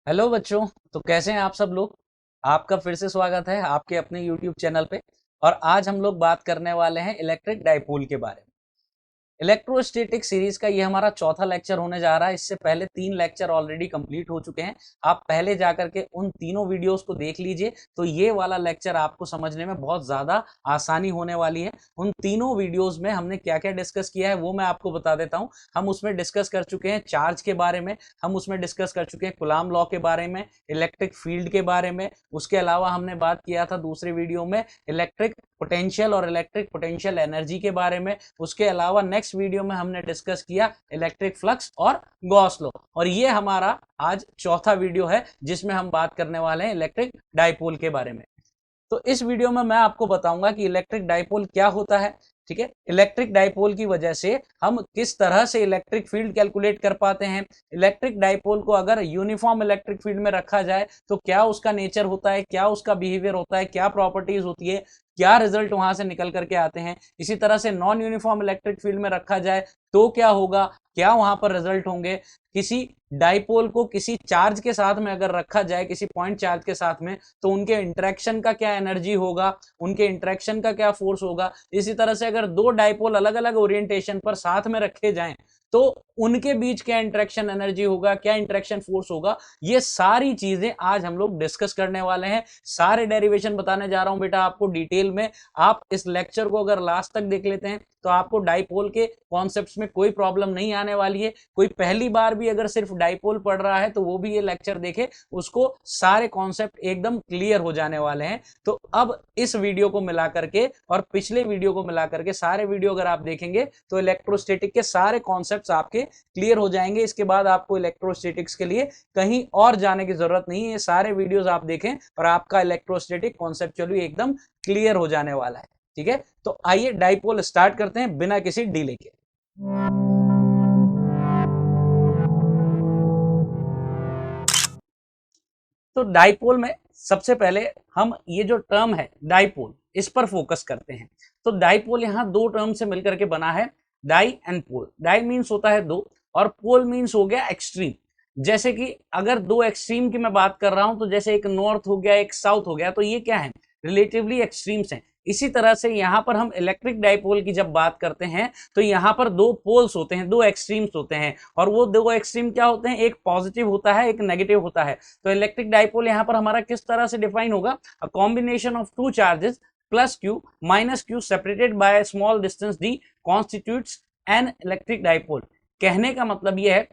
Hello बच्चों। तो कैसे हैं आप सब लोग। आपका फिर से स्वागत है आपके अपने यूट्यूब चैनल पे। और आज हम लोग बात करने वाले हैं इलेक्ट्रिक डाइपोल के बारे में। इलेक्ट्रोस्टैटिक सीरीज का ये हमारा चौथा लेक्चर होने जा रहा है। इससे पहले 3 लेक्चर ऑलरेडी कंप्लीट हो चुके हैं। आप पहले जाकर के उन तीनों वीडियोस को देख लीजिए, तो ये वाला लेक्चर आपको समझने में बहुत ज्यादा आसानी होने वाली है। उन तीनों वीडियोस में हमने क्या क्या डिस्कस किया है वो मैं आपको बता देता हूं। हम उसमें डिस्कस कर चुके हैं चार्ज के बारे में, हम उसमें डिस्कस कर चुके हैं कूलाम लॉ के बारे में, इलेक्ट्रिक फील्ड के बारे में। उसके अलावा हमने बात किया था दूसरे वीडियो में इलेक्ट्रिक पोटेंशियल और इलेक्ट्रिक पोटेंशियल एनर्जी के बारे में। उसके अलावा नेक्स्ट वीडियो में हमने डिस्कस किया इलेक्ट्रिक फ्लक्स और गॉस लॉ। और ये हमारा आज चौथा वीडियो है जिसमें हम बात करने वाले हैं इलेक्ट्रिक डाइपोल के बारे में। तो इस वीडियो में मैं आपको बताऊंगा कि इलेक्ट्रिक डाइपोल क्या होता है। ठीक है, इलेक्ट्रिक डाइपोल की वजह से हम किस तरह से इलेक्ट्रिक फील्ड कैलकुलेट कर पाते हैं। इलेक्ट्रिक डाइपोल को अगर यूनिफॉर्म इलेक्ट्रिक फील्ड में रखा जाए तो क्या उसका नेचर होता है, क्या उसका बिहेवियर होता है, क्या प्रॉपर्टीज होती है, क्या रिजल्ट वहां से निकल करके आते हैं। इसी तरह से नॉन यूनिफॉर्म इलेक्ट्रिक फील्ड में रखा जाए तो क्या होगा, क्या वहां पर रिजल्ट होंगे। किसी डाइपोल को किसी चार्ज के साथ में अगर रखा जाए, किसी पॉइंट चार्ज के साथ में, तो उनके इंटरेक्शन का क्या एनर्जी होगा, उनके इंटरेक्शन का क्या फोर्स होगा। इसी तरह से अगर दो डाइपोल अलग अलग ओरिएंटेशन पर साथ में रखे जाएं तो उनके बीच क्या इंटरेक्शन एनर्जी होगा, क्या इंटरेक्शन फोर्स होगा। ये सारी चीजें आज हम लोग डिस्कस करने वाले हैं। सारे डेरिवेशन बताने जा रहा हूं बेटा आपको डिटेल में। आप इस लेक्चर को अगर लास्ट तक देख लेते हैं तो आपको डाइपोल के कॉन्सेप्ट्स में कोई प्रॉब्लम नहीं आने वाली है। कोई पहली बार भी अगर सिर्फ डाइपोल पढ़ रहा है तो वो भी ये लेक्चर देखे, उसको सारे कॉन्सेप्ट एकदम क्लियर हो जाने वाले हैं। तो अब इस वीडियो को मिला करके और पिछले वीडियो को मिला करके सारे वीडियो अगर आप देखेंगे तो इलेक्ट्रोस्टैटिक के सारे कॉन्सेप्ट्स आपके क्लियर हो जाएंगे। इसके बाद आपको इलेक्ट्रोस्टैटिक्स के लिए कहीं और जाने की जरूरत नहीं है। ये सारे वीडियोस आप देखें और आपका इलेक्ट्रोस्टैटिक कॉन्सेप्चुअली एकदम क्लियर हो जाने वाला है। ठीक है, तो आइए डाइपोल स्टार्ट करते हैं बिना किसी डिले के। तो डाइपोल में सबसे पहले हम ये जो टर्म है डाइपोल, इस पर फोकस करते हैं। तो डाइपोल यहां दो टर्म से मिलकर के बना है, di and pole. Di means होता है दो और पोल मीन्स हो गया एक्सट्रीम। जैसे कि अगर दो एक्सट्रीम की मैं बात कर रहा हूं तो जैसे एक नॉर्थ हो गया एक साउथ हो गया, तो ये क्या है, रिलेटिवली एक्सट्रीम्स हैं। इसी तरह से यहां पर हम इलेक्ट्रिक डाइपोल की जब बात करते हैं तो यहां पर दो पोल्स होते हैं, दो एक्सट्रीम्स होते हैं। और वो दो एक्सट्रीम क्या होते हैं, एक पॉजिटिव होता है एक नेगेटिव होता है। तो इलेक्ट्रिक डाइपोल यहां पर हमारा किस तरह से डिफाइन होगा, a combination of two charges plus Q minus Q separated by small distance D constitutes an electric dipole. कहने का मतलब यह है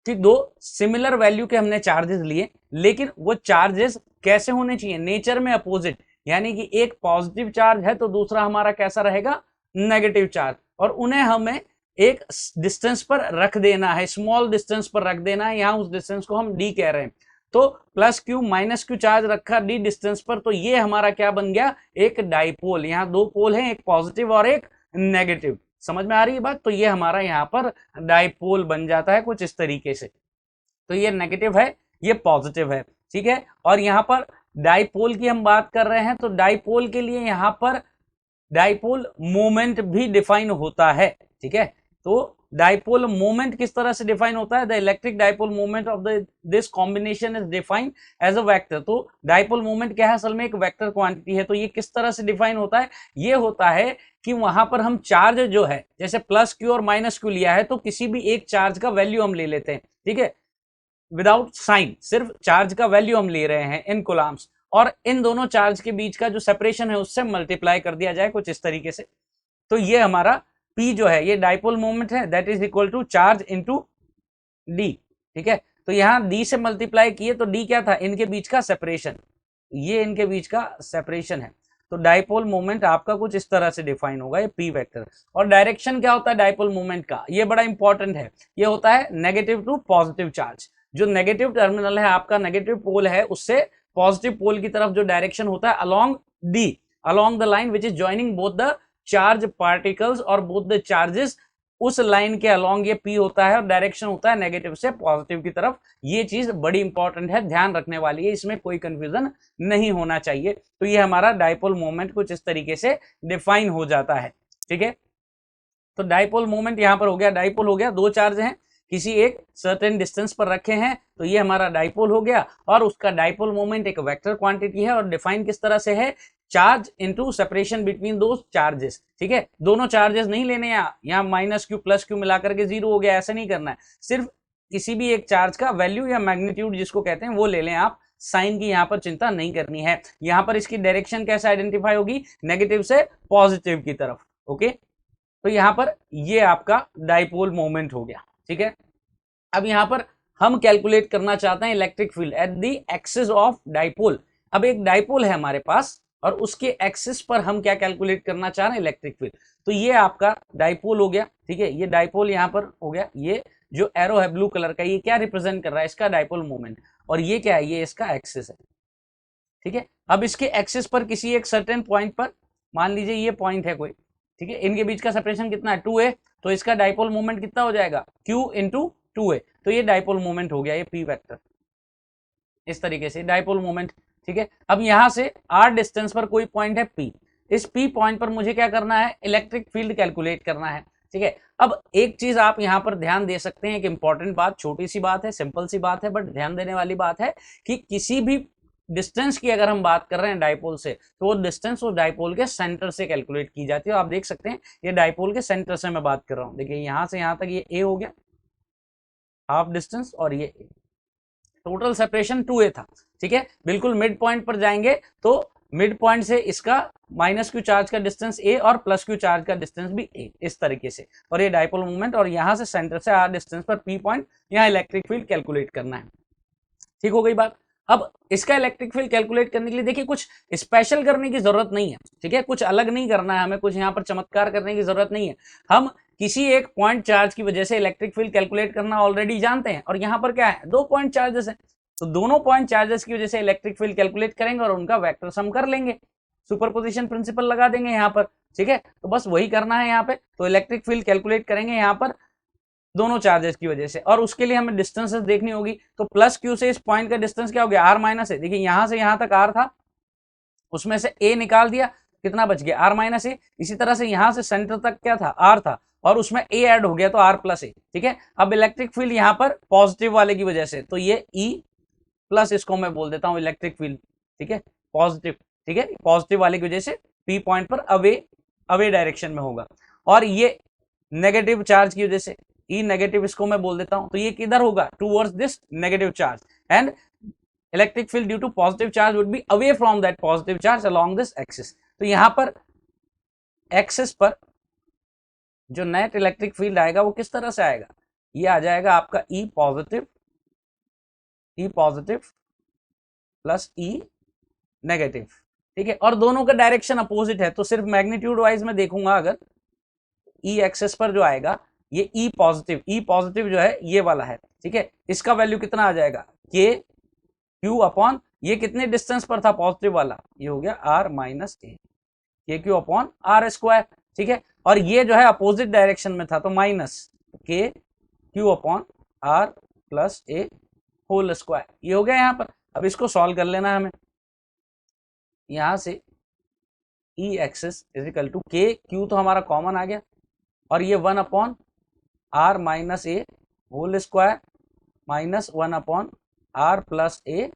कि दो सिमिलर वैल्यू के हमने चार्जेस लिए, लेकिन वो चार्जेस कैसे होने चाहिए, नेचर में अपोजिट। यानी कि एक पॉजिटिव चार्ज है तो दूसरा हमारा कैसा रहेगा, नेगेटिव चार्ज। और उन्हें हमें एक डिस्टेंस पर रख देना है, स्मॉल डिस्टेंस पर रख देना है। यहां उस डिस्टेंस को हम डी कह रहे हैं। तो plus Q minus Q charge रखा डी डिस्टेंस पर, तो ये हमारा क्या बन गया, एक डाइपोल। यहां दो पोल हैं, एक पॉजिटिव और एक नेगेटिव। समझ में आ रही है बात। तो ये हमारा यहाँ पर डाइपोल बन जाता है कुछ इस तरीके से। तो ये नेगेटिव है, ये पॉजिटिव है। ठीक है, और यहां पर डाइपोल की हम बात कर रहे हैं तो डाइपोल के लिए यहां पर डाइपोल मोमेंट भी डिफाइन होता है। ठीक है, तो डाइपोल मोमेंट किस तरह से डिफाइन होता है, the electric dipole moment of the this combination is defined as a vector. तो डाइपोल मोमेंट क्या है, असल में एक वेक्टर क्वांटिटी है। तो ये किस तरह से डिफाइन होता है, ये होता है कि वहां पर हम चार्ज जो है, जैसे प्लस क्यू और माइनस क्यू लिया है, तो किसी भी एक चार्ज का वैल्यू हम ले लेते हैं। ठीक है, विदाउट साइन, सिर्फ चार्ज का वैल्यू हम ले रहे हैं इन कूलम्स, और इन दोनों चार्ज के बीच का जो सेपरेशन है उससे मल्टीप्लाई कर दिया जाए कुछ इस तरीके से। तो ये हमारा P जो है ये डाइपोल मोमेंट है, that is equal to charge into D। ठीक है, तो यहां D से मल्टीप्लाई किए तो D क्या था, इनके बीच का सेपरेशन, ये इनके बीच का सेपरेशन है। तो डाइपोल मोमेंट आपका कुछ इस तरह से डिफाइन होगा, ये P वेक्टर। और डायरेक्शन क्या होता है डाइपोल मोमेंट का, ये बड़ा इंपॉर्टेंट है। ये होता है नेगेटिव टू पॉजिटिव चार्ज। जो नेगेटिव टर्मिनल है आपका, नेगेटिव पोल है, उससे पॉजिटिव पोल की तरफ जो डायरेक्शन होता है along D, along the line which is joining both the charge particles और बोथ द चार्जेस, उस लाइन के अलोंग ये P होता है और डायरेक्शन होता है नेगेटिव से पॉजिटिव की तरफ। ये चीज बड़ी इंपॉर्टेंट है, ध्यान रखने वाली है, इसमें कोई कंफ्यूजन नहीं होना चाहिए। तो ये हमारा डाइपोल मोमेंट कुछ इस तरीके से डिफाइन हो जाता है। ठीक है, तो डाइपोल मोमेंट यहां पर हो गया, डाइपोल हो गया, दो चार्ज हैं, किसी एक सर्टेन डिस्टेंस पर रखे हैं, तो ये हमारा डाइपोल हो गया। और उसका डाइपोल मोमेंट एक वेक्टर क्वांटिटी है और डिफाइन किस तरह से है, चार्ज इनटू सेपरेशन बिटवीन दो चार्जेस। ठीक है, दोनों चार्जेस नहीं लेने, यहाँ माइनस क्यू प्लस क्यू मिलाकर के 0 हो गया, ऐसा नहीं करना है, सिर्फ किसी भी एक चार्ज का वैल्यू या मैग्नीट्यूड जिसको कहते हैं वो ले लें आप, साइन की यहाँ पर चिंता नहीं करनी है। यहाँ पर इसकी डायरेक्शन कैसे आइडेंटिफाई होगी, नेगेटिव से पॉजिटिव की तरफ। ओके, तो यहाँ पर ये आपका डाइपोल मोमेंट हो गया। ठीक है, अब यहाँ पर हम कैलकुलेट करना चाहते हैं electric field at the axis of dipole. अब एक डाइपोल है हमारे पास और उसके एक्सिस पर हम क्या कैलकुलेट करना चाह रहे हैं, इलेक्ट्रिक फील्ड। तो ये आपका डाइपोल हो गया। ठीक है, ये डाइपोल यहाँ पर हो गया, ये जो एरो है ब्लू कलर का, ये क्या रिप्रेजेंट कर रहा है, इसका डाइपोल मोमेंट। और ये क्या है, ये इसका एक्सिस है। ठीक है, अब इसके एक्सिस पर किसी एक सर्टेन पॉइंट पर, मान लीजिए ये पॉइंट है कोई, ठीक है, इनके बीच का सेपरेशन कितना है, 2a, तो इसका डाइपोल मोमेंट कितना हो जाएगा, q इंटू 2a। तो ये डाइपोल मोमेंट हो गया, ये p वेक्टर, इस तरीके से डाइपोल मोमेंट। ठीक है, अब यहां से r डिस्टेंस पर कोई पॉइंट है p, इस p पॉइंट पर मुझे क्या करना है, इलेक्ट्रिक फील्ड कैलकुलेट करना है। ठीक है, अब एक चीज आप यहां पर ध्यान दे सकते हैं, एक इंपॉर्टेंट बात, छोटी सी बात है, सिंपल सी बात है, बट ध्यान देने वाली बात है कि किसी भी डिस्टेंस की अगर हम बात कर रहे हैं डाइपोल से, तो वो डिस्टेंस उस डाइपोल के सेंटर से कैलकुलेट की जाती है। आप देख सकते हैं ये डाइपोल के सेंटर से मैं बात कर रहा हूं। देखिए यहां से यहां तक ये a हो गया हाफ डिस्टेंस, और ये टोटल सेपरेशन 2a था। ठीक है, बिल्कुल मिड पॉइंट पर जाएंगे तो मिड पॉइंट से इसका माइनस क्यू चार्ज का डिस्टेंस a और प्लस क्यू चार्ज का डिस्टेंस भी a, इस तरीके से। और ये डाइपोल मूवमेंट, और यहां से सेंटर से r डिस्टेंस पर p पॉइंट, यहां इलेक्ट्रिक फील्ड कैलकुलेट करना है। ठीक हो गई बात। अब इसका इलेक्ट्रिक फील्ड कैलकुलेट करने के लिए देखिए कुछ स्पेशल करने की जरूरत नहीं है। ठीक है, कुछ अलग नहीं करना है हमें, कुछ यहाँ पर चमत्कार करने की जरूरत नहीं है। हम किसी एक पॉइंट चार्ज की वजह से इलेक्ट्रिक फील्ड कैलकुलेट करना ऑलरेडी जानते हैं, और यहाँ पर क्या है, 2 पॉइंट चार्जेस है, तो दोनों पॉइंट चार्जेस की वजह से इलेक्ट्रिक फील्ड कैलकुलेट करेंगे और उनका वेक्टर सम कर लेंगे, सुपरपोजिशन प्रिंसिपल लगा देंगे यहाँ पर। ठीक है, तो बस वही करना है यहाँ पे। तो इलेक्ट्रिक फील्ड कैलकुलेट करेंगे यहाँ पर दोनों चार्जेस की वजह से, और उसके लिए हमें डिस्टेंसेस देखनी होगी। तो प्लस क्यू से इस पॉइंट का डिस्टेंस क्या हो गया, आर माइनस ए। देखिए यहां से यहां तक आर था, उसमें से ए निकाल दिया, कितना बच गया, आर माइनस ए। इसी तरह से यहां से सेंटर तक क्या था, आर था, और उसमें ए ऐड हो गया तो आर प्लस ए। ठीक है, अब इलेक्ट्रिक फील्ड यहाँ पर पॉजिटिव वाले की वजह से, तो ये ई प्लस, इसको मैं बोल देता हूँ इलेक्ट्रिक फील्ड। ठीक है, पॉजिटिव। ठीक है, पॉजिटिव वाले की वजह से पी पॉइंट पर अवे डायरेक्शन में होगा, और ये नेगेटिव चार्ज की वजह से ई नेगेटिव, इसको मैं बोल देता हूं, तो ये किधर होगा, towards this negative charge, and electric field due to positive charge would be away from that positive charge along this axis. तो यहां पर एक्सिस पर जो नेट इलेक्ट्रिक फील्ड आएगा वो किस तरह से आएगा, ये आ जाएगा आपका ई पॉजिटिव प्लस ई नेगेटिव। ठीक है, और दोनों का डायरेक्शन अपोजिट है, तो सिर्फ मैग्नीट्यूड वाइज में देखूंगा, अगर ई एक्सेस पर जो आएगा ये ई पॉजिटिव जो है ये वाला है। ठीक है, इसका वैल्यू कितना आ जाएगा, के क्यू अपॉन, ये कितने डिस्टेंस पर था पॉजिटिव वाला, ये हो गया आर माइनस ए, के क्यू अपॉन आर स्क्वायर। ठीक है, और ये जो है अपोजिट डायरेक्शन में था, तो minus K Q upon R plus A whole square, ये हो गया यहाँ पर। अब इसको सॉल्व कर लेना है हमें, यहां से E axis is equal to K Q तो हमारा कॉमन आ गया, और ये 1 upon R minus A whole square minus 1 upon R plus A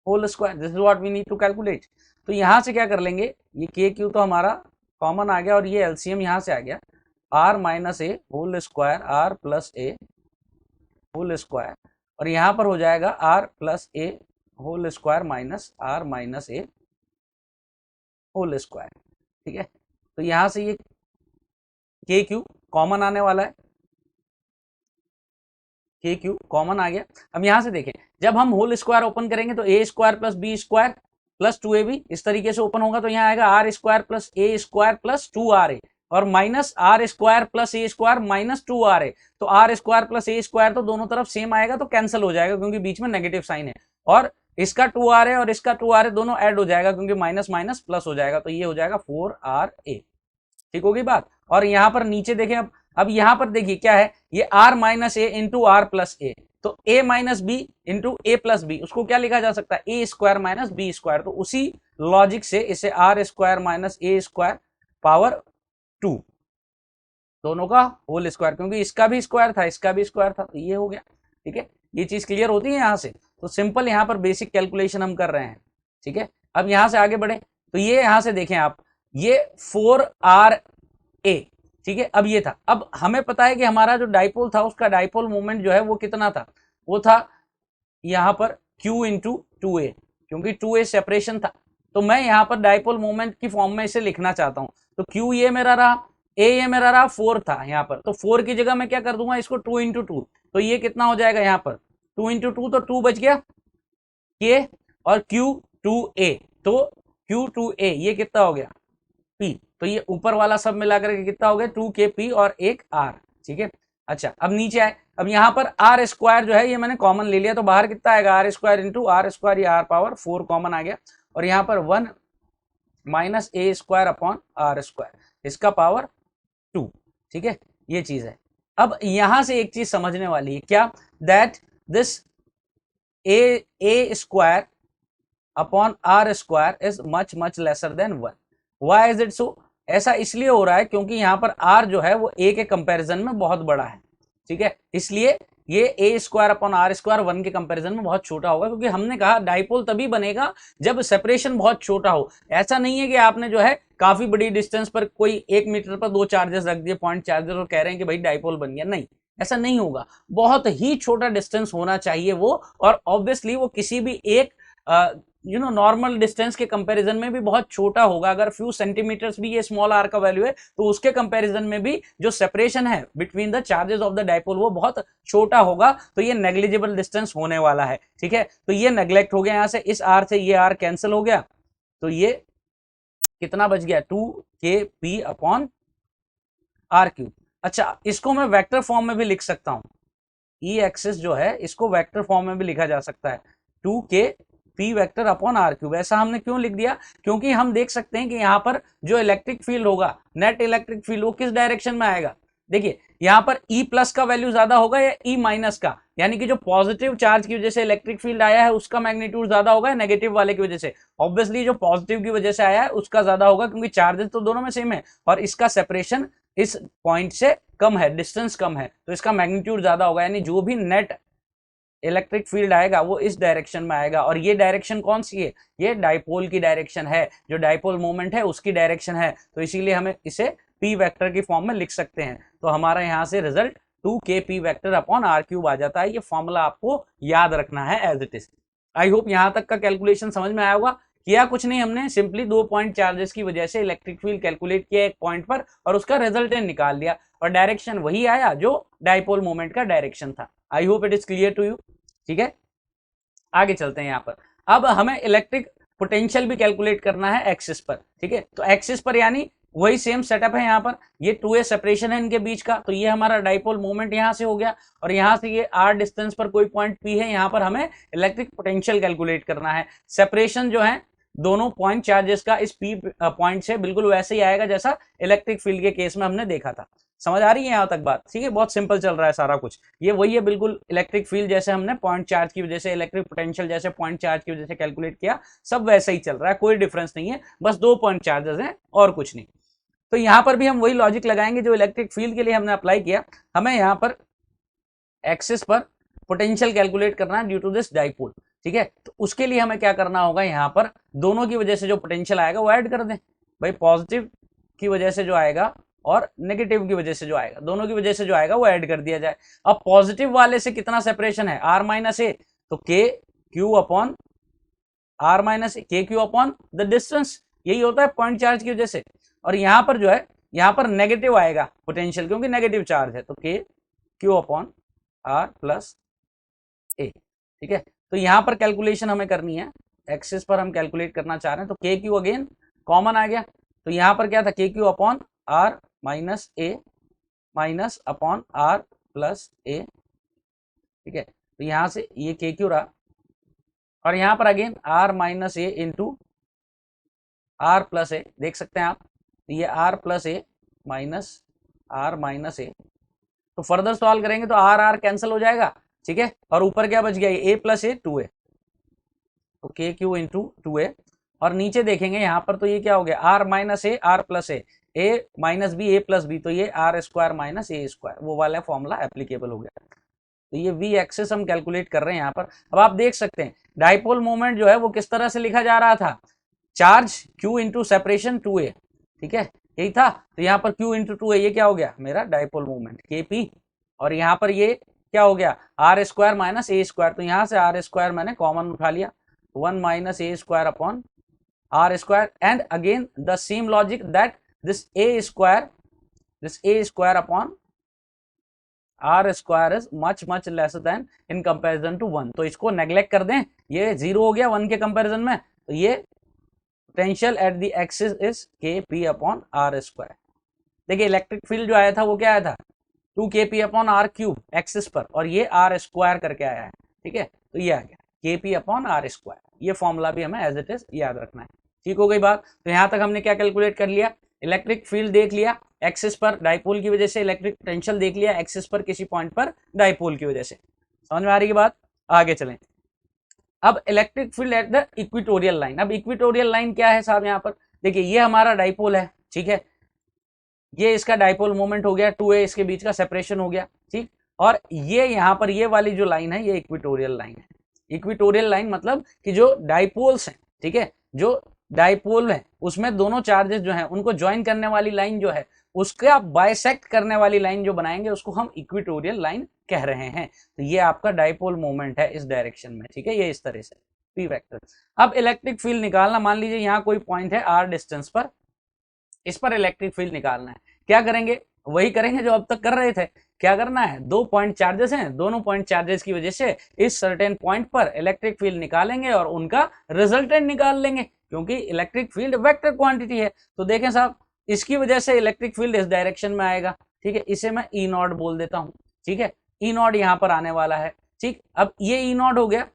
whole square, this is what we need to calculate. तो यहां से क्या कर लेंगे, ये के क्यू तो हमारा कॉमन आ गया, और ये एलसीएम यहां से आ गया, R minus A whole square R plus A whole square, और यहां पर हो जाएगा R plus A whole square minus R minus A whole square. ठीक है, तो यहां से ये के क्यू कॉमन आने वाला है, के क्यू कॉमन आ गया। अब यहां से देखें, जब हम होल स्क्वायर ओपन करेंगे तो A square plus B square plus 2ab इस तरीके से ओपन होगा, तो यहाँ आएगा R square plus A square plus 2ra, और minus R square plus A square minus 2ra। तो R square plus A square तो दोनों तरफ सेम आएगा, तो कैंसिल हो जाएगा क्योंकि बीच में नेगेटिव साइन है, और इसका 2ra और इसका 2ra दोनों ऐड हो जाएगा क्योंकि माइनस माइनस प्लस हो जाएगा, तो ये हो जाएगा 4ra। ठीक होगी बात। और यहाँ पर नीचे देखें, अब यहाँ पर देखिए क्या है, ये R minus A into R plus A, तो A minus B into A plus B, उसको क्या लिखा जा सकता है, A square minus B square. तो उसी लॉजिक से इसे R square minus A square power 2 दोनों का होल स्क्वायर, क्योंकि इसका भी स्क्वायर था इसका भी स्क्वायर था, तो ये हो गया। ठीक है, ये चीज क्लियर होती है यहाँ से। तो सिंपल यहाँ पर बेसिक कैलकुलेशन हम कर रहे हैं। ठीक है, अब यहाँ से आगे बढ़े तो ये यहाँ से देखें आप, ये 4RA। ठीक है, अब ये था, अब हमें पता है कि हमारा जो डाइपोल था उसका डाइपोल मोमेंट जो है वो कितना था, वो था यहाँ पर Q इंटू 2A, क्योंकि 2A सेपरेशन था। तो मैं यहाँ पर डाइपोल मोमेंट की फॉर्म में इसे लिखना चाहता हूं, तो Q ये मेरा रहा, A ये मेरा रहा, 4 था यहाँ पर, तो 4 की जगह मैं क्या कर दूंगा इसको 2 इंटू 2, तो ये कितना हो जाएगा यहाँ पर 2 इंटू 2, तो 2 बच गया K और Q2A, तो Q2A ये कितना हो गया P, तो ये ऊपर वाला सब मिलाकर के कितना हो गया 2KP और एक R। ठीक है, अच्छा अब नीचे आए, अब यहाँ पर आर स्क्वायर जो है ये मैंने कॉमन ले लिया, तो बाहर कितना आएगा R square into R square, ये आर पावर 4 कॉमन आ गया, और यहाँ पर 1 minus A square upon R square, इसका पावर 2। ठीक है, ये चीज है। अब यहां से एक चीज समझने वाली है, क्या, that this A square upon R square is much lesser than 1। Why is it so? ऐसा इसलिए हो रहा है क्योंकि यहाँ पर आर जो है वो ए के कंपैरिजन में बहुत बड़ा है। ठीक है, इसलिए ये ए स्क्वायर अपॉन आर स्क्वायर 1 के कंपैरिजन में बहुत छोटा होगा, क्योंकि हमने कहा डाइपोल तभी बनेगा जब सेपरेशन बहुत छोटा हो। ऐसा नहीं है कि आपने जो है काफी बड़ी डिस्टेंस पर कोई 1 मीटर पर 2 चार्जेस रख दिए, पॉइंट चार्जेस, और कह रहे हैं कि भाई डाइपोल बन गया, नहीं, ऐसा नहीं होगा। बहुत ही छोटा डिस्टेंस होना चाहिए वो, और ऑब्वियसली वो किसी भी एक नॉर्मल डिस्टेंस के कंपैरिजन में भी बहुत छोटा होगा। अगर फ्यू सेंटीमीटर्स भी ये स्मॉल आर का वैल्यू है, तो उसके कंपैरिजन में भी जो सेपरेशन है between the charges of the dipole वो बहुत छोटा होगा, तो ये नेग्लिजिबल डिस्टेंस होने वाला है। ठीक है, तो ये नेग्लेक्ट हो गया, यहां से इस आर से ये आर कैंसिल हो गया, तो ये कितना बच गया 2KP अपॉन आर क्यूब। अच्छा, इसको मैं वेक्टर फॉर्म में भी लिख सकता हूं, ई एक्सिस जो है इसको वेक्टर फॉर्म में भी लिखा जा सकता है, 2KP vector upon R cube. ऐसा हमने क्यों लिख दिया? क्योंकि हम देख सकते हैं कि यहाँ पर जो इलेक्ट्रिक फील्ड होगा, नेट इलेक्ट्रिक फील्ड, वो किस डायरेक्शन में आएगा। देखिए यहाँ पर E प्लस का वैल्यू ज्यादा होगा या E माइनस का, यानी कि जो पॉजिटिव चार्ज की वजह से इलेक्ट्रिक फील्ड आया है उसका मैग्नीट्यूड ज्यादा होगा या नेगेटिव वाले की वजह से? ऑब्वियसली जो पॉजिटिव की वजह से आया है उसका ज्यादा होगा, क्योंकि चार्जेस तो दोनों में सेम है और इसका सेपरेशन इस पॉइंट से कम है, डिस्टेंस कम है, तो इसका मैग्नीट्यूड ज्यादा होगा, यानी जो भी नेट इलेक्ट्रिक फील्ड आएगा वो इस डायरेक्शन में आएगा। और ये डायरेक्शन कौन सी है? ये डाइपोल की डायरेक्शन है, जो डाइपोल मोमेंट है उसकी डायरेक्शन है, तो इसीलिए हमें इसे पी वेक्टर की फॉर्म में लिख सकते हैं। तो हमारा यहाँ से result 2KP vector upon R cube आ जाता है। ये फॉर्मूला आपको याद रखना है as it is. I hope यहाँ तक का कैलकुलेशन समझ में आया होगा। किया कुछ नहीं, हमने सिंपली 2 पॉइंट चार्जेस की वजह से इलेक्ट्रिक फील्ड कैलकुलेट किया एक पॉइंट पर और उसका रिजल्टेंट निकाल लिया, और डायरेक्शन वही आया जो डाइपोल मोमेंट का डायरेक्शन था। I hope it is clear to you. ठीक है, आगे चलते हैं। यहाँ पर अब हमें इलेक्ट्रिक पोटेंशियल भी कैलकुलेट करना है एक्सिस पर। ठीक है, तो एक्सिस पर यानी वही सेम सेटअप है। यहाँ पर ये 2A सेपरेशन है इनके बीच का, तो ये हमारा डाइपोल मोमेंट यहाँ से हो गया, और यहाँ से ये r डिस्टेंस पर कोई पॉइंट P है, यहाँ पर हमें इलेक्ट्रिक पोटेंशियल कैलकुलेट करना है। सेपरेशन जो है दोनों पॉइंट चार्जेस का इस P पॉइंट से बिल्कुल वैसे ही आएगा जैसा इलेक्ट्रिक फील्ड के केस में हमने देखा था। समझ आ रही है यहाँ तक बात? ठीक है, बहुत सिंपल चल रहा है सारा कुछ। ये वही है बिल्कुल, इलेक्ट्रिक फील्ड जैसे हमने पॉइंट चार्ज की वजह से, इलेक्ट्रिक पोटेंशियल जैसे पॉइंट चार्ज की वजह से कैलकुलेट किया, सब वैसे ही चल रहा है, कोई डिफरेंस नहीं है, बस 2 पॉइंट चार्जेस हैं और कुछ नहीं। तो यहाँ पर भी हम वही लॉजिक लगाएंगे जो इलेक्ट्रिक फील्ड के लिए हमने अप्लाई किया। हमें यहाँ पर एक्सिस पर पोटेंशियल कैलकुलेट करना है ड्यू टू दिस डाइपोल। ठीक है, तो उसके लिए हमें क्या करना होगा, यहाँ पर दोनों की वजह से जो पोटेंशियल आएगा वो ऐड कर दें। भाई पॉजिटिव की वजह से जो आएगा और नेगेटिव की वजह से जो आएगा, दोनों की वजह से जो आएगा वो ऐड कर दिया जाए। अब पॉजिटिव वाले से कितना सेपरेशन है, r माइनस ए, तो KQ upon r minus A, KQ upon the distance, यही होता है पॉइंट चार्ज की वजह से। और यहाँ पर जो है, यहाँ पर नेगेटिव आएगा पोटेंशियल क्योंकि नेगेटिव चार्ज है, तो KQ अपॉन r प्लस ए। ठीक है, तो यहाँ पर कैलकुलेशन हमें करनी है, एक्सिस पर हम कैलकुलेट करना चाह रहे हैं, तो KQ अगेन कॉमन आ गया, तो यहाँ पर क्या था KQ अपॉन r माइनस ए माइनस अपॉन r प्लस ए। ठीक है, तो यहाँ से ये KQ रहा, और यहाँ पर again r minus A into r plus ए, देख सकते हैं आप, ये r प्लस ए माइनस r माइनस ए। तो फर्दर सॉल्व करेंगे तो r r कैंसिल हो जाएगा। ठीक है, और ऊपर क्या बच गया, a प्लस ए 2a, तो KQ इंटू 2a, और नीचे देखेंगे यहाँ पर तो ये क्या हो गया r minus A r plus A, A minus B A plus B, तो ये R square minus A square, वो वाला फॉर्मूला एप्लीकेबल हो गया। तो ये वी एक्सिस हम कैलकुलेट कर रहे हैं यहाँ पर। अब आप देख सकते हैं डाइपोल मोमेंट जो है वो किस तरह से लिखा जा रहा था, charge q into separation 2a, ठीक है, यही था। तो यहाँ पर q इंटू 2a, ये क्या हो गया मेरा डाइपोल मोमेंट kp, और यहाँ पर ये क्या हो गया R square minus A square, तो यहाँ से आर स्क्वायर मैंने कॉमन उठा लिया, 1 minus A square upon R square, and again the same logic that this A square upon R square is much much less than in comparison to 1। तो इसको neglect कर दें, ये 0 हो गया 1 के कंपैरिजन में, तो ये potential at the axis is K P upon R square. देखिए इलेक्ट्रिक फील्ड जो आया था वो क्या आया था 2 K P upon R cube axis पर, और ये आर स्क्वायर करके आया है, ठीक है, तो ये आ गया के पी अपॉन आर स्क्वायर। ये फॉर्मूला भी हमें एज इट इज याद रखना है। ठीक हो गई बात। तो यहाँ तक हमने क्या कैलकुलेट कर लिया, इलेक्ट्रिक फील्ड देख लिया एक्सिस पर डाइपोल की वजह से, इलेक्ट्रिक पोटेंशियल देख लिया एक्सिस पर किसी पॉइंट पर डाइपोल की वजह से। समझ में आ रही है बात, आगे चलें। अब electric field at the equatorial line. अब इक्वेटोरियल लाइन क्या है साहब, यहाँ पर देखिए ये हमारा डाइपोल है, ठीक है, ये इसका डाइपोल मोमेंट हो गया 2a, इसके बीच का सेपरेशन हो गया, ठीक, और ये यहाँ पर ये वाली जो लाइन है ये इक्वेटोरियल लाइन है। इक्वेटोरियल लाइन मतलब कि जो डाइपोल्स हैं, ठीक है, जो डाइपोल है उसमें दोनों चार्जेस जो हैं उनको ज्वाइन करने वाली लाइन जो है उसका बाइसेक्ट करने वाली लाइन जो बनाएंगे उसको हम इक्वेटोरियल लाइन कह रहे हैं। तो ये आपका डाइपोल मोमेंट है इस डायरेक्शन में, ठीक है, ये इस तरह से पी वेक्टर। अब इलेक्ट्रिक फील्ड निकालना, मान लीजिए यहाँ कोई पॉइंट है आर डिस्टेंस पर, इस पर इलेक्ट्रिक फील्ड निकालना है। क्या करेंगे, वही करेंगे जो अब तक कर रहे थे। क्या करना है, 2 पॉइंट चार्जेस हैं, दोनों पॉइंट चार्जेस की वजह से इस सर्टेन पॉइंट पर इलेक्ट्रिक फील्ड निकालेंगे और उनका रिजल्टेंट निकाल लेंगे, क्योंकि इलेक्ट्रिक फील्ड वेक्टर क्वांटिटी है। तो देखें साहब, इसकी वजह से इलेक्ट्रिक फील्ड इस डायरेक्शन में आएगा, ठीक है, इसे मैं ई नॉट बोल देता हूं, ठीक है, ई नॉट यहां पर आने वाला है, ठीक। अब ये ई नॉट हो गया,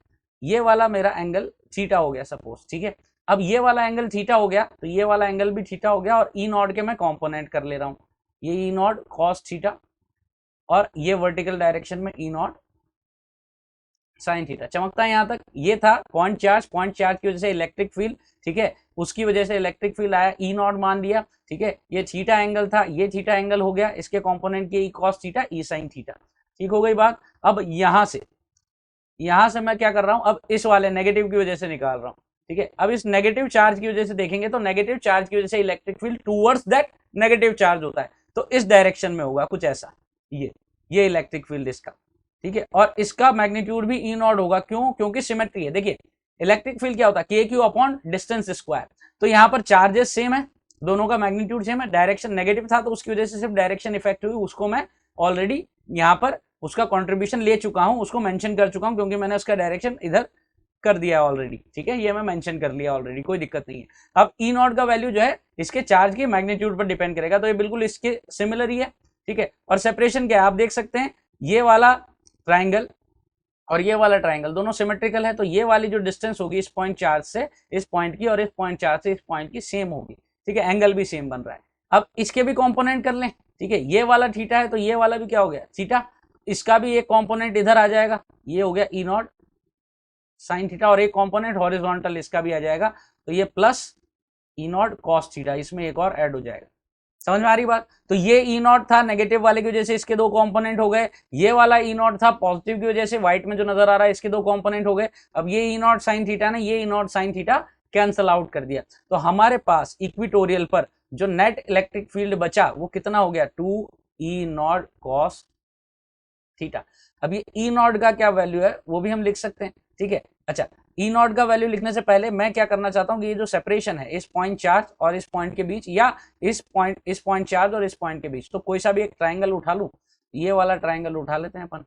ये वाला मेरा एंगल थीटा हो गया सपोज, ठीक है। अब ये वाला एंगल थीटा हो गया तो ये वाला एंगल भी थीटा हो गया, और ई नॉट के मैं कंपोनेंट कर ले रहा हूं, ये ई नॉट कॉस थीटा, और ये वर्टिकल डायरेक्शन में ई नॉट साइन थीटा। चमकता है यहां तक। ये था पॉइंट चार्ज की वजह से इलेक्ट्रिक फील्ड, ठीक है, उसकी वजह से इलेक्ट्रिक फील्ड आया, ई नॉट मान दिया, ठीक है। ये थीटा एंगल था, ये थीटा एंगल हो गया, इसके कंपोनेंट के ई cos theta E sine theta. ठीक हो गई बात। अब यहां से मैं क्या कर रहा हूं, अब इस वाले नेगेटिव की वजह से निकाल रहा हूं, ठीक है। अब इस नेगेटिव चार्ज की वजह से देखेंगे तो नेगेटिव चार्ज की वजह से electric field towards that negative charge होता है, तो इस डायरेक्शन में होगा कुछ ऐसा, ये इलेक्ट्रिक फील्ड इसका, ठीक है, और इसका मैग्नीट्यूड भी ई नॉट होगा। क्यों, क्योंकि सिमेट्री है। देखिए इलेक्ट्रिक फील्ड क्या होता है, के क्यू अपॉन डिस्टेंस स्क्वायर, तो यहाँ पर चार्जेस सेम है, दोनों का मैग्नीट्यूड सेम है, डायरेक्शन नेगेटिव था तो उसकी वजह से सिर्फ डायरेक्शन इफेक्ट हुई, उसको मैं ऑलरेडी यहाँ पर उसका कंट्रीब्यूशन ले चुका हूं, उसको मेंशन कर चुका हूं, क्योंकि मैंने उसका डायरेक्शन इधर कर दिया ऑलरेडी, ठीक है, ये मैं मेंशन कर लिया ऑलरेडी, कोई दिक्कत नहीं है। अब ई नॉट का वैल्यू जो है इसके चार्ज के मैग्नीट्यूड पर डिपेंड करेगा, तो ये बिल्कुल इसके सिमिलर ही है, ठीक है। और सेपरेशन क्या है आप देख सकते हैं, ये वाला ट्राइंगल और ये वाला ट्राइंगल दोनों सिमेट्रिकल है, तो ये वाली जो डिस्टेंस होगी इस पॉइंट चार्ज से इस पॉइंट की, और इस पॉइंट चार्ज से इस पॉइंट की सेम होगी, ठीक है, एंगल भी सेम बन रहा है। अब इसके भी कंपोनेंट कर लें, ठीक है, ये वाला थीटा है तो ये वाला भी क्या हो गया थीटा, इसका भी एक कंपोनेंट इधर आ जाएगा, ये हो गया ई नॉट साइन थीटा, और एक कंपोनेंट हॉरिजॉन्टल इसका भी आ जाएगा, तो ये plus E not cos theta, इसमें एक और ऐड हो जाएगा। समझ में आ रही बात। तो ये ई नॉट था नेगेटिव वाले की वजह से इसके 2 कंपोनेंट हो गए, ये वाला ई नॉट था पॉजिटिव की वजह से व्हाइट में जो नजर आ रहा है इसके 2 कंपोनेंट हो गए। अब ये ई नॉट साइन थीटा ने ये E naught sine theta cancel out कर दिया, तो हमारे पास इक्वेटोरियल पर जो नेट इलेक्ट्रिक फील्ड बचा वो कितना हो गया 2 ई नॉट कॉस थीटा। अब ये ई नॉट का क्या वैल्यू है वो भी हम लिख सकते हैं, ठीक है। अच्छा, ई नॉट का वैल्यू लिखने से पहले मैं क्या करना चाहता हूं कि ये जो सेपरेशन है इस पॉइंट चार्ज और इस पॉइंट के बीच, या इस पॉइंट चार्ज और इस पॉइंट के बीच, तो कोई सा भी एक ट्राइंगल उठा लूं, ये वाला ट्राइंगल उठा लेते हैं अपन,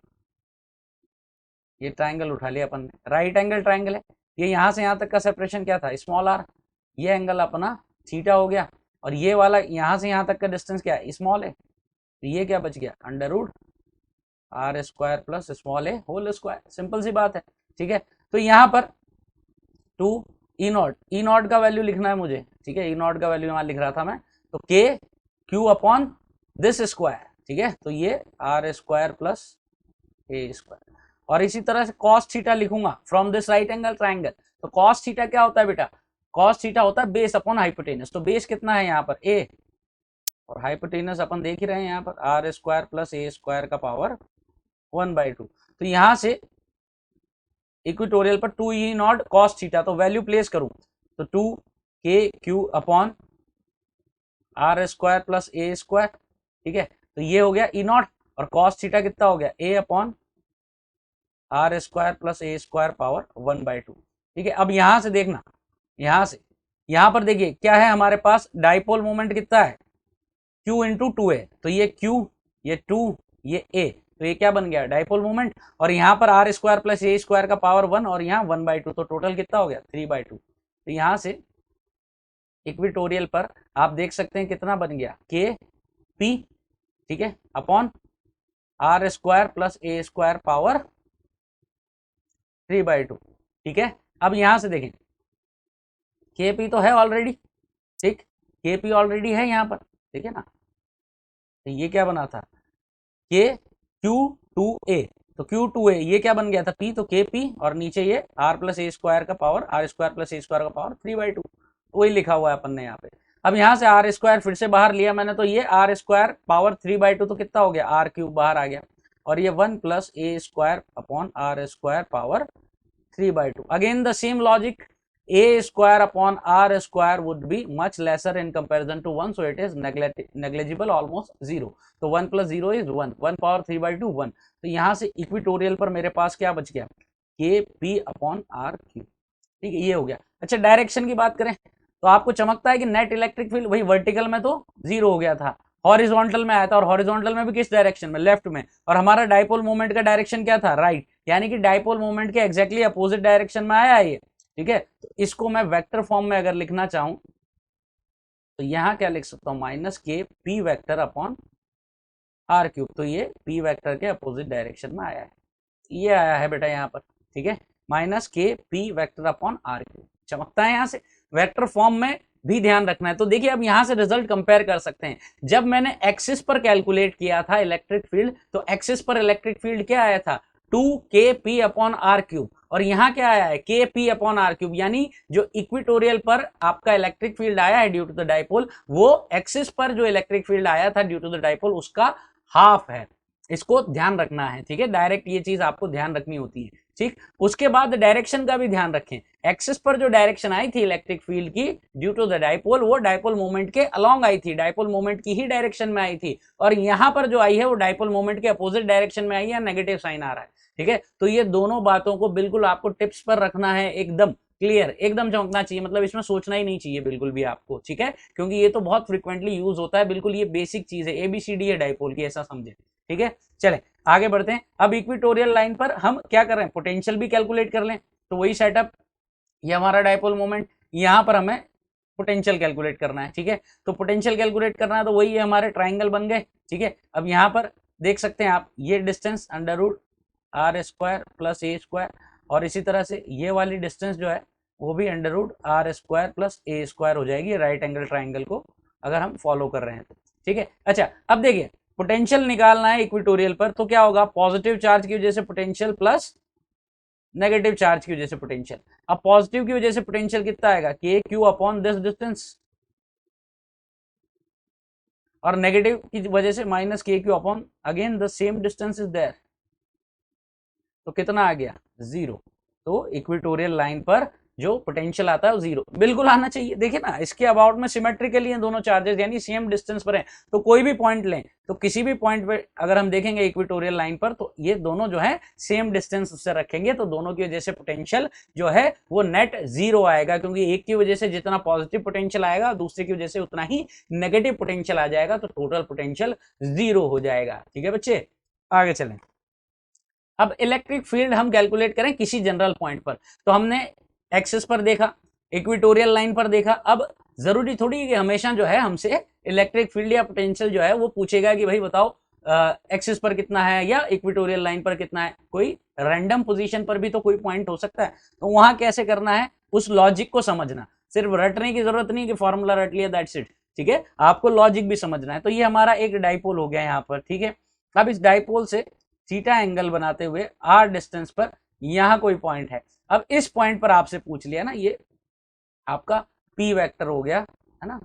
ये ट्राइंगल उठा लिया अपन ने, राइट एंगल ट्राइंगल है, ये यहां से यहां तक का सेपरेशन क्या था स्मॉल आर, ये एंगल अपना थीटा हो गया, और ये वाला यहां से यहां तक का डिस्टेंस क्या है स्मॉल है, तो ये क्या बच गया under root R square plus small A whole square. Simple सी बात है, ठीक है। तो यहाँ पर 2 ई नॉट का वैल्यू लिखना है मुझे, ठीक है, ई नॉट का वैल्यू यहाँ लिख रहा था मैं, तो के क्यू अपॉन दिस स्क्वायर, ठीक है, तो ये R square plus A square, और इसी तरह से कॉस थीटा लिखूंगा from this right angle triangle. तो कॉस थीटा क्या होता है बेटा, कॉस थीटा होता है बेस अपॉन हाइपोटेनस, तो बेस कितना है यहाँ पर ए, और हाइपोटेनस अपन देख ही रहे हैं यहाँ पर R square plus A square का पावर 1/2। तो यहाँ से इक्वेटोरियल पर 2E0 cos थीटा, तो वैल्यू प्लेस करूं तो 2KQ upon R square plus A square, ठीक है। तो ये हो गया E0 और cos थीटा कितना हो गया A upon R square plus A square power 1/2, ठीक है। अब यहां से देखना, यहां पर देखिए क्या है हमारे पास, डाइपोल मोमेंट कितना है Q इंटू 2A, तो ये Q, ये 2, ये A, तो ये क्या बन गया डाइपोल मोमेंट। और यहाँ पर R square plus A square का पावर 1 और यहाँ 1/2, तो टोटल कितना हो गया 3/2। तो यहाँ से इक्वेटोरियल पर आप देख सकते हैं कितना बन गया KP, ठीक है, upon R square plus A square power 3/2, ठीक है। अब यहां से देखें KP तो है ऑलरेडी, ठीक, KP ऑलरेडी है यहाँ पर, ठीक है ना। तो ये क्या बना था Q2A, तो Q2A ये क्या बन गया था P, तो KP और नीचे ये R प्लस ए स्क्वायर का power, R square plus A square का पावर 3/2, वही लिखा हुआ है अपन ने यहाँ पे। अब यहाँ से आर स्क्वायर फिर से बाहर लिया मैंने, तो ये आर स्क्वायर पावर 3/2 तो कितना हो गया आर क्यूब बाहर आ गया, और ये 1 plus A square upon R square power 3/2। Again the same logic, a square upon r square would be much lesser in comparison to 1, so it is negligible, almost 0। तो 1 plus 0 is 1, 1 power 3/2 1। तो यहाँ से equatorial पर मेरे पास क्या बच गया KP upon R cube, ठीक है, ये हो गया। अच्छा डायरेक्शन की बात करें तो आपको चमकता है कि नेट इलेक्ट्रिक फील्ड वही वर्टिकल में तो 0 हो गया था, हॉरिजॉन्टल में आया था, और हॉरिजॉन्टल में भी किस डायरेक्शन में, लेफ्ट में, और हमारा डाइपोल मोमेंट का डायरेक्शन क्या था राइट, यानी कि डाइपोल मोमेंट के एग्जैक्टली अपोजिट डायरेक्शन में आया है ये, ठीक है। तो इसको मैं वेक्टर फॉर्म में अगर लिखना चाहूं तो यहां क्या लिख सकता हूं, minus K P vector upon R cube, तो ये पी वेक्टर के अपोजिट डायरेक्शन में आया है, ये आया है बेटा यहाँ पर, ठीक है, minus K P vector upon R cube, चमकता है यहाँ से। वेक्टर फॉर्म में भी ध्यान रखना है। तो देखिए अब यहां से रिजल्ट कंपेयर कर सकते हैं। जब मैंने एक्सिस पर कैलकुलेट किया था इलेक्ट्रिक फील्ड, तो एक्सिस पर इलेक्ट्रिक फील्ड क्या आया था 2kp अपॉन आर क्यूब, और यहाँ क्या आया है kp अपॉन आर क्यूब, यानी जो इक्वेटोरियल पर आपका इलेक्ट्रिक फील्ड आया है ड्यू टू द डाइपोल, वो एक्सिस पर जो इलेक्ट्रिक फील्ड आया था ड्यू टू द डाइपोल उसका हाफ है। इसको ध्यान रखना है, ठीक है, डायरेक्ट ये चीज आपको ध्यान रखनी होती है, ठीक। उसके बाद डायरेक्शन का भी ध्यान रखें। एक्सिस पर जो डायरेक्शन आई थी इलेक्ट्रिक फील्ड की ड्यू टू द डाइपोल, वो डाइपोल मोमेंट के अलोंग आई थी, डाइपोल मोमेंट की ही डायरेक्शन में आई थी, और यहां पर जो आई है वो डाइपोल मोमेंट के अपोजिट डायरेक्शन में आई है, नेगेटिव साइन आ रहा है, ठीक है। तो ये दोनों बातों को बिल्कुल आपको टिप्स पर रखना है, एकदम क्लियर, एकदम चमकना चाहिए, मतलब इसमें सोचना ही नहीं चाहिए बिल्कुल भी आपको, ठीक है, क्योंकि ये तो बहुत फ्रिक्वेंटली यूज होता है, बिल्कुल ये बेसिक चीज है, ABCD है डाइपोल की, ऐसा समझे, ठीक है। चले आगे बढ़ते हैं। अब इक्वेटोरियल लाइन पर हम क्या कर रहे हैं, पोटेंशियल भी कैलकुलेट कर लें, तो वही सेटअप, ये हमारा डाइपोल मोमेंट, यहां पर हमें पोटेंशियल कैलकुलेट करना है, ठीक है। तो पोटेंशियल कैलकुलेट करना है तो वही है, हमारे ट्राइंगल बन गए, ठीक है। अब यहाँ पर देख सकते हैं आप, ये distance under root R square plus A square, और इसी तरह से ये वाली डिस्टेंस जो है वो भी under root R square plus A square हो जाएगी, राइट एंगल ट्राइंगल को अगर हम फॉलो कर रहे हैं तो, ठीक है। अच्छा अब देखिए पोटेंशियल निकालना है इक्वेटोरियल पर, तो क्या होगा, पॉजिटिव चार्ज की वजह से पोटेंशियल प्लस नेगेटिव चार्ज की वजह से पोटेंशियल। अब पॉजिटिव की वजह से पोटेंशियल कितना आएगा K Q upon this distance, और नेगेटिव की वजह से minus K Q upon again the same distance is there, तो कितना आ गया 0। तो इक्वेटोरियल लाइन पर जो पोटेंशियल आता है वो 0 बिल्कुल आना चाहिए। देखिए ना इसके अबाउट में सिमेट्रिकली हैं दोनों चार्जेस, यानी सेम डिस्टेंस पर हैं, तो कोई भी पॉइंट लें तो किसी भी पॉइंट पे अगर हम देखेंगे इक्वेटोरियल लाइन पर, तो ये दोनों जो है सेम डिस्टेंस उससे रखेंगे, तो दोनों की वजह से पोटेंशियल जो है वो नेट 0 आएगा, क्योंकि एक की वजह से जितना पॉजिटिव पोटेंशियल आएगा दूसरे की वजह से उतना ही नेगेटिव पोटेंशियल आ जाएगा, तो टोटल पोटेंशियल 0 हो जाएगा, ठीक है बच्चे। आगे चलें। अब इलेक्ट्रिक फील्ड हम कैलकुलेट करें किसी जनरल पॉइंट पर, तो हमने एक्सिस पर देखा, इक्वेटोरियल लाइन पर देखा, अब जरूरी थोड़ी कि हमेशा जो है हमसे इलेक्ट्रिक फील्ड या पोटेंशियल जो है वो पूछेगा कि भाई बताओ एक्सिस पर कितना है या इक्वेटोरियल लाइन पर कितना है, कोई रैंडम पोजीशन पर भी तो कोई पॉइंट हो सकता है, तो वहां कैसे करना है उस लॉजिक को समझना, सिर्फ रटने की जरूरत नहीं कि फॉर्मूला रट लिया दैट्स इट, ठीक है, आपको लॉजिक भी समझना है। तो ये हमारा एक डाइपोल हो गया यहाँ पर, ठीक है। अब इस डाइपोल से थीटा एंगल बनाते हुए r डिस्टेंस पर यहां कोई पॉइंट है, अब इस पॉइंट पर आपसे पूछ लिया ना, ये आपका p वेक्टर हो गया है ना,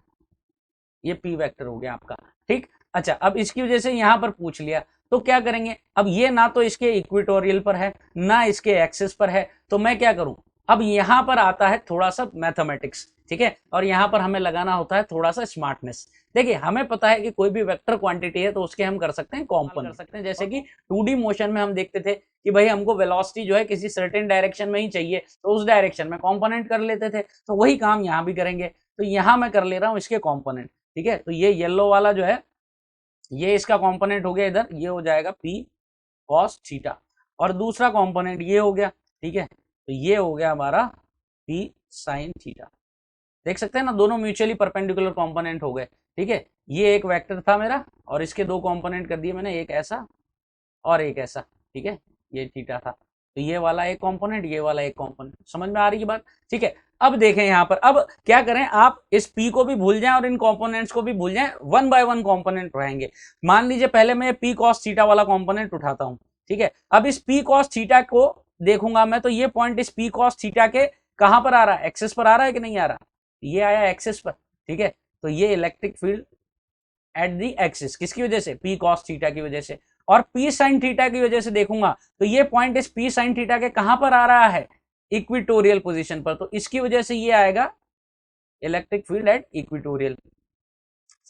ये पी वेक्टर हो गया आपका। ठीक, अच्छा अब इसकी वजह से यहां पर पूछ लिया तो क्या करेंगे, अब ये ना तो इसके इक्वेटोरियल पर है ना इसके एक्सिस पर है, तो मैं क्या करूं, अब यहां पर आता है थोड़ा सा मैथमेटिक्स, ठीक है, और यहां पर हमें लगाना होता है थोड़ा सा स्मार्टनेस। देखिए हमें पता है कि कोई भी वेक्टर क्वांटिटी है तो उसके हम कर सकते हैं कॉम्पोनेंट कर सकते हैं, जैसे कि 2D मोशन में हम देखते थे कि भाई हमको वेलोसिटी जो है किसी सर्टेन डायरेक्शन में ही चाहिए तो उस डायरेक्शन में कॉम्पोनेंट कर लेते थे, तो वही काम यहाँ भी करेंगे। तो यहाँ मैं कर ले रहा हूँ इसके कॉम्पोनेंट, ठीक है, तो ये येलो वाला जो है ये इसका कंपोनेंट हो गया, इधर ये हो जाएगा p cos थीटा, और दूसरा कंपोनेंट ये हो गया, ठीक है, तो ये हो गया हमारा p sin थीटा। देख सकते हैं ना, दोनों म्यूचुअली परपेंडिकुलर कंपोनेंट हो गए, ठीक है। ये एक वेक्टर था मेरा और इसके दो कंपोनेंट कर दिए मैंने, एक ऐसा और एक ऐसा, ठीक है, ये थीटा था, तो ये वाला एक कंपोनेंट, ये वाला एक कंपोनेंट। समझ में आ रही है बात, ठीक है। अब देखें यहाँ पर, अब क्या करें, आप इस p को भी भूल जाएं और इन कंपोनेंट्स को भी भूल जाएं, वन बाय वन कंपोनेंट रहेंगे। मान लीजिए पहले मैं p cos थीटा वाला कंपोनेंट उठाता हूं, ठीक है। अब इस p cos थीटा को देखूंगा मैं, तो ये पॉइंट इस p cos थीटा के कहां पर आ रहा है, एक्सिस पर आ रहा है कि नहीं आ रहा, ये आया एक्सिस पर, ठीक है। तो ये electric field at the axis किसकी वजह से, p cos थीटा की वजह से। और p sin थीटा की वजह से देखूंगा तो ये पॉइंट इस p sin थीटा के कहां पर आ रहा है, इक्विटोरियल पोजीशन पर, तो इसकी वजह से ये आएगा इलेक्ट्रिक फील्ड एट इक्विटोरियल।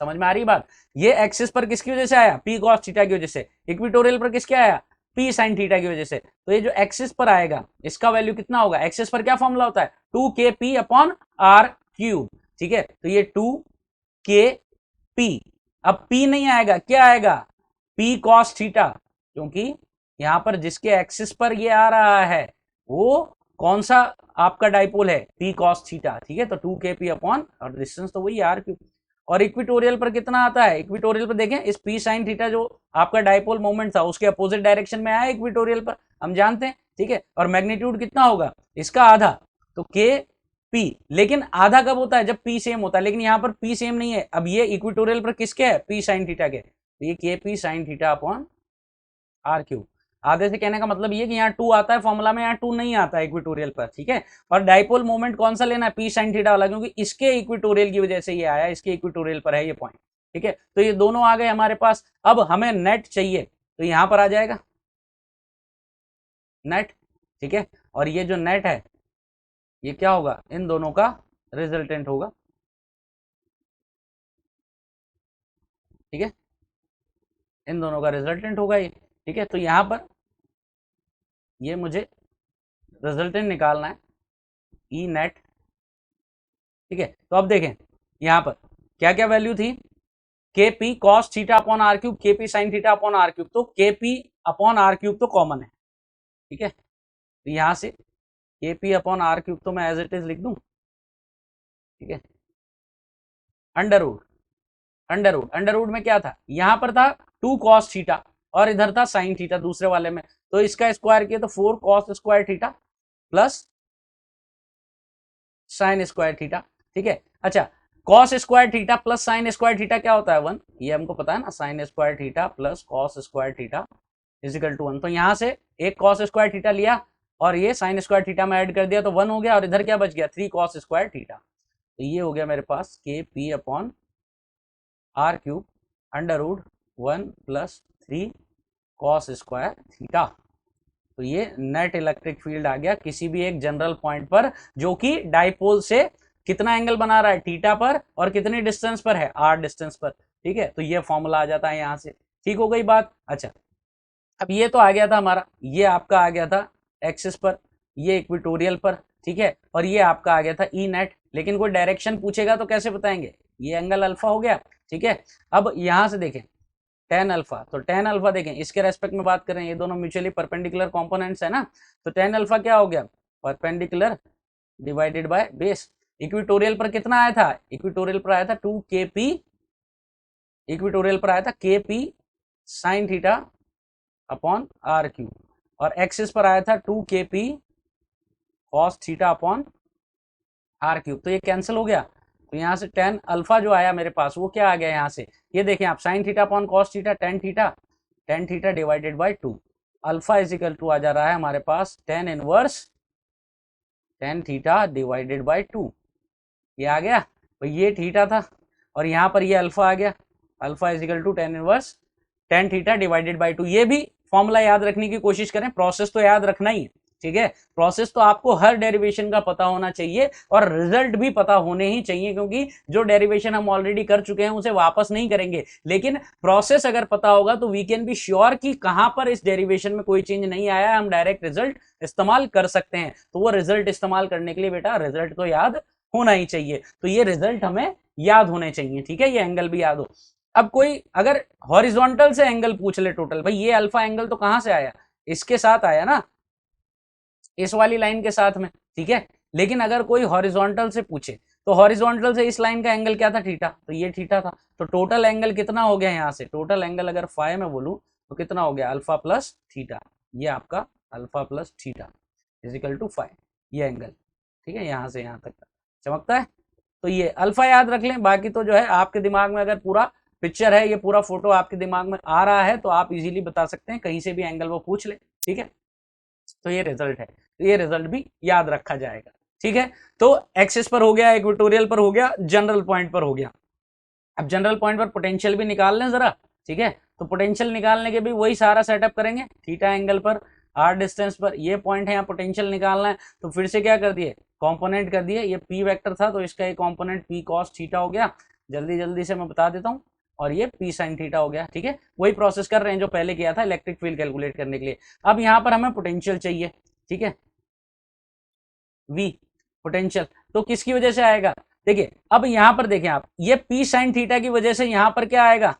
समझ में आ रही बात, ये एक्सिस पर किसकी वजह से आया, p cos थीटा की वजह से, इक्विटोरियल पर किसके आया, p sin थीटा की वजह से। तो ये जो एक्सिस पर आएगा इसका वैल्यू कितना होगा, एक्सिस पर क्या फॉर्मूला होता है 2kp अपॉन r क्यूब, ठीक है, तो ये 2kp, अब p नहीं आएगा, क्या आएगा p cos थीटा, क्योंकि यहां पर जिसके एक्सिस पर ये आ रहा है वो कौन सा आपका डाइपोल है, p cos थीटा, ठीक है, तो 2kp अपॉन, और डिस्टेंस तो वही r क्यूब। और इक्विटोरियल पर कितना आता है, इक्विटोरियल पर देखें इस p sin थीटा जो आपका डाइपोल मोमेंट था उसके अपोजिट डायरेक्शन में आया इक्विटोरियल पर, हम जानते हैं, ठीक है, और मैग्नीट्यूड कितना होगा इसका आधा, तो k p, लेकिन आधा कब होता है जब p सेम होता है, लेकिन यहाँ पर p सेम नहीं है। अब ये इक्विटोरियल पर किसके है, p sin थीटा के, तो ये kp sin theta upon r cube. आधे से कहने का मतलब ये कि यहाँ 2 आता है फॉर्मूला में, यहाँ 2 नहीं आता है इक्विटोरियल पर, ठीक है। और डाइपोल मोमेंट कौन सा लेना है, p sin थीटा वाला, क्योंकि इसके इक्विटोरियल की वजह से ये आया, इसके इक्विटोरियल पर है ये पॉइंट, ठीक है। तो ये दोनों आ गए हमारे पास। अब हमें नेट चाहिए तो यहाँ पर आ जाएगा नेट, ठीक है, और ये जो नेट है ये क्या होगा, इन दोनों का रिजल्टेंट होगा, ठीक है, इन दोनों का रिजल्टेंट होगा ये, ठीक है। तो यहाँ पर ये मुझे रिजल्टेंट निकालना है, ई नेट, ठीक है। तो अब देखें यहाँ पर क्या क्या वैल्यू थी, K P cos theta upon R cube, K P sine theta upon R cube, तो K P upon R cube तो कॉमन है, ठीक है, तो यहाँ से के पी अपॉन आर क्यूब तो मैं एज इट इज लिख दूं, ठीक है, अंडर रूट, अंडर रूट में क्या था, यहां पर था 2 cos थीटा और इधर था साइन थीटा दूसरे वाले में, तो इसका स्क्वायर किया तो 4 cos square theta plus sine square theta, ठीक है। अच्छा, cos square theta plus sine square theta क्या होता है 1, ये हमको पता है ना, साइन स्क्वायर थीटा प्लस cos square theta is equal to 1। तो यहां से एक cos स्क्वायर थीटा लिया और ये साइन स्क्वायर थीटा में ऐड कर दिया तो 1 हो गया, और इधर क्या बच गया 3 cos स्क्वायर थीटा। तो ये हो गया मेरे पास K P upon R cube under root 1 plus 3 cos square theta. तो ये नेट इलेक्ट्रिक फील्ड आ गया किसी भी एक जनरल पॉइंट पर जो कि डाइपोल से कितना एंगल बना रहा है, थीटा पर, और कितनी डिस्टेंस पर है, आर डिस्टेंस पर, ठीक है। तो ये फॉर्मूला आ जाता है यहाँ से, ठीक हो गई बात। अच्छा, अब ये तो आ गया था हमारा, ये आपका आ गया था एक्सिस पर, ये इक्विटोरियल पर, ठीक है, और ये आपका आ गया था ई नेट। लेकिन कोई डायरेक्शन पूछेगा तो कैसे बताएंगे, ये एंगल अल्फा हो गया, ठीक है। अब यहां से देखें टेन अल्फा, तो टेन अल्फा देखें इसके रेस्पेक्ट में बात करें, ये दोनों म्यूचुअली परपेंडिकुलर कंपोनेंट्स है ना, तो टेन अल्फा क्या हो गया, perpendicular divided by base. Equatorial पर कितना आया था, इक्विटोरियल पर आया था 2kp, इक्विटोरियल पर आया था kp sine theta upon R cube, और एक्सिस पर आया था 2kp cos theta upon R cube. तो ये कैंसिल हो गया, तो यहाँ से टेन अल्फा जो आया मेरे पास वो क्या आ गया यहाँ से, ये देखें आप, sine theta upon cos theta, tan theta divided by 2, alpha is equal to आ जा रहा है हमारे पास tan inverse tan theta divided by 2, ये आ गया। तो ये थीटा था और यहाँ पर ये अल्फा आ गया, alpha is equal to tan inverse tan theta divided by 2। ये भी फॉर्मूला याद रखने की कोशिश करें, प्रोसेस तो याद रखना ही है, ठीक है। प्रोसेस तो आपको हर डेरिवेशन का पता होना चाहिए और रिजल्ट भी पता होने ही चाहिए, क्योंकि जो डेरिवेशन हम ऑलरेडी कर चुके हैं उसे वापस नहीं करेंगे, लेकिन प्रोसेस अगर पता होगा तो वी कैन बी श्योर कि कहां पर इस डेरिवेशन में कोई चेंज नहीं आया है, हम डायरेक्ट रिजल्ट इस्तेमाल कर सकते हैं। तो वो रिजल्ट इस्तेमाल करने के लिए बेटा रिजल्ट तो याद होना ही चाहिए, तो ये रिजल्ट हमें याद होने चाहिए, ठीक है। ये एंगल भी याद हो। अब कोई अगर हॉरिजॉन्टल से एंगल पूछ ले टोटल, भाई ये अल्फा एंगल तो कहां से आया, इसके साथ आया ना, इस वाली लाइन के साथ में, ठीक है। लेकिन अगर कोई हॉरिजॉन्टल से पूछे तो हॉरिजॉन्टल से इस लाइन का एंगल क्या था, थीटा, तो ये थीटा था। तो टोटल एंगल कितना हो गया यहाँ से, टोटल एंगल अगर फाई में बोलूं तो कितना हो गया, अल्फा प्लस थीटा, ये आपका alpha plus theta is equal to phi, ये एंगल, ठीक है, यहाँ से यहाँ तक चमकता है। तो ये अल्फा याद रख लें, बाकी तो जो है आपके दिमाग में अगर पूरा पिक्चर है, ये पूरा फोटो आपके दिमाग में आ रहा है तो आप इजीली बता सकते हैं, कहीं से भी एंगल वो पूछ ले, ठीक है। तो ये रिजल्ट है, तो ये रिजल्ट भी याद रखा जाएगा, ठीक है। तो एक्सिस पर हो गया, इक्वेटोरियल पर हो गया, जनरल पॉइंट पर हो गया। अब जनरल पॉइंट पर पोटेंशियल भी निकाल लें जरा, ठीक है। तो पोटेंशियल निकालने के भी वही सारा सेटअप करेंगे, थीटा एंगल पर आर डिस्टेंस पर ये पॉइंट है, यहाँ पोटेंशियल निकालना है, तो फिर से क्या कर दिए, कॉम्पोनेंट कर दिए, ये पी वेक्टर था तो इसका एक कॉम्पोनेंट पी कॉस थीटा हो गया, जल्दी जल्दी से मैं बता देता हूँ, और ये पी साइन थीटा हो गया, ठीक है। वही प्रोसेस कर रहे हैं जो पहले किया था इलेक्ट्रिक फील्ड कैलकुलेट करने के लिए। अब यहाँ पर हमें पोटेंशियल चाहिए, ठीक है, V पोटेंशियल, तो किसकी वजह से आएगा, देखिए अब यहां पर देखें आप, ये P साइन थीटा की वजह से यहां पर क्या आएगा,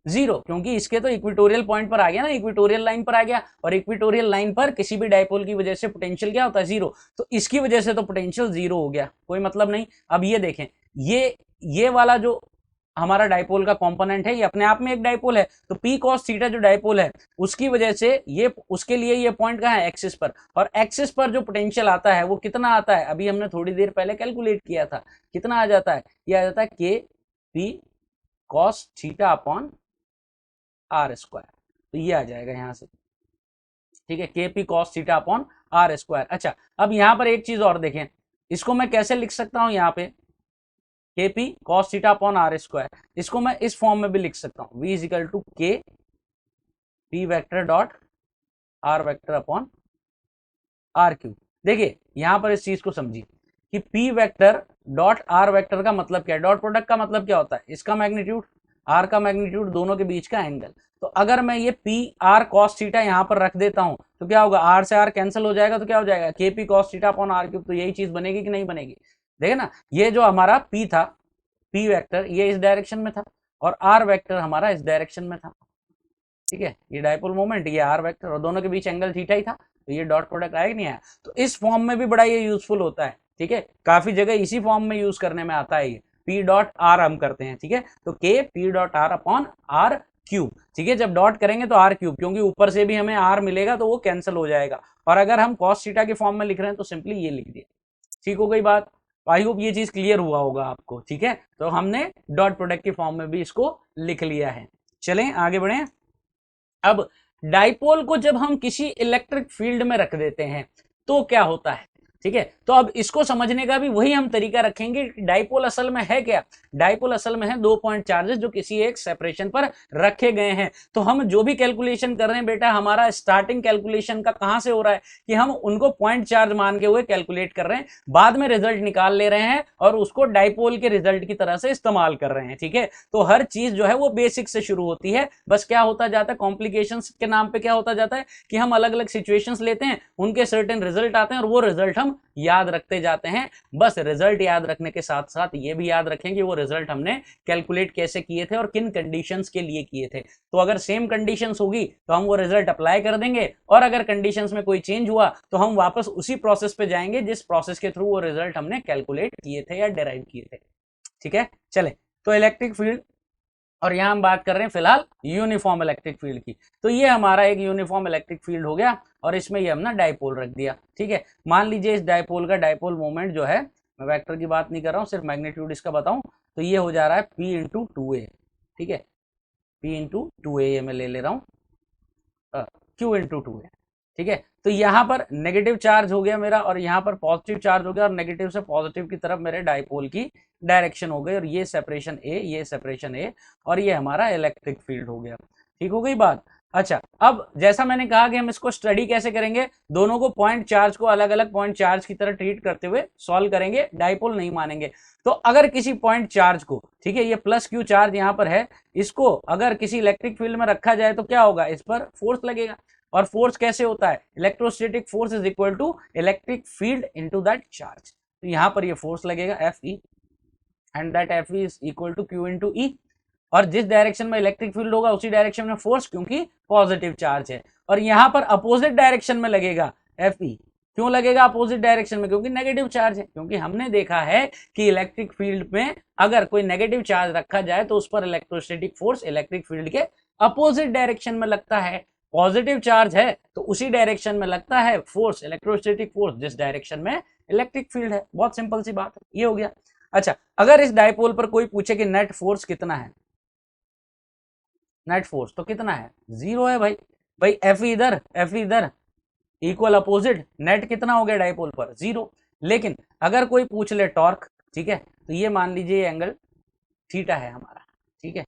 जीरो, क्योंकि इसके तो इक्वेटोरियल पॉइंट पर आ गया ना, इक्वेटोरियल लाइन पर आ गया, और इक्वेटोरियल लाइन पर किसी भी डायपोल की वजह से पोटेंशियल क्या होता है, जीरो, तो इसकी वजह से तो पोटेंशियल जीरो हो गया, कोई मतलब नहीं। अब ये देखें, ये वाला जो हमारा डायपोल का कंपोनेंट है ये अपने आप में एक डायपोल है, तो P cos थीटा जो डायपोल है उसकी वजह से ये, उसके लिए ये पॉइंट कहाँ है, एक्सिस पर, और एक्सिस पर जो पोटेंशियल आता है वो कितना आता है, अभी हमने थोड़ी देर पहले कैलकुलेट किया था, कितना आ जाता है, ये आ जाता है K P cos theta upon R square, तो ये आ जाएगा यहाँ से, ठीक है, K P cos theta upon R square. अच्छा, अब यहाँ पर एक चीज और देखें, इसको मैं कैसे लिख सकता हूँ, यहाँ पे K P cos theta upon R square, इसको मैं इस फॉर्म में भी लिख सकता हूँ, v is equal to K P vector dot R vector upon R cube. देखिए यहां पर इस चीज को समझिए कि p vector dot R vector का मतलब क्या है, डॉट प्रोडक्ट का मतलब क्या होता है, इसका मैग्नीट्यूड आर का मैग्नीट्यूड, दोनों के बीच का एंगल। तो अगर मैं ये पी आर कॉस थीटा यहां पर रख देता हूं तो क्या होगा, आर से आर कैंसिल हो जाएगा, तो क्या हो जाएगा, K P cos theta upon R cube, तो यही चीज बनेगी कि नहीं बनेगी, देखे ना, ये जो हमारा p था, p वेक्टर ये इस डायरेक्शन में था और r वेक्टर हमारा इस डायरेक्शन में था, ठीक है, ये डायपोल मोमेंट, ये r वेक्टर, और दोनों के बीच एंगल थीटा ही था, तो ये डॉट प्रोडक्ट आया कि नहीं आया। तो इस फॉर्म में भी बड़ा ये यूजफुल होता है, ठीक है, काफी जगह इसी फॉर्म में यूज करने में आता है, ये p डॉट r हम करते हैं, ठीक है, तो k p dot r upon r cube, ठीक है, जब डॉट करेंगे तो r क्यूब, क्योंकि ऊपर से भी हमें r मिलेगा तो वो कैंसिल हो जाएगा, और अगर हम कॉस थीटा के फॉर्म में लिख रहे हैं तो सिंपली ये लिख दिया, ठीक हो गई बात। आई होप ये चीज क्लियर हुआ होगा आपको, ठीक है, तो हमने डॉट प्रोडक्ट के फॉर्म में भी इसको लिख लिया है। चलें आगे बढ़ें। अब डाइपोल को जब हम किसी इलेक्ट्रिक फील्ड में रख देते हैं तो क्या होता है, ठीक है, तो अब इसको समझने का भी वही हम तरीका रखेंगे। डाइपोल असल में है क्या, डाइपोल असल में है दो पॉइंट चार्जेस जो किसी एक सेपरेशन पर रखे गए हैं। तो हम जो भी कैलकुलेशन कर रहे हैं बेटा, हमारा स्टार्टिंग कैलकुलेशन का कहां से हो रहा है कि हम उनको पॉइंट चार्ज मान के हुए कैलकुलेट कर रहे हैं, बाद में रिजल्ट निकाल ले रहे हैं और उसको डाइपोल के रिजल्ट की तरह से इस्तेमाल कर रहे हैं, ठीक है। तो हर चीज जो है वो बेसिक से शुरू होती है, बस क्या होता जाता है, कॉम्प्लिकेशंस के नाम पे क्या होता जाता है कि हम अलग अलग सिचुएशंस लेते हैं, उनके सर्टेन रिजल्ट आते हैं और वो रिजल्ट हम याद रखते जाते हैं। बस रिजल्ट याद रखने के साथ साथ ये भी याद रखें कि वो रिजल्ट हमने कैलकुलेट कैसे किए थे और किन कंडीशंस के लिए किए थे। तो अगर सेम कंडीशंस होगी तो हम वो रिजल्ट अप्लाई कर देंगे, और अगर कंडीशंस में कोई चेंज हुआ तो हम वापस उसी प्रोसेस पे जाएंगे जिस प्रोसेस के थ्रू वो रिजल्ट हमने कैलकुलेट किए थे या डिराइव किए थे, ठीक है। चले, तो इलेक्ट्रिक फील्ड, और यहां हम बात कर रहे हैं फिलहाल यूनिफॉर्म इलेक्ट्रिक फील्ड की। तो ये हमारा एक यूनिफॉर्म इलेक्ट्रिक फील्ड हो गया, और इसमें ये हमने डाइपोल रख दिया, ठीक है। मान लीजिए इस डाइपोल का डाइपोल मोमेंट जो है, मैं वेक्टर की बात नहीं कर रहा हूँ, सिर्फ मैग्नीट्यूड इसका बताऊं, तो ये हो जा रहा है p इंटू टू ए, ठीक है, p इंटू टू ए, ये मैं ले रहा हूँ q इंटू टू ए, ठीक है। तो यहाँ पर नेगेटिव चार्ज हो गया मेरा और यहाँ पर पॉजिटिव चार्ज हो गया और नेगेटिव से पॉजिटिव की तरफ मेरे डाइपोल की डायरेक्शन हो गई और ये सेपरेशन ए, ये सेपरेशन ए और ये हमारा इलेक्ट्रिक फील्ड हो गया। ठीक हो गई बात। अच्छा, अब जैसा मैंने कहा कि हम इसको स्टडी कैसे करेंगे, दोनों को पॉइंट चार्ज को अलग अलग पॉइंट चार्ज की तरह ट्रीट करते हुए सॉल्व करेंगे, डाइपोल नहीं मानेंगे। तो अगर किसी पॉइंट चार्ज को, ठीक है, ये प्लस क्यू चार्ज यहाँ पर है, इसको अगर किसी इलेक्ट्रिक फील्ड में रखा जाए तो क्या होगा, इस पर फोर्स लगेगा। और फोर्स कैसे होता है, electrostatic force is equal to electric field into that charge. तो यहाँ पर ये फोर्स लगेगा F E and that F E is equal to Q into E. और जिस डायरेक्शन में इलेक्ट्रिक फील्ड होगा उसी डायरेक्शन में फोर्स, क्योंकि पॉजिटिव चार्ज है। और यहां पर अपोजिट डायरेक्शन में लगेगा एफ ई। क्यों लगेगा अपोजिट डायरेक्शन में, क्योंकि नेगेटिव चार्ज है। क्योंकि हमने देखा है कि इलेक्ट्रिक फील्ड में अगर कोई नेगेटिव चार्ज रखा जाए तो उस पर इलेक्ट्रोस्टैटिक फोर्स इलेक्ट्रिक फील्ड के अपोजिट डायरेक्शन में लगता है। पॉजिटिव चार्ज है तो उसी डायरेक्शन में लगता है फोर्स, इलेक्ट्रोस्टैटिक फोर्स, जिस डायरेक्शन में इलेक्ट्रिक फील्ड है। बहुत सिंपल सी बात है, ये हो गया। अच्छा, अगर इस डाइपोल पर कोई पूछे कि नेट फोर्स कितना है, नेट फोर्स तो कितना है, 0 है भाई। भाई एफ इधर एफ इधर इक्वल अपोजिट, नेट कितना हो गया डाइपोल पर, 0। लेकिन अगर कोई पूछ ले टॉर्क, ठीक है, तो ये मान लीजिए ये एंगल थीटा है हमारा, ठीक है,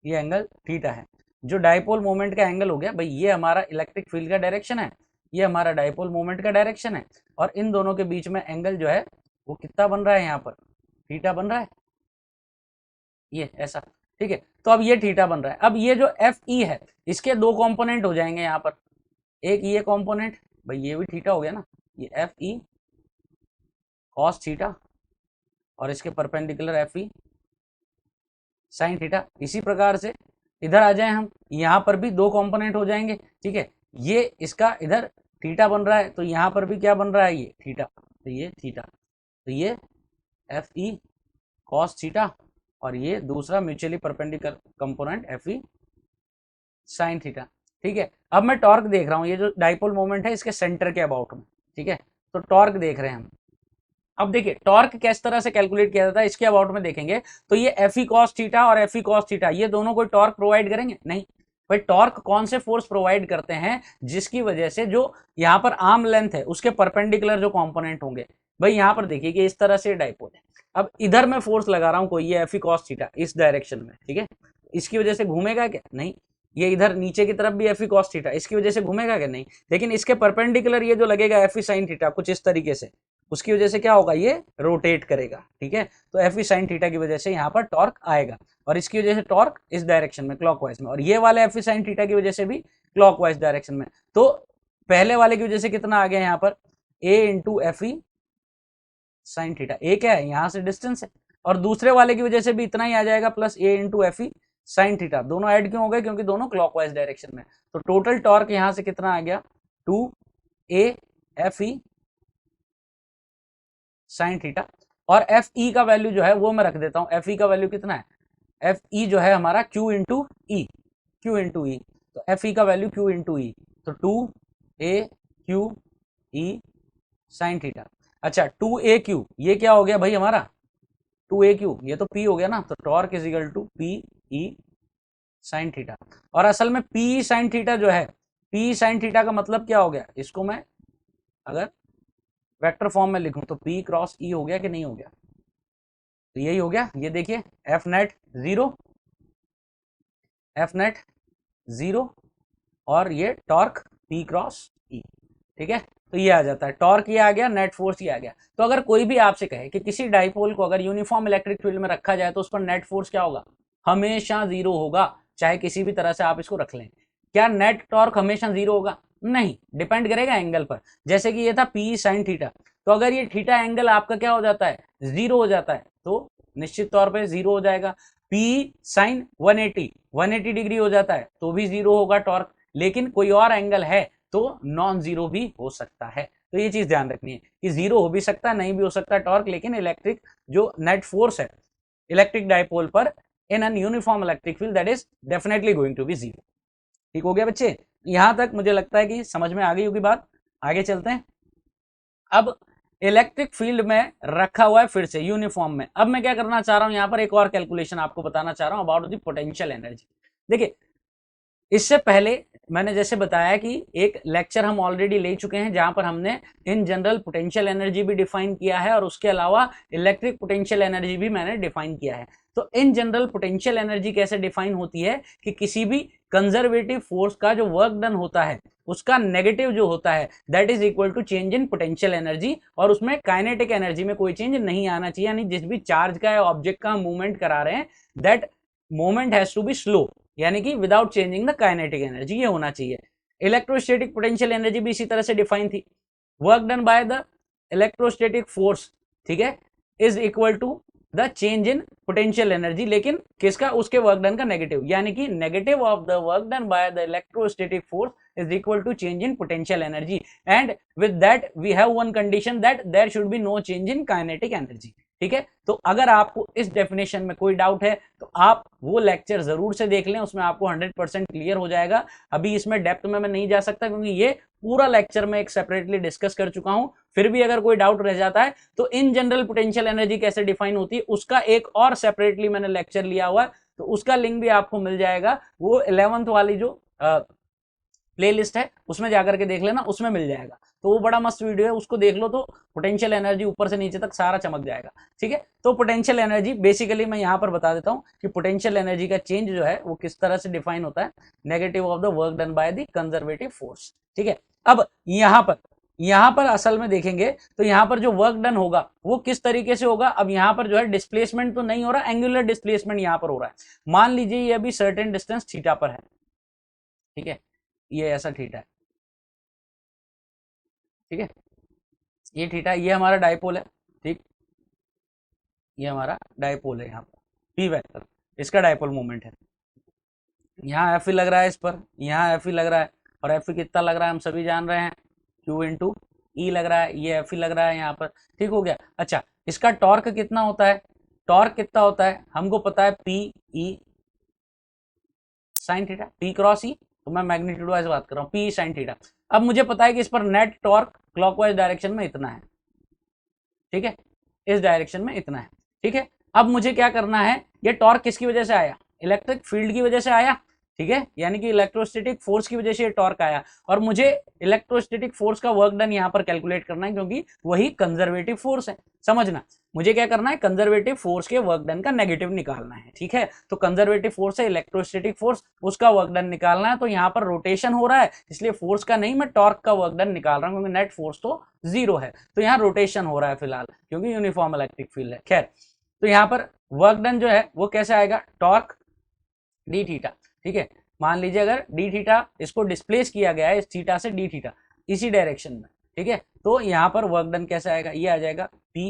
ये एंगल थीटा है। जो डाइपोल मोमेंट का एंगल हो गया भाई, ये हमारा इलेक्ट्रिक फील्ड का डायरेक्शन है, ये हमारा डाइपोल मोमेंट का डायरेक्शन है। और इन दोनों के बीच में एंगल जो है वो कितना बन रहा है, यहाँ पर थीटा बन रहा है, ये ऐसा, ठीक है। तो अब ये थीटा बन रहा है। अब ये जो एफ ई है इसके दो कंपोनेंट हो जाएंगे यहाँ पर, एक ये कंपोनेंट, भाई ये भी थीटा हो गया ना, ये एफ ई कॉस थीटा और इसके perpendicular F E sine theta. इसी प्रकार से इधर आ जाए हम, यहाँ पर भी दो कंपोनेंट हो जाएंगे, ठीक है। ये इसका इधर थीटा बन रहा है तो यहाँ पर भी क्या बन रहा है, ये थीटा, तो ये थीटा, तो ये एफ ई कॉस थीटा और ये दूसरा mutually perpendicular component F E sine theta, ठीक है। अब मैं टॉर्क देख रहा हूँ, ये जो डाइपोल मोमेंट है इसके सेंटर के अबाउट में, ठीक है। तो टॉर्क देख रहे हैं हम। अब देखिए टॉर्क किस तरह से कैलकुलेट किया जाता है, इसके अबाउट में देखेंगे तो ये एफ ई कॉस थीटा और एफ ई कॉस थीटा ये दोनों कोई टॉर्क प्रोवाइड करेंगे नहीं। भाई टॉर्क कौन से फोर्स प्रोवाइड करते हैं, जिसकी वजह से जो यहाँ पर आर्म लेंथ है उसके परपेंडिकुलर जो कंपोनेंट होंगे। भाई यहाँ पर देखिए कि इस तरह से डाइपोल है। अब इधर मैं फोर्स लगा रहा हूँ कोई, ये एफ ई कॉस थीटा इस डायरेक्शन में, ठीक है, इसकी वजह से घूमेगा क्या, नहीं। ये इधर नीचे की तरफ भी एफ ई कॉस थीटा, इसकी वजह से घूमेगा क्या, नहीं। लेकिन इसके परपेंडिकुलर ये जो लगेगा एफ ई साइन थीटा कुछ इस तरीके से, उसकी वजह से क्या होगा, ये रोटेट करेगा, ठीक है। तो एफ ई साइन थीटा की वजह से यहाँ पर टॉर्क आएगा और इसकी वजह से टॉर्क इस डायरेक्शन में क्लॉकवाइज में, और ये वाले एफ ई साइन थीटा की वजह से भी क्लॉकवाइज डायरेक्शन में। तो पहले वाले की वजह से कितना आ गया यहाँ पर, A into F E sine theta, A क्या है यहाँ से डिस्टेंस है, और दूसरे वाले की वजह से भी इतना ही आ जाएगा plus A into F E sine theta. दोनों ऐड क्यों हो गए, क्योंकि दोनों क्लॉकवाइज डायरेक्शन में। तो टोटल टॉर्क यहाँ से कितना आ गया, 2 a F E sine theta. और एफ ई का वैल्यू जो है वो मैं रख देता हूं, एफ ई का वैल्यू कितना है, एफ ई जो है हमारा क्यू इंटू ई, क्यू इंटू ई। तो एफ ई का वैल्यू क्यू इंटू ई, तो 2a Q E sine theta. अच्छा 2a क्यू ये क्या हो गया भाई हमारा, 2a क्यू ये तो p हो गया ना, तो torque is equal to p e sine theta. और असल में p साइन थीटा जो है, p साइन थीटा का मतलब क्या हो गया, इसको मैं अगर वेक्टर फॉर्म में लिखूं तो p क्रॉस e हो गया कि नहीं हो गया, तो यही हो गया। ये देखिए एफ नेट 0, एफ नेट 0 और ये टॉर्क p क्रॉस e, ठीक है। तो ये आ जाता है, टॉर्क ये आ गया, नेट फोर्स ये आ गया। तो अगर कोई भी आपसे कहे कि किसी डाइपोल को अगर यूनिफॉर्म इलेक्ट्रिक फील्ड में रखा जाए तो उस पर नेट फोर्स क्या होगा, हमेशा 0 होगा, चाहे किसी भी तरह से आप इसको रख लें। क्या नेट टॉर्क हमेशा 0 होगा, नहीं, डिपेंड करेगा एंगल पर। जैसे कि ये था पी साइन थीटा, तो अगर ये थीटा एंगल आपका क्या हो जाता है, 0 हो जाता है, तो निश्चित तौर पर 0 हो जाएगा। पी साइन 180 डिग्री हो जाता है तो भी 0 होगा टॉर्क। लेकिन कोई और एंगल है तो नॉन जीरो भी हो सकता है। तो ये चीज ध्यान रखनी है कि 0 हो भी सकता है, नहीं भी हो सकता टॉर्क, लेकिन इलेक्ट्रिक जो नेट फोर्स है इलेक्ट्रिक डाइपोल पर in an uniform electric field that is definitely going to be 0। ठीक हो गया बच्चे, यहां तक मुझे लगता है कि समझ में आ गई होगी बात। आगे चलते हैं। अब इलेक्ट्रिक फील्ड में रखा हुआ है फिर से यूनिफॉर्म में। अब मैं क्या करना चाह रहा हूं, यहां पर एक और कैलकुलेशन आपको बताना चाह रहा हूं अबाउट द पोटेंशियल एनर्जी। देखिए इससे पहले मैंने जैसे बताया कि एक लेक्चर हम ऑलरेडी ले चुके हैं जहां पर हमने इन जनरल पोटेंशियल एनर्जी भी डिफाइन किया है और उसके अलावा इलेक्ट्रिक पोटेंशियल एनर्जी भी मैंने डिफाइन किया है। तो इन जनरल पोटेंशियल एनर्जी कैसे डिफाइन होती है कि किसी भी कंजर्वेटिव फोर्स का जो वर्क डन होता है उसका नेगेटिव जो होता है that is equal to change in potential energy, और उसमें काइनेटिक एनर्जी में कोई चेंज नहीं आना चाहिए, यानी जिस भी चार्ज का या ऑब्जेक्ट का मूवमेंट करा रहे हैं that movement has to be slow, यानी कि without changing the kinetic energy, ये होना चाहिए। इलेक्ट्रोस्टैटिक पोटेंशियल एनर्जी भी इसी तरह से डिफाइन थी, work done by the electrostatic force, ठीक है, is equal to the change in potential energy, लेकिन किसका, उसके वर्क डन का नेगेटिव, यानी कि negative of the work done by the electrostatic force is equal to change in potential energy, and with that we have one condition that there should be no change in kinetic energy। ठीक है, तो अगर आपको इस definition में कोई doubt है तो आप वो लेक्चर जरूर से देख लें, उसमें आपको 100% क्लियर हो जाएगा। अभी इसमें डेप्थ में मैं नहीं जा सकता क्योंकि ये पूरा लेक्चर में एक सेपरेटली डिस्कस कर चुका हूं। फिर भी अगर कोई डाउट रह जाता है तो इन जनरल पोटेंशियल एनर्जी कैसे डिफाइन होती है उसका एक और सेपरेटली मैंने लेक्चर लिया हुआ है, तो उसका लिंक भी आपको मिल जाएगा, वो 11th वाली जो प्लेलिस्ट है उसमें जाकर के देख लेना, उसमें मिल जाएगा। तो वो बड़ा मस्त वीडियो है, उसको देख लो तो पोटेंशियल एनर्जी ऊपर से नीचे तक सारा चमक जाएगा। ठीक है, तो पोटेंशियल एनर्जी बेसिकली मैं यहाँ पर बता देता हूँ कि पोटेंशियल एनर्जी का चेंज जो है वो किस तरह से डिफाइन होता है, negative of the work done by the conservative force. ठीक है, अब यहाँ पर असल में देखेंगे तो यहाँ पर जो वर्क डन होगा वो किस तरीके से होगा। अब यहाँ पर जो है डिस्प्लेसमेंट तो नहीं हो रहा, एंगुलर डिस्प्लेसमेंट यहाँ पर हो रहा है। मान लीजिए ये अभी सर्टेन डिस्टेंस थीटा पर है, ठीक है, ये ऐसा थीटा है, ठीक है, ये थीटा, ये हमारा डायपोल है, ठीक, ये हमारा डायपोल है, यहाँ पर पी वेक्टर इसका डायपोल मोमेंट है, यहाँ एफ लग रहा है इस पर, यहाँ एफ लग रहा है, और एफ कितना लग रहा है हम सभी जान रहे हैं, क्यू इंटू ई लग रहा है, ये एफ लग रहा है यहाँ पर। ठीक हो गया। अच्छा, इसका टॉर्क कितना होता है, टॉर्क कितना होता है हमको पता है, P E sine theta, P cross E, तो मैं मैग्नीट्यूड वाइज बात कर रहा हूँ, पी साइन थीटा। अब मुझे पता है कि इस पर नेट टॉर्क क्लॉकवाइज डायरेक्शन में इतना है, ठीक है, इस डायरेक्शन में इतना है। ठीक है, अब मुझे क्या करना है, ये टॉर्क किसकी वजह से आया, इलेक्ट्रिक फील्ड की वजह से आया, ठीक है, यानी कि इलेक्ट्रोस्टैटिक फोर्स की वजह से ये टॉर्क आया, और मुझे इलेक्ट्रोस्टैटिक फोर्स का वर्क डन यहाँ पर कैलकुलेट करना है क्योंकि वही कंजर्वेटिव फोर्स है। समझना, मुझे क्या करना है, कंजर्वेटिव फोर्स के वर्क डन का नेगेटिव निकालना है। ठीक है, तो कंजर्वेटिव फोर्स है इलेक्ट्रोस्टैटिक फोर्स, उसका वर्क डन निकालना है। तो यहाँ पर रोटेशन हो रहा है इसलिए फोर्स का नहीं, मैं टॉर्क का वर्क डन निकाल रहा हूँ क्योंकि नेट फोर्स तो 0 है, तो यहाँ रोटेशन हो रहा है फिलहाल क्योंकि यूनिफॉर्म इलेक्ट्रिक फील्ड है। खैर, तो यहाँ पर वर्क डन जो है वो कैसे आएगा, टॉर्क डी थीटा। ठीक है, मान लीजिए अगर डी थीटा इसको डिस्प्लेस किया गया है इस थीटा से डी थीटा इसी डायरेक्शन में, ठीक है, तो यहाँ पर वर्क डन कैसे आएगा, ये आ जाएगा P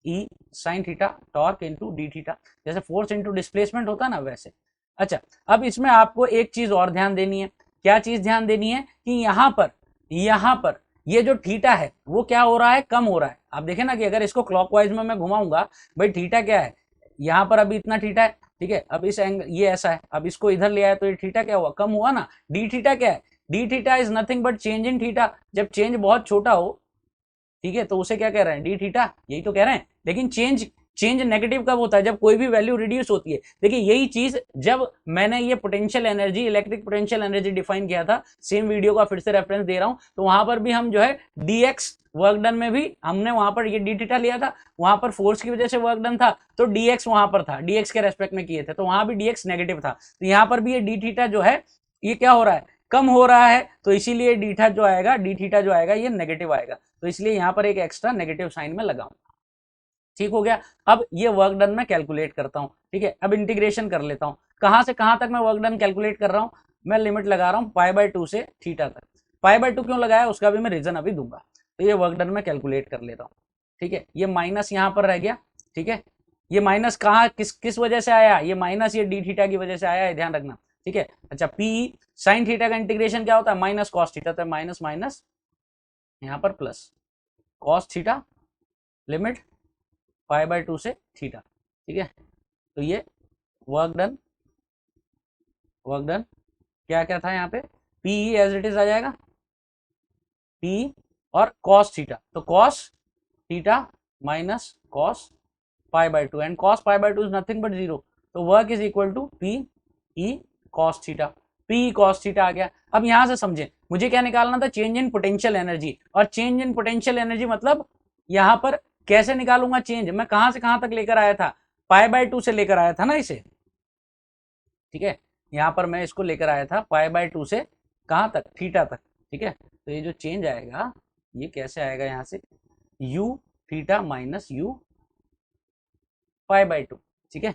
E sine theta torque into D theta, जैसे फोर्स इंटू डिस्प्लेसमेंट होता है ना वैसे। अच्छा, अब इसमें आपको एक चीज और ध्यान देनी है, क्या चीज ध्यान देनी है कि यहाँ पर ये जो थीटा है वो क्या हो रहा है, कम हो रहा है। आप देखें ना कि अगर इसको क्लॉकवाइज में मैं घुमाऊंगा, भाई थीटा क्या है, यहाँ पर अभी इतना थीटा है, ठीक है, अब इस एंगल ये ऐसा है, अब इसको इधर ले आया तो ये थीटा क्या हुआ, कम हुआ ना। डी थीटा क्या है, D theta is nothing but change in theta, जब चेंज बहुत छोटा हो, ठीक है, तो उसे क्या कह रहे हैं, डी थीटा, यही तो कह रहे हैं। लेकिन चेंज नेगेटिव कब होता है, जब कोई भी वैल्यू रिड्यूस होती है। देखिए यही चीज जब मैंने ये potential energy, electric potential energy define किया था, सेम वीडियो का फिर से रेफरेंस दे रहा हूं, तो वहां पर भी हम जो है dx वर्क डन में भी हमने वहां पर ये डी थीटा लिया था, वहां पर फोर्स की वजह से वर्क डन था तो dx वहां पर था, dx के रेस्पेक्ट में किए थे तो वहां भी dx नेगेटिव था। तो यहाँ पर भी ये डी थीटा जो है ये क्या हो रहा है, कम हो रहा है, तो इसीलिए डी थीटा जो आएगा ये नेगेटिव आएगा, तो इसलिए यहाँ पर एक एक्स्ट्रा नेगेटिव साइन में लगाऊं। ठीक हो गया। अब ये वर्क डन मैं कैलकुलेट करता हूं, ठीक है, अब इंटीग्रेशन कर लेता हूं, कहां से कहां तक मैं वर्क डन कैलकुलेट कर रहा हूं, मैं लिमिट लगा रहा हूं π/2 से थीटा तक। π/2 क्यों लगाया उसका भी मैं रीजन अभी दूंगा। तो ये वर्क डन में कैलकुलेट कर लेता हूं, ठीक है, ये माइनस यहाँ पर रह गया, ठीक है, ये माइनस कहाँ किस वजह से आया, ये माइनस ये डी थीटा की वजह से आया है, ध्यान रखना, ठीक है। अच्छा, पी साइन थीटा का इंटीग्रेशन क्या होता है, माइनस कॉस थीटा, तो माइनस माइनस यहाँ पर प्लस कॉस थीटा लिमिट π/2 से थीटा, ठीक है। तो ये वर्क डन क्या क्या था यहाँ पे, पी एज इट इज आ जाएगा, पी और कॉस थीटा, तो cos theta minus cos π/2 and cos π/2 is nothing but 0, तो work is equal to P E cos theta. P cos theta आ गया। अब यहां से समझें, मुझे क्या निकालना था, चेंज इन पोटेंशियल एनर्जी, और चेंज इन पोटेंशियल एनर्जी मतलब यहां पर कैसे निकालूंगा चेंज, मैं कहां से कहां तक लेकर आया था, π/2 से लेकर आया था ना इसे, ठीक है, यहां पर मैं इसको लेकर आया था π/2 से कहां तक, थीटा तक, ठीक है। तो ये जो चेंज आएगा ये कैसे आएगा, यहां से u थीटा माइनस u π/2, ठीक है,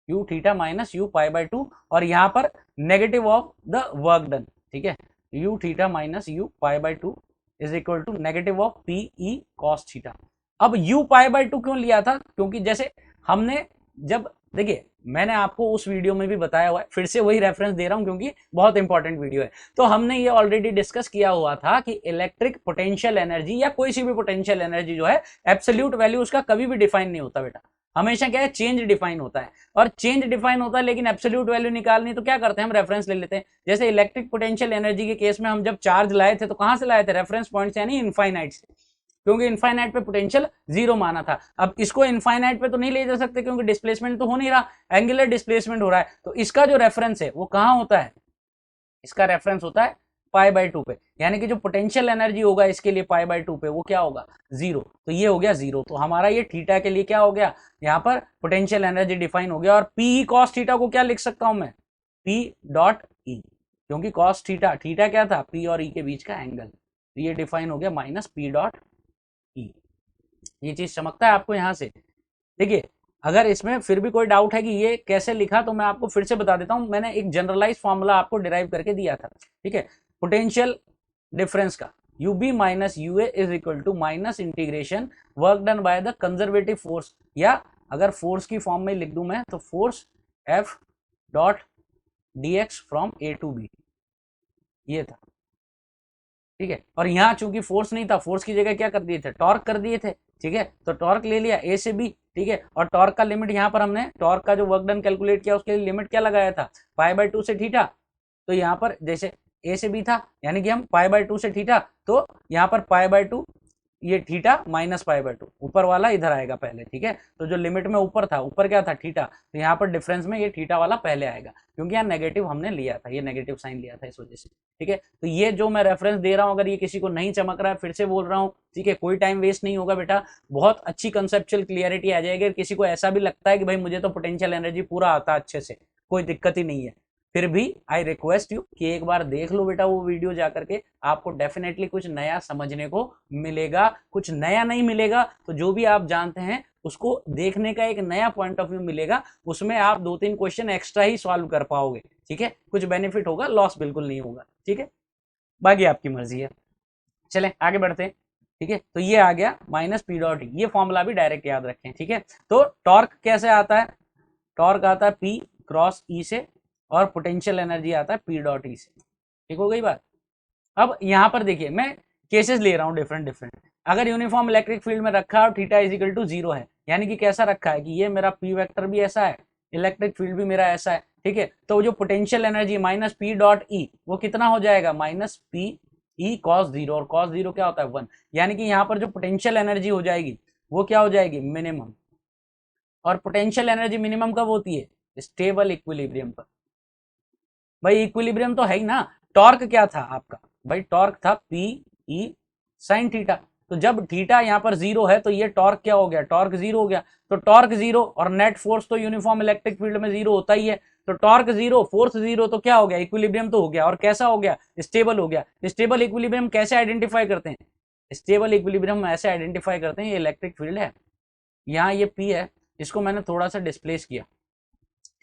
u थीटा माइनस u π/2, और यहां पर negative of the work done, ठीक है, u theta minus u π/2 is equal to negative of P E cos theta. अब u π/2 क्यों लिया था, क्योंकि जैसे हमने जब, देखिए मैंने आपको उस वीडियो में भी बताया हुआ है, फिर से वही रेफरेंस दे रहा हूं क्योंकि बहुत इंपॉर्टेंट वीडियो है। तो हमने ये ऑलरेडी डिस्कस किया हुआ था कि इलेक्ट्रिक पोटेंशियल एनर्जी या कोई सी भी पोटेंशियल एनर्जी जो है, एब्सोल्यूट वैल्यू उसका कभी भी डिफाइन नहीं होता बेटा, हमेशा क्या है, चेंज डिफाइन होता है, और चेंज डिफाइन होता है, लेकिन एब्सोल्यूट वैल्यू निकालनी तो क्या करते हैं, हम रेफरेंस ले लेते हैं। जैसे इलेक्ट्रिक पोटेंशियल एनर्जी के केस में हम जब चार्ज लाए थे तो कहां से लाए थे, रेफरेंस पॉइंट से, यानी इनफाइनाइट से, क्योंकि इनफाइनाइट पे पोटेंशियल जीरो माना था। अब इसको इनफाइनाइट पे तो नहीं ले जा सकते क्योंकि डिस्प्लेसमेंट तो हो नहीं रहा, एंगुलर डिस्प्लेसमेंट हो रहा है, तो इसका जो रेफरेंस है वो कहां होता है, इसका रेफरेंस होता है π/2 पे, यानी कि जो पोटेंशियल एनर्जी होगा इसके लिए π/2 पे वो क्या होगा, जीरो। तो ये हो गया जीरो, तो हमारा ये थीटा के लिए क्या हो गया, यहाँ पर पोटेंशियल एनर्जी डिफाइन हो गया। और पी कॉस थीटा को क्या लिख सकता हूं मैं, P डॉट ई, क्योंकि कॉस थीटा, थीटा क्या था, P और E के बीच का एंगल, तो ये डिफाइन हो गया माइनस P डॉट ई। ये चीज चमकता है आपको यहां से। देखिए अगर इसमें फिर भी कोई डाउट है कि ये कैसे लिखा, तो मैं आपको फिर से बता देता हूं, मैंने एक जनरलाइज फॉर्मूला आपको डिराइव करके दिया था, ठीक है, पोटेंशियल डिफरेंस का, ub minus ua is equal to minus integration work done by the conservative force, या अगर फोर्स की फॉर्म में लिख दूं मैं तो force f dot dx from a to b, ये था, ठीक है। और यहां चूंकि फोर्स नहीं था, फोर्स की जगह क्या कर दिए थे, टॉर्क कर दिए थे, ठीक है, तो टॉर्क ले लिया a से b, ठीक है, और टॉर्क का लिमिट यहाँ पर हमने टॉर्क का जो वर्क डन कैलकुलेट किया उसके लिए लिमिट क्या लगाया था, π/2 से थीटा, तो यहाँ पर जैसे a से b था, यानी कि हम π/2 से थीटा, तो यहाँ पर π/2 ये थीटा माइनस π/2, ऊपर वाला इधर आएगा पहले, ठीक है, तो जो लिमिट में ऊपर था, ऊपर क्या था, थीटा, तो यहाँ पर डिफरेंस में ये थीटा वाला पहले आएगा, क्योंकि यहाँ नेगेटिव हमने लिया था, ये नेगेटिव साइन लिया था इस वजह से, ठीक है। तो ये जो मैं रेफरेंस दे रहा हूँ, अगर ये किसी को नहीं चमक रहा है, फिर से बोल रहा हूँ, ठीक है, कोई टाइम वेस्ट नहीं होगा बेटा, बहुत अच्छी कंसेप्चुअल क्लियरिटी आ जाएगी। किसी को ऐसा भी लगता है कि भाई मुझे तो पोटेंशियल एनर्जी पूरा आता है अच्छे से, कोई दिक्कत ही नहीं है, फिर भी आई रिक्वेस्ट यू कि एक बार देख लो बेटा वो वीडियो जाकर के, आपको डेफिनेटली कुछ नया समझने को मिलेगा। कुछ नया नहीं मिलेगा तो जो भी आप जानते हैं उसको देखने का एक नया पॉइंट ऑफ व्यू मिलेगा, उसमें आप 2-3 क्वेश्चन एक्स्ट्रा ही सॉल्व कर पाओगे, ठीक है, कुछ बेनिफिट होगा, लॉस बिल्कुल नहीं होगा, ठीक है, बाकी आपकी मर्जी है। चलें आगे बढ़ते हैं, ठीक है, तो ये आ गया माइनस पी डॉट ई, ये फॉर्मूला भी डायरेक्ट याद रखें, ठीक है। तो टॉर्क कैसे आता है, टॉर्क आता है पी क्रॉस ई से, और पोटेंशियल एनर्जी आता है पी डॉट ई से, ठीक हो गई बात। अब यहां पर देखिए मैं केसेस ले रहा हूं डिफरेंट, अगर यूनिफॉर्म इलेक्ट्रिक फील्ड में रखा है और थीटा इज इक्वल टू 0 है, यानी कि कैसा रखा है कि ये मेरा पी वेक्टर भी ऐसा है, इलेक्ट्रिक फील्ड भी मेरा ऐसा है, ठीक है, तो जो potential energy minus P dot E वो कितना हो जाएगा, माइनस पी ई कॉस 0, और कॉस 0 क्या होता है 1, यानी कि यहाँ पर जो पोटेंशियल एनर्जी हो जाएगी वो क्या हो जाएगी, मिनिमम। और पोटेंशियल एनर्जी मिनिमम कब होती है, स्टेबल इक्विलिब्रियम पर। भाई इक्विलिब्रियम तो है ही ना, टॉर्क क्या था आपका, भाई टॉर्क था पी ई साइन थीटा, तो जब थीटा यहाँ पर 0 है तो ये टॉर्क क्या हो गया, टॉर्क 0 हो गया, तो टॉर्क 0 और नेट फोर्स तो यूनिफॉर्म इलेक्ट्रिक फील्ड में 0 होता ही है, तो टॉर्क 0 फोर्स 0, तो क्या हो गया, इक्विलिब्रियम तो हो गया, और कैसा हो गया, स्टेबल हो गया। स्टेबल इक्विलिब्रियम कैसे आइडेंटिफाई करते हैं, स्टेबल इक्विलिब्रियम ऐसे आइडेंटिफाई करते हैं, ये इलेक्ट्रिक फील्ड है, यहाँ ये पी है, इसको मैंने थोड़ा सा डिस्प्लेस किया,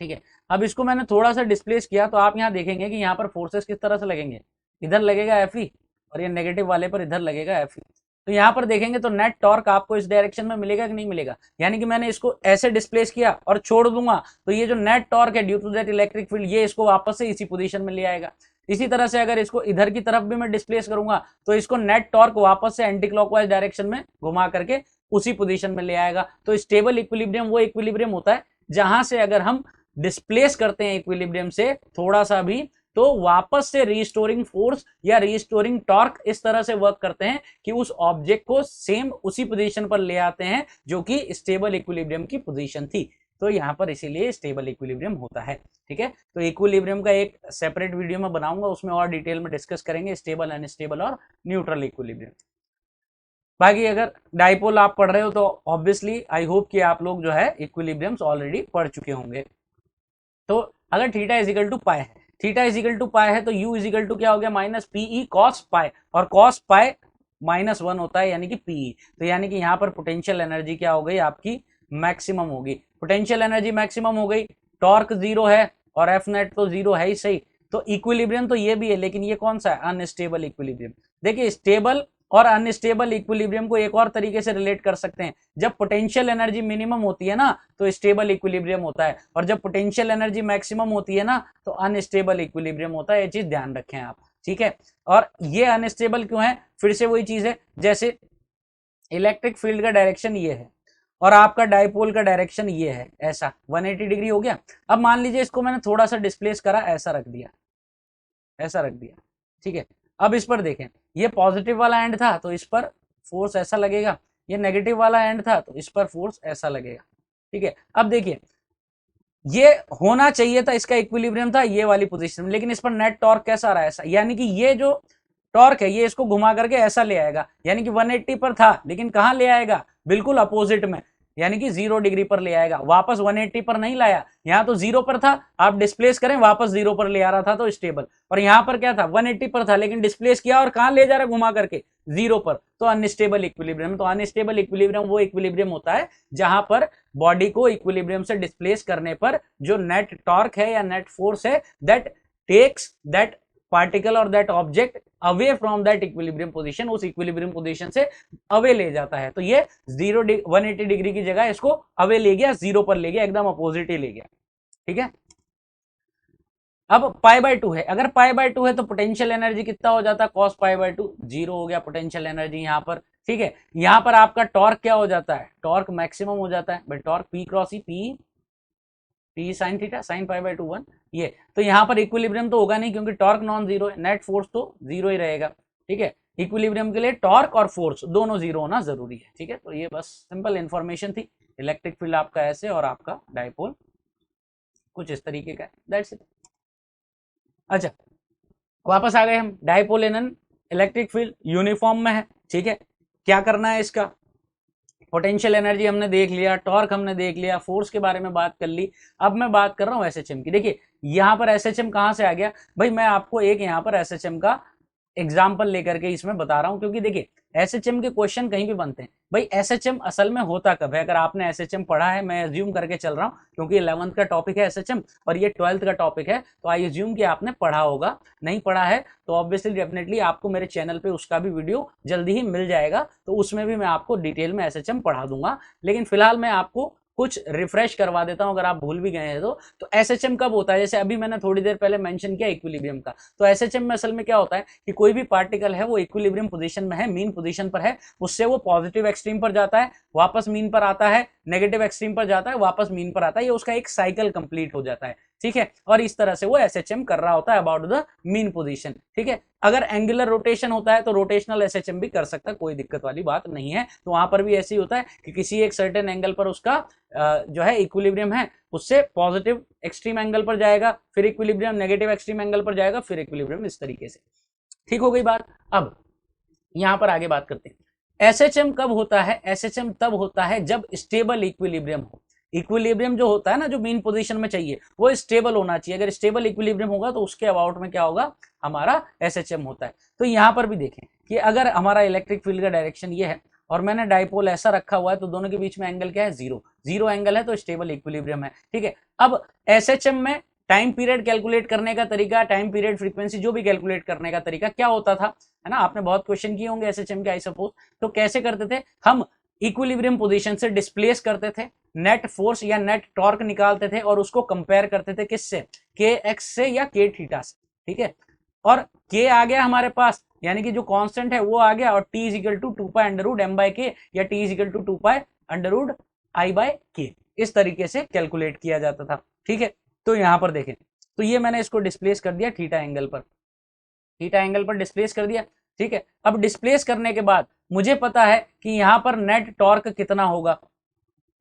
ठीक है, अब इसको मैंने थोड़ा सा डिस्प्लेस किया, तो आप यहाँ देखेंगे कि यहाँ पर फोर्सेस किस तरह से लगेंगे, इधर लगेगा एफ ई, और ये नेगेटिव वाले पर इधर लगेगा एफ ई, तो यहाँ पर देखेंगे तो नेट टॉर्क आपको इस डायरेक्शन में मिलेगा कि नहीं मिलेगा, यानी कि मैंने इसको ऐसे डिस्प्लेस किया और छोड़ दूंगा, तो ये जो नेट टॉर्क है due to that electric field, ये इसको वापस से इसी पोजीशन में ले आएगा। इसी तरह से अगर इसको इधर की तरफ भी मैं डिस्प्लेस करूंगा तो इसको नेट टॉर्क वापस से एंटी क्लॉकवाइज डायरेक्शन में घुमा करके उसी पोजीशन में ले आएगा। तो स्टेबल इक्विलिब्रियम वो इक्विलिब्रियम होता है जहां से अगर हम डिस्प्लेस करते हैं इक्विलिब्रियम से थोड़ा सा भी, तो वापस से रीस्टोरिंग फोर्स या रीस्टोरिंग टॉर्क इस तरह से वर्क करते हैं कि उस ऑब्जेक्ट को सेम उसी पोजीशन पर ले आते हैं जो कि स्टेबल इक्विलिब्रियम की पोजीशन थी। तो यहाँ पर इसीलिए स्टेबल इक्विलिब्रियम होता है। ठीक है, तो इक्विलिब्रियम का एक सेपरेट वीडियो में बनाऊंगा, उसमें और डिटेल में डिस्कस करेंगे स्टेबल, अनस्टेबल और न्यूट्रल इक्विलिब्रियम। बाकी अगर डाइपोल आप पढ़ रहे हो तो ऑब्वियसली आई होप कि आप लोग जो है इक्विलिब्रियम्स ऑलरेडी पढ़ चुके होंगे। तो अगर थीटा इज इक्वल टू पाई है, थीटा इज इक्वल टू पाई है तो यू इज इक्वल टू क्या हो गया, माइनस पीई कॉस पाई, और कॉस पाई -1 होता है यानी कि पीई। तो यानी कि यहाँ पर पोटेंशियल एनर्जी क्या हो गई आपकी, मैक्सिमम होगी। पोटेंशियल एनर्जी मैक्सिमम हो गई, टॉर्क 0 है और एफ नेट तो 0 है ही सही। तो इक्विलिब्रियम तो ये भी है, लेकिन ये कौन सा है, अनस्टेबल इक्विलिब्रियम। देखिए स्टेबल और अनस्टेबल इक्विलिब्रियम को एक और तरीके से रिलेट कर सकते हैं, जब पोटेंशियल एनर्जी मिनिमम होती है ना तो स्टेबल इक्विलिब्रियम होता है, और जब पोटेंशियल एनर्जी मैक्सिमम होती है ना तो अनस्टेबल इक्विलिब्रियम होता है। ये चीज ध्यान रखें आप, ठीक है। और ये अनस्टेबल क्यों है, फिर से वही चीज है, जैसे इलेक्ट्रिक फील्ड का डायरेक्शन ये है और आपका डाइपोल का डायरेक्शन ये है, ऐसा 180 डिग्री हो गया। अब मान लीजिए इसको मैंने थोड़ा सा डिस्प्लेस करा, ऐसा रख दिया, ऐसा रख दिया, ठीक है। अब इस पर देखें, ये पॉजिटिव वाला एंड था तो इस पर फोर्स ऐसा लगेगा, ये नेगेटिव वाला एंड था तो इस पर फोर्स ऐसा लगेगा, ठीक है। अब देखिए ये होना चाहिए था, इसका इक्विलिब्रियम था ये वाली पोजीशन में, लेकिन इस पर नेट टॉर्क कैसा आ रहा है, ऐसा, यानी कि ये जो टॉर्क है ये इसको घुमा करके ऐसा ले आएगा, यानी कि 180 पर था लेकिन कहां ले आएगा, बिल्कुल अपोजिट में, यानी कि 0 डिग्री पर ले आएगा, वापस 180 पर नहीं लाया। यहां तो 0 पर था, आप डिस्प्लेस करें वापस 0 पर ले आ रहा था तो स्टेबल, और यहां पर क्या था 180 पर था लेकिन डिस्प्लेस किया और कहां ले जा रहा है, घुमा करके 0 पर, तो अनस्टेबल इक्विलिब्रियम। तो अनस्टेबल इक्विलिब्रियम वो इक्विलिब्रियम होता है जहां पर बॉडी को इक्विलिब्रियम से डिस्प्लेस करने पर जो नेट टॉर्क है या नेट फोर्स है दैट टेक्स दैट पार्टिकल और that object away from that equilibrium position, उस इक्विलिब्रियम पोजीशन से अवे ले जाता है। तो ये 180 डिग्री की जगह इसको अवे ले गया, 0 पर ले गया, एकदम अपोजिट ही ले गया, ठीक है। अब π/2 है, अगर π/2 है तो पोटेंशियल एनर्जी कितना हो जाता है, cos π/2, 0 हो गया पोटेंशियल एनर्जी यहाँ पर, ठीक है। यहाँ पर आपका टॉर्क क्या हो जाता है, टॉर्क मैक्सिमम हो जाता है, टॉर्क P क्रॉस ई, P sin थीटा sin π/2 1, ये तो यहाँ पर इक्विलिब्रियम तो होगा नहीं क्योंकि टॉर्क नॉन जीरो है, नेट फोर्स तो 0 ही रहेगा, ठीक है। इक्विलिब्रियम के लिए टॉर्क और फोर्स दोनों 0 होना जरूरी है, ठीक है। तो ये बस सिंपल इंफॉर्मेशन थी, इलेक्ट्रिक फील्ड आपका ऐसे और आपका डाइपोल कुछ इस तरीके का है, दैट्स इट। अच्छा वापस आ गए हम, डाइपोल इन इलेक्ट्रिक फील्ड यूनिफॉर्म में है, ठीक है। क्या करना है इसका, पोटेंशियल एनर्जी हमने देख लिया, टॉर्क हमने देख लिया, फोर्स के बारे में बात कर ली। अब मैं बात कर रहा हूं एसएचएम की। देखिए यहां पर एसएचएम कहां से आ गया भाई, मैं आपको एक यहां पर एसएचएम का एग्जाम्पल लेकर के इसमें बता रहा हूं, क्योंकि देखिए एसएचएम के क्वेश्चन कहीं भी बनते हैं भाई। एसएचएम असल में होता कब है, अगर आपने एसएचएम पढ़ा है, मैं अज्यूम करके चल रहा हूं क्योंकि 11th का टॉपिक है एसएचएम और ये 12th का टॉपिक है, तो आई अज्यूम कि आपने पढ़ा होगा। नहीं पढ़ा है तो ऑब्वियसली डेफिनेटली आपको मेरे चैनल पे उसका भी वीडियो जल्दी ही मिल जाएगा, तो उसमें भी मैं आपको डिटेल में एसएचएम पढ़ा दूंगा। लेकिन फिलहाल मैं आपको कुछ रिफ्रेश करवा देता हूं, अगर आप भूल भी गए हैं तो एसएचएम कब होता है, जैसे अभी मैंने थोड़ी देर पहले मेंशन किया इक्विलिब्रियम का, तो एसएचएम में असल में क्या होता है कि कोई भी पार्टिकल है वो इक्विलिब्रियम पोजीशन में है, मीन पोजीशन पर है, उससे वो पॉजिटिव एक्सट्रीम पर जाता है, वापस मीन पर आता है, नेगेटिव एक्सट्रीम पर जाता है, वापस मीन पर आता है, ये उसका एक साइकिल कंप्लीट हो जाता है, ठीक है। और इस तरह से वो एसएचएम कर रहा होता है अबाउट द मीन पोजीशन, ठीक है। अगर एंगुलर रोटेशन होता है तो रोटेशनल एसएचएम भी कर सकता है, कोई दिक्कत वाली बात नहीं है। तो वहां पर भी ऐसे ही होता है कि किसी एक सर्टेन एंगल पर उसका जो है इक्विलिब्रियम है, उससे पॉजिटिव एक्सट्रीम एंगल पर जाएगा, फिर इक्विलिब्रियम नेगेटिव एक्सट्रीम एंगल पर जाएगा, फिर इक्विलिब्रियम, इस तरीके से, ठीक हो गई बात। अब यहां पर आगे बात करते हैं एसएचएम कब होता है। एसएचएम तब होता है जब स्टेबल इक्विलिब्रियम हो। इक्विलिब्रियम जो होता है ना, जो मीन पोजीशन में चाहिए वो स्टेबल होना चाहिए। अगर स्टेबल इक्विलिब्रियम होगा तो उसके अबाउट में क्या होगा, हमारा एसएचएम होता है। तो यहां पर भी देखें कि अगर हमारा इलेक्ट्रिक फील्ड का डायरेक्शन ये है और मैंने डाइपोल ऐसा रखा हुआ है तो दोनों के बीच में एंगल क्या है, 0 एंगल है, तो स्टेबल इक्विलिब्रियम है, ठीक है। अब एसएचएम में टाइम पीरियड कैलकुलेट करने का तरीका, टाइम पीरियड फ्रीक्वेंसी जो भी कैलकुलेट करने का तरीका क्या होता था, है ना, आपने बहुत क्वेश्चन किए होंगे एसएचएम के आई सपोज। तो कैसे करते थे, हम इक्विलिब्रियम पोजीशन से डिस्प्लेस करते थे, नेट फोर्स या नेट टॉर्क निकालते थे और उसको कंपेयर करते थे किससे, के एक्स से या के थीटा से, ठीक है। और के आ गया हमारे पास, यानी कि जो कांस्टेंट है वो आ गया, और T is equal to 2 pi under root M by K या T is equal to 2 pi under root I by K, इस तरीके से कैलकुलेट किया जाता था, ठीक है। तो यहां पर देखें, तो ये मैंने इसको डिस्प्लेस कर दिया थीटा एंगल पर, थीटा एंगल पर डिस्प्लेस कर दिया, ठीक है। अब डिस्प्लेस करने के बाद मुझे पता है कि यहां पर नेट टॉर्क कितना होगा,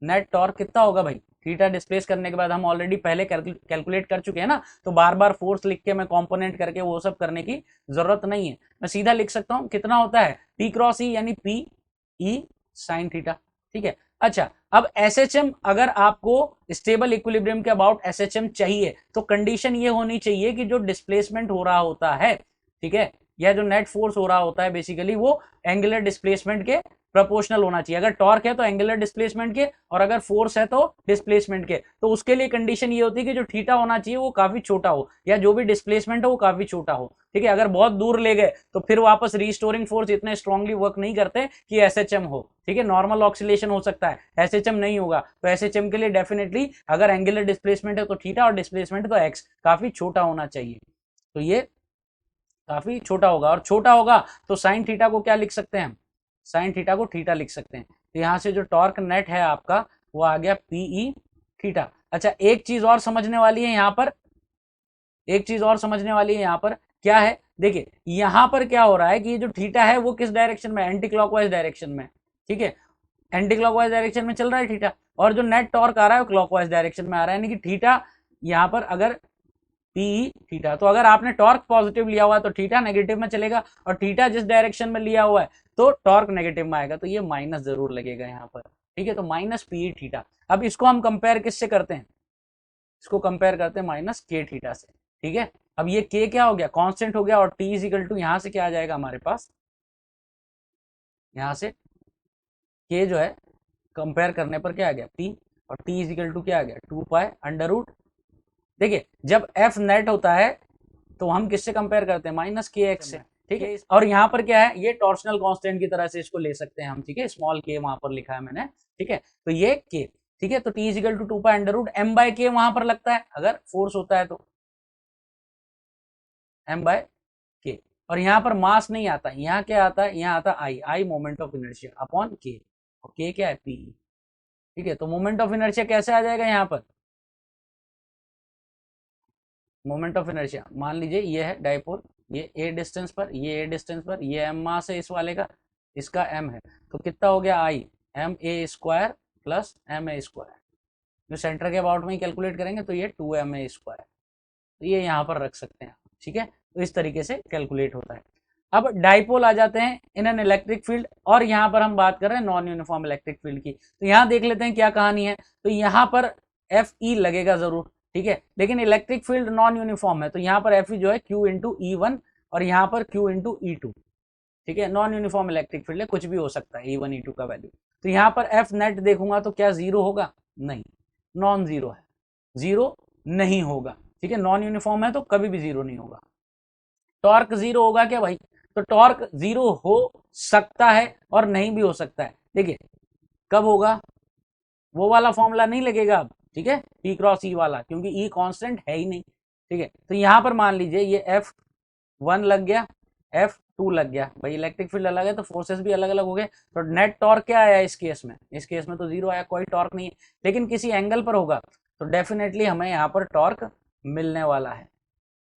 नेट टॉर्क कितना होगा भाई, थीटा डिस्प्लेस करने के बाद हम ऑलरेडी पहले कैलकुलेट कर चुके हैं ना, तो बार बार फोर्स लिख के मैं कंपोनेंट करके वो सब करने की जरूरत नहीं है। मैं सीधा लिख सकता हूं कितना होता है P क्रॉस ई यानी P ई साइन थीटा। ठीक है, अच्छा अब SHM, अगर आपको स्टेबल इक्विलिब्रियम के अबाउट SHM चाहिए तो कंडीशन ये होनी चाहिए कि जो डिस्प्लेसमेंट हो रहा होता है, ठीक है, या जो नेट फोर्स हो रहा होता है बेसिकली वो एंगुलर डिस्प्लेसमेंट के प्रोपोर्शनल होना चाहिए। अगर टॉर्क है तो एंगुलर डिस्प्लेसमेंट के, और अगर फोर्स है तो डिस्प्लेसमेंट के। तो उसके लिए कंडीशन ये होती है कि जो थीटा होना चाहिए वो काफी छोटा हो, या जो भी डिस्प्लेसमेंट हो वो काफी छोटा हो। ठीक है, अगर बहुत दूर ले गए तो फिर वापस रिस्टोरिंग फोर्स इतने स्ट्रांगली वर्क नहीं करते कि SHM हो। ठीक है, नॉर्मल ऑक्सीलेशन हो सकता है, SHM नहीं होगा। तो SHM के लिए डेफिनेटली अगर एंगुलर डिस्प्लेसमेंट है तो थीटा, और डिस्प्लेसमेंट तो x काफी छोटा होना चाहिए। तो ये काफी छोटा होगा, और छोटा होगा तो साइन थीटा को क्या लिख सकते हैं हम, साइन थीटा को थीटा लिख सकते हैं। तो यहां से जो टॉर्क नेट है आपका वो आ गया PE थीटा। अच्छा एक चीज और समझने वाली है यहाँ पर, एक चीज और समझने वाली है यहाँ पर, क्या है, देखिए यहां पर क्या हो रहा है कि ये जो थीटा है वो किस डायरेक्शन में, एंटी क्लॉकवाइज डायरेक्शन में। ठीक है, एंटी क्लॉकवाइज डायरेक्शन में चल रहा है थीटा, और जो नेट टॉर्क आ रहा है वो क्लॉकवाइज डायरेक्शन में आ रहा है, यानी कि थीटा यहाँ पर अगर PE थीटा, तो अगर आपने टॉर्क पॉजिटिव लिया हुआ है तो थीटा नेगेटिव में चलेगा, और थीटा जिस डायरेक्शन में लिया हुआ है तो टॉर्क नेगेटिव में आएगा, तो ये माइनस जरूर लगेगा यहाँ पर। ठीक है, तो माइनस PE थीटा। अब इसको हम कंपेयर किससे करते हैं, इसको कंपेयर करते हैं माइनस K थीटा से। ठीक है, अब ये K क्या हो गया, कांस्टेंट हो गया, और T इज इक्वल टू यहाँ से क्या आ जाएगा हमारे पास, यहाँ से K जो है कंपेयर करने पर क्या आ गया P, और T इज इक्वल टू क्या आ गया 2 पाई अंडर रूट। देखिए जब F नेट होता है तो हम किससे कंपेयर करते हैं, माइनस KX से। ठीक है, और यहाँ पर क्या है, ये टॉर्शनल कांस्टेंट की तरह से इसको ले सकते हैं हम। ठीक है, स्मॉल k वहां पर लिखा है मैंने। ठीक है, तो ये k, ठीक है, तो T is equal to 2 pi under root M by K वहां पर लगता है अगर फोर्स होता है तो M बाय K, और यहाँ पर मास नहीं आता, यहाँ क्या आता है, यहाँ आता I moment of inertia upon K, और K क्या है PE। ठीक है, तो मोमेंट ऑफ इनर्शिया कैसे आ जाएगा यहाँ पर, मोमेंट ऑफ इनर्शिया मान लीजिए ये है डाइपोल, ये a डिस्टेंस पर, ये a डिस्टेंस पर, ये m मास है इस वाले का, इसका m है, तो कितना हो गया I ma square plus ma square, जो सेंटर के अबाउट में ही कैलकुलेट करेंगे तो ये 2ma स्क्वायर, तो ये यहाँ पर रख सकते हैं। ठीक है, तो इस तरीके से कैलकुलेट होता है। अब डाइपोल आ जाते हैं इन एन इलेक्ट्रिक फील्ड, और यहाँ पर हम बात कर रहे हैं नॉन यूनिफॉर्म इलेक्ट्रिक फील्ड की। तो यहाँ देख लेते हैं क्या कहानी है। तो यहाँ पर FE लगेगा जरूर, ठीक है, लेकिन इलेक्ट्रिक फील्ड नॉन यूनिफॉर्म है, तो यहाँ पर FE जो है Q इंटू E1, और यहाँ पर Q इंटू E2। ठीक है, नॉन यूनिफॉर्म इलेक्ट्रिक फील्ड है, कुछ भी हो सकता है E1 E2 का वैल्यू। तो यहाँ पर F नेट देखूंगा तो क्या जीरो होगा, नहीं, नॉन जीरो है, जीरो नहीं होगा। ठीक है, नॉन यूनिफॉर्म है तो कभी भी जीरो नहीं होगा। टॉर्क जीरो होगा क्या भाई, तो टॉर्क जीरो हो सकता है और नहीं भी हो सकता है। देखिए कब होगा, वो वाला फॉर्मूला नहीं लगेगा अब, ठीक है, P क्रॉस E वाला, क्योंकि E कांस्टेंट है ही नहीं। ठीक है, तो यहां पर मान लीजिए ये F1 लग गया, F2 लग गया, भाई इलेक्ट्रिक फील्ड अलग है तो फोर्सेस भी अलग अलग हो गए, तो नेट टॉर्क क्या आया इस केस में, इस केस में तो जीरो आया, कोई टॉर्क नहीं है। लेकिन किसी एंगल पर होगा तो डेफिनेटली हमें यहाँ पर टॉर्क मिलने वाला है।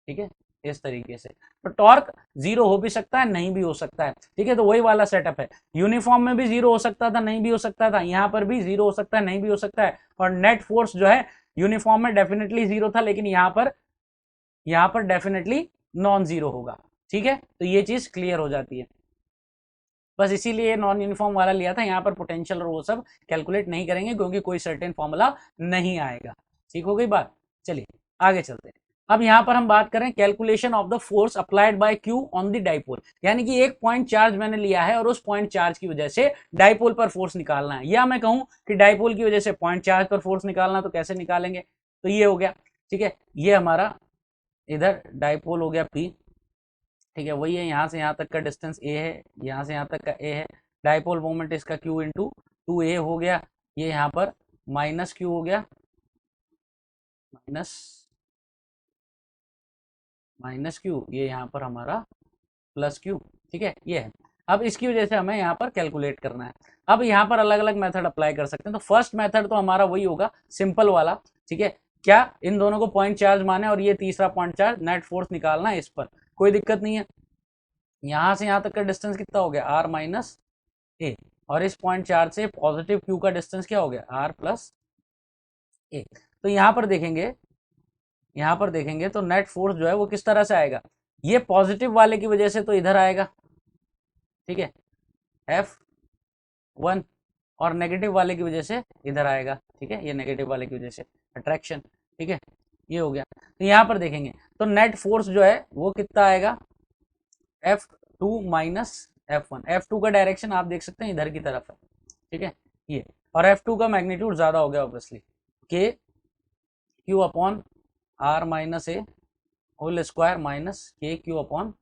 ठीक है, इस तरीके से तो टॉर्क जीरो हो भी सकता है, नहीं भी हो सकता है। ठीक है, तो वही वाला सेटअप है, यूनिफॉर्म में भी जीरो हो सकता था, नहीं भी हो सकता था, यहाँ पर भी जीरो हो सकता है, नहीं भी हो सकता है, और नेट फोर्स जो है यूनिफॉर्म में डेफिनेटली जीरो था, लेकिन यहाँ पर डेफिनेटली नॉन जीरो होगा। ठीक है, तो ये चीज क्लियर हो जाती है, बस इसीलिए नॉन यूनिफॉर्म वाला लिया था। यहाँ पर पोटेंशियल और वो सब कैलकुलेट नहीं करेंगे क्योंकि कोई सर्टेन फॉर्मूला नहीं आएगा। ठीक हो गई बात, चलिए आगे चलते हैं। अब यहां पर हम बात करें calculation of the force applied by Q on the dipole, यानी कि एक पॉइंट चार्ज मैंने लिया है और उस पॉइंट चार्ज की वजह से डाइपोल पर फोर्स निकालना है, या मैं कहूं कि डाइपोल की वजह से पॉइंट चार्ज पर फोर्स निकालना, तो कैसे निकालेंगे, तो ये हो गया। ठीक है, ये हमारा इधर डाइपोल हो गया P, ठीक है, वही है, यहाँ से यहाँ तक का डिस्टेंस A है, यहाँ से यहाँ तक का A है, डाइपोल मोमेंट इसका Q इंटू 2A हो गया, ये यहाँ पर माइनस Q हो गया, माइनस Q, ये यहाँ पर हमारा प्लस Q। ठीक है, ये है। अब इसकी वजह से हमें यहाँ पर कैलकुलेट करना है। अब यहाँ पर अलग अलग मेथड अप्लाई कर सकते हैं, तो फर्स्ट मेथड तो हमारा वही होगा, सिंपल वाला। ठीक है, क्या, इन दोनों को पॉइंट चार्ज माने और ये तीसरा पॉइंट चार्ज, नेट फोर्स निकालना है इस पर, कोई दिक्कत नहीं है। यहाँ से यहाँ तक का डिस्टेंस कितना हो गया, R माइनस ए, और इस पॉइंट चार्ज से पॉजिटिव Q का डिस्टेंस क्या हो गया, R प्लस ए। तो यहाँ पर देखेंगे तो नेट फोर्स जो है वो किस तरह से आएगा, ये पॉजिटिव वाले की वजह से तो इधर आएगा, ठीक है, F1, और नेगेटिव वाले की वजह से इधर आएगा, ठीक है, ये नेगेटिव वाले की वजह से अट्रैक्शन, ठीक है, ये हो गया। तो यहाँ पर देखेंगे तो नेट फोर्स जो है वो कितना आएगा, F2 माइनस F1। F2 का डायरेक्शन आप देख सकते हैं इधर की तरफ है, ठीक है, ये, और F2 का मैग्नीट्यूड ज्यादा हो गया obviously, K Q upon R minus A whole square minus K Q upon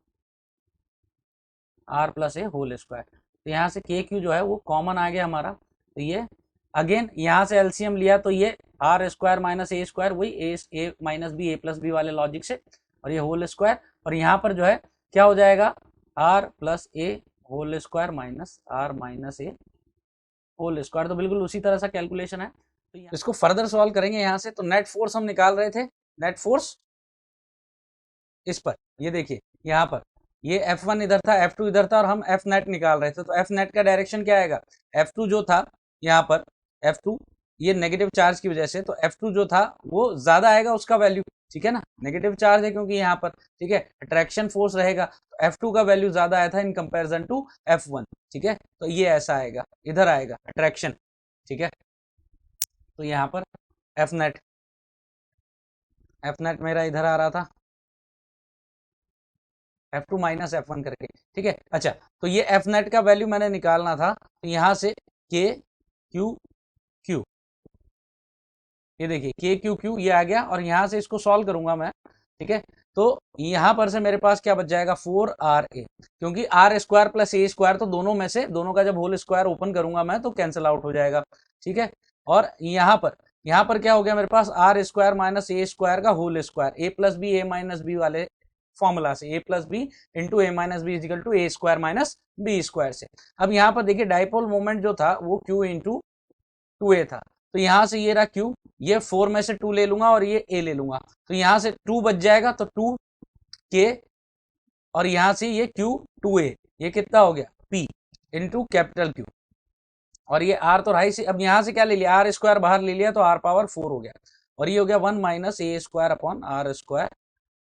R plus A whole square. तो यहाँ से के क्यू जो है वो कॉमन आ गया हमारा, तो ये अगेन यहाँ से एलसीएम लिया तो ये R square minus A square, वही A minus B, A plus B वाले लॉजिक से, और ये होल स्क्वायर, और यहाँ पर जो है क्या हो जाएगा, R plus A whole square minus R minus A whole square. तो बिल्कुल उसी तरह सा कैलकुलेशन है। तो इसको फर्दर सॉल्व करेंगे यहाँ से। तो नेट फोर्स हम निकाल रहे थे, नेट फोर्स इस पर, ये देखिए यहाँ पर ये F1 इधर था, F2 इधर था, और हम F नेट निकाल रहे थे। तो F नेट का डायरेक्शन क्या आएगा, F2 जो था यहाँ पर, F2 ये नेगेटिव चार्ज की वजह से, तो F2 जो था वो ज्यादा आएगा उसका वैल्यू, ठीक है ना, नेगेटिव चार्ज है क्योंकि यहाँ पर, ठीक है, अट्रैक्शन फोर्स रहेगा, तो F2 का वैल्यू ज्यादा आया था इन कंपैरिजन टू F1, ठीक है, तो ये ऐसा आएगा, इधर आएगा अट्रैक्शन, ठीक है। तो यहाँ पर F नेट मेरा इधर आ रहा था, F2 माइनस F1 करके, ठीक है। अच्छा, तो ये F नेट का वैल्यू मैंने निकालना था, तो यहाँ से K Q Q, ये देखिए K Q Q ये आ गया, और यहाँ से इसको सॉल्व करूंगा मैं, ठीक है। तो यहाँ पर से मेरे पास क्या बच जाएगा, 4RA, क्योंकि R square plus A square, तो दोनों में से दोनों का जब होल स्क्वायर ओपन करूंगा मैं तो कैंसिल आउट हो जाएगा, ठीक है। और यहाँ पर क्या हो गया मेरे पास, R square minus A square का whole square, A plus B A minus B वाले फॉर्मूला से, A plus B into A minus B is equal to A square minus B square से। अब यहाँ पर देखिए डाइपोल मोमेंट जो था वो Q इंटू 2A था, तो यहाँ से ये रहा Q, ये 4 में से 2 ले लूंगा और ये A ले लूंगा, तो यहाँ से 2 बच जाएगा, तो 2K, और यहाँ से ये Q 2A, ये कितना हो गया P इंटू कैपिटल Q, और ये R तो रहा से, अब यहाँ से क्या ले लिया, आर स्क्वायर बाहर ले लिया तो R पावर 4 हो गया, और ये हो गया 1 minus A square upon R square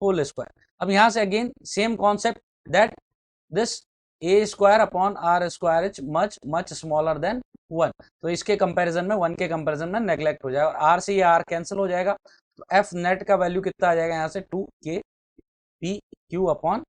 whole square. अब यहाँ से again same concept, that this A square upon R square is much much smaller than 1, तो इसके कंपैरिजन में 1 के कंपैरिजन में नेग्लेक्ट हो जाएगा, और आर से ये आर कैंसिल हो जाएगा, तो एफ नेट का वैल्यू कितना आ जाएगा यहाँ से 2K P Q upon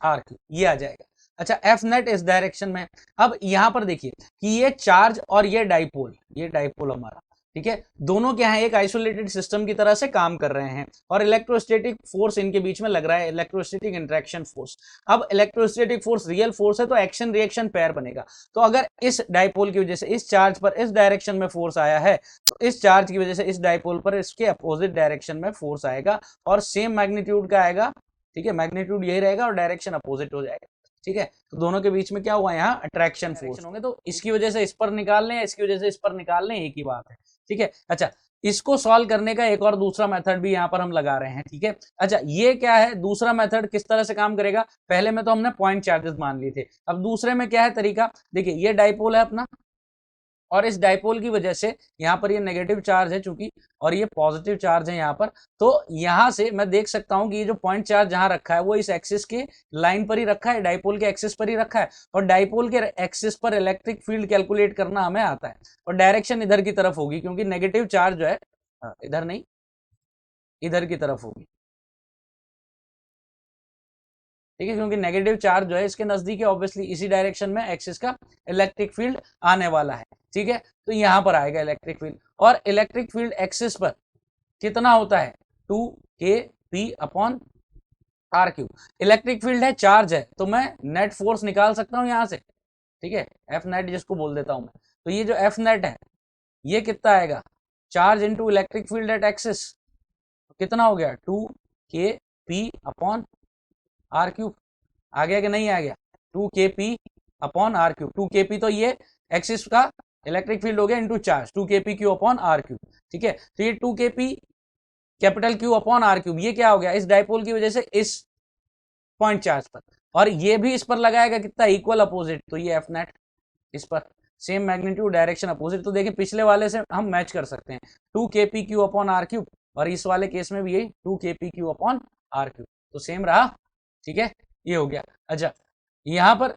R cube, ये आ जाएगा। अच्छा, एफ नेट इस डायरेक्शन में। अब यहाँ पर देखिए कि ये चार्ज और ये डाइपोल हमारा, ठीक है, दोनों क्या है, एक आइसोलेटेड सिस्टम की तरह से काम कर रहे हैं, और इलेक्ट्रोस्टैटिक फोर्स इनके बीच में लग रहा है, इलेक्ट्रोस्टैटिक इंटरेक्शन फोर्स। अब इलेक्ट्रोस्टैटिक फोर्स रियल फोर्स है तो एक्शन रिएक्शन पेयर बनेगा, तो अगर इस डाइपोल की वजह से इस चार्ज पर इस डायरेक्शन में फोर्स आया है, तो इस चार्ज की वजह से इस डाइपोल पर इसके अपोजिट डायरेक्शन में फोर्स आएगा, और सेम मैग्नीट्यूड का आएगा, ठीक है, मैग्नीट्यूड यही रहेगा और डायरेक्शन अपोजिट हो जाएगा, ठीक है। तो दोनों के बीच में क्या हुआ, यहाँ अट्रैक्शन फोर्स होंगे, तो इसकी वजह से इस पर निकाल लें, इसकी वजह से इस पर निकाल लें, एक ही बात है, ठीक है। अच्छा, इसको सॉल्व करने का एक और दूसरा मेथड भी यहाँ पर हम लगा रहे हैं, ठीक है। अच्छा, ये क्या है, दूसरा मेथड किस तरह से काम करेगा, पहले में तो हमने पॉइंट चार्जेस मान लिए थे, अब दूसरे में क्या है तरीका, देखिए ये डाइपोल है अपना, और इस डाइपोल की वजह से यहाँ पर ये नेगेटिव चार्ज है चूंकि, और ये पॉजिटिव चार्ज है यहाँ पर, तो यहाँ से मैं देख सकता हूँ कि ये जो पॉइंट चार्ज जहाँ रखा है वो इस एक्सिस के लाइन पर ही रखा है, डाइपोल के एक्सिस पर ही रखा है, और डाइपोल के एक्सिस पर इलेक्ट्रिक फील्ड कैलकुलेट करना हमें आता है, और डायरेक्शन इधर की तरफ होगी, क्योंकि नेगेटिव चार्ज जो है इधर नहीं, इधर की तरफ होगी, ठीक है, क्योंकि नेगेटिव चार्ज जो है इसके नजदीक है, ऑब्वियसली इसी डायरेक्शन में एक्सिस का इलेक्ट्रिक फील्ड आने वाला है, ठीक है। तो यहां पर आएगा इलेक्ट्रिक फील्ड, और इलेक्ट्रिक फील्ड एक्सिस पर कितना होता है, 2K upon R cube. Electric field है, चार्ज है, तो मैं नेट फोर्स निकाल सकता हूं यहां से, ठीक है, एफ नेट जिसको बोल देता हूं मैं। तो ये जो एफ नेट है ये कितना आएगा, charge into electric field at axis, कितना हो गया 2K अपॉन आर क्यूब, आ गया कि नहीं आ गया, 2K upon R cube, 2K तो ये एक्सिस का इलेक्ट्रिक फील्ड हो गया into charge, 2KQ upon R cube, ठीक है। तो ये 2KP capital Q upon R cube, ये क्या हो गया, इस डाइपोल की वजह से इस पॉइंट चार्ज पर, और ये भी इस पर लगाएगा कितना, इक्वल अपोजिट, तो ये एफ नेट इस पर, सेम मैग्नीट्यूड डायरेक्शन अपोजिट। तो देखिए पिछले वाले से हम मैच कर सकते हैं 2kpq अपॉन आर क्यूब, और इस वाले केस में भी यही 2kpq अपॉन आर क्यूब, तो सेम रहा। ठीक है, ये हो गया। अच्छा, यहाँ पर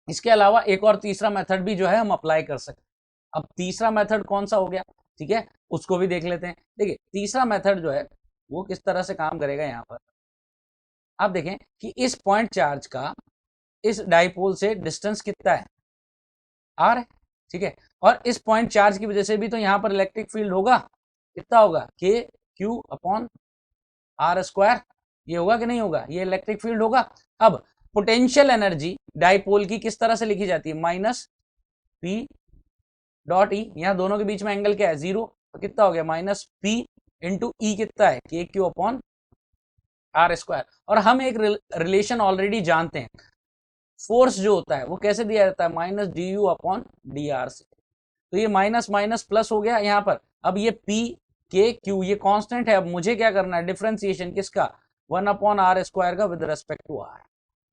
इसके अलावा एक और तीसरा मेथड भी जो है हम अप्लाई कर सकते हैं। अब तीसरा मेथड कौन सा हो गया, ठीक है, उसको भी देख लेते हैं। देखिए तीसरा मेथड जो है वो किस तरह से काम करेगा। यहाँ पर आप देखें कि इस पॉइंट चार्ज का इस डाइपोल से डिस्टेंस कितना है, आर है, ठीक है, और इस पॉइंट चार्ज की वजह से भी तो यहाँ पर इलेक्ट्रिक फील्ड होगा, कितना होगा, के क्यू अपॉन आर स्क्वायर, ये होगा कि नहीं होगा, ये इलेक्ट्रिक फील्ड होगा। अब पोटेंशियल एनर्जी डाइपोल की किस तरह से लिखी जाती है, माइनस पी डॉट ई, यहाँ दोनों के बीच में एंगल क्या है, जीरो, तो कितना हो गया माइनस पी इंटू ई, कितना है, के क्यू अपॉन आर स्क्वायर। और हम एक रिलेशन ऑलरेडी जानते हैं, फोर्स जो होता है वो कैसे दिया जाता है, minus D you upon D R से। तो ये माइनस माइनस प्लस हो गया यहाँ पर। अब ये पी के क्यू ये कांस्टेंट है, अब मुझे क्या करना है, डिफरेंशिएशन किसका, 1 अपॉन आर स्क्वायर का विद रेस्पेक्ट टू आर,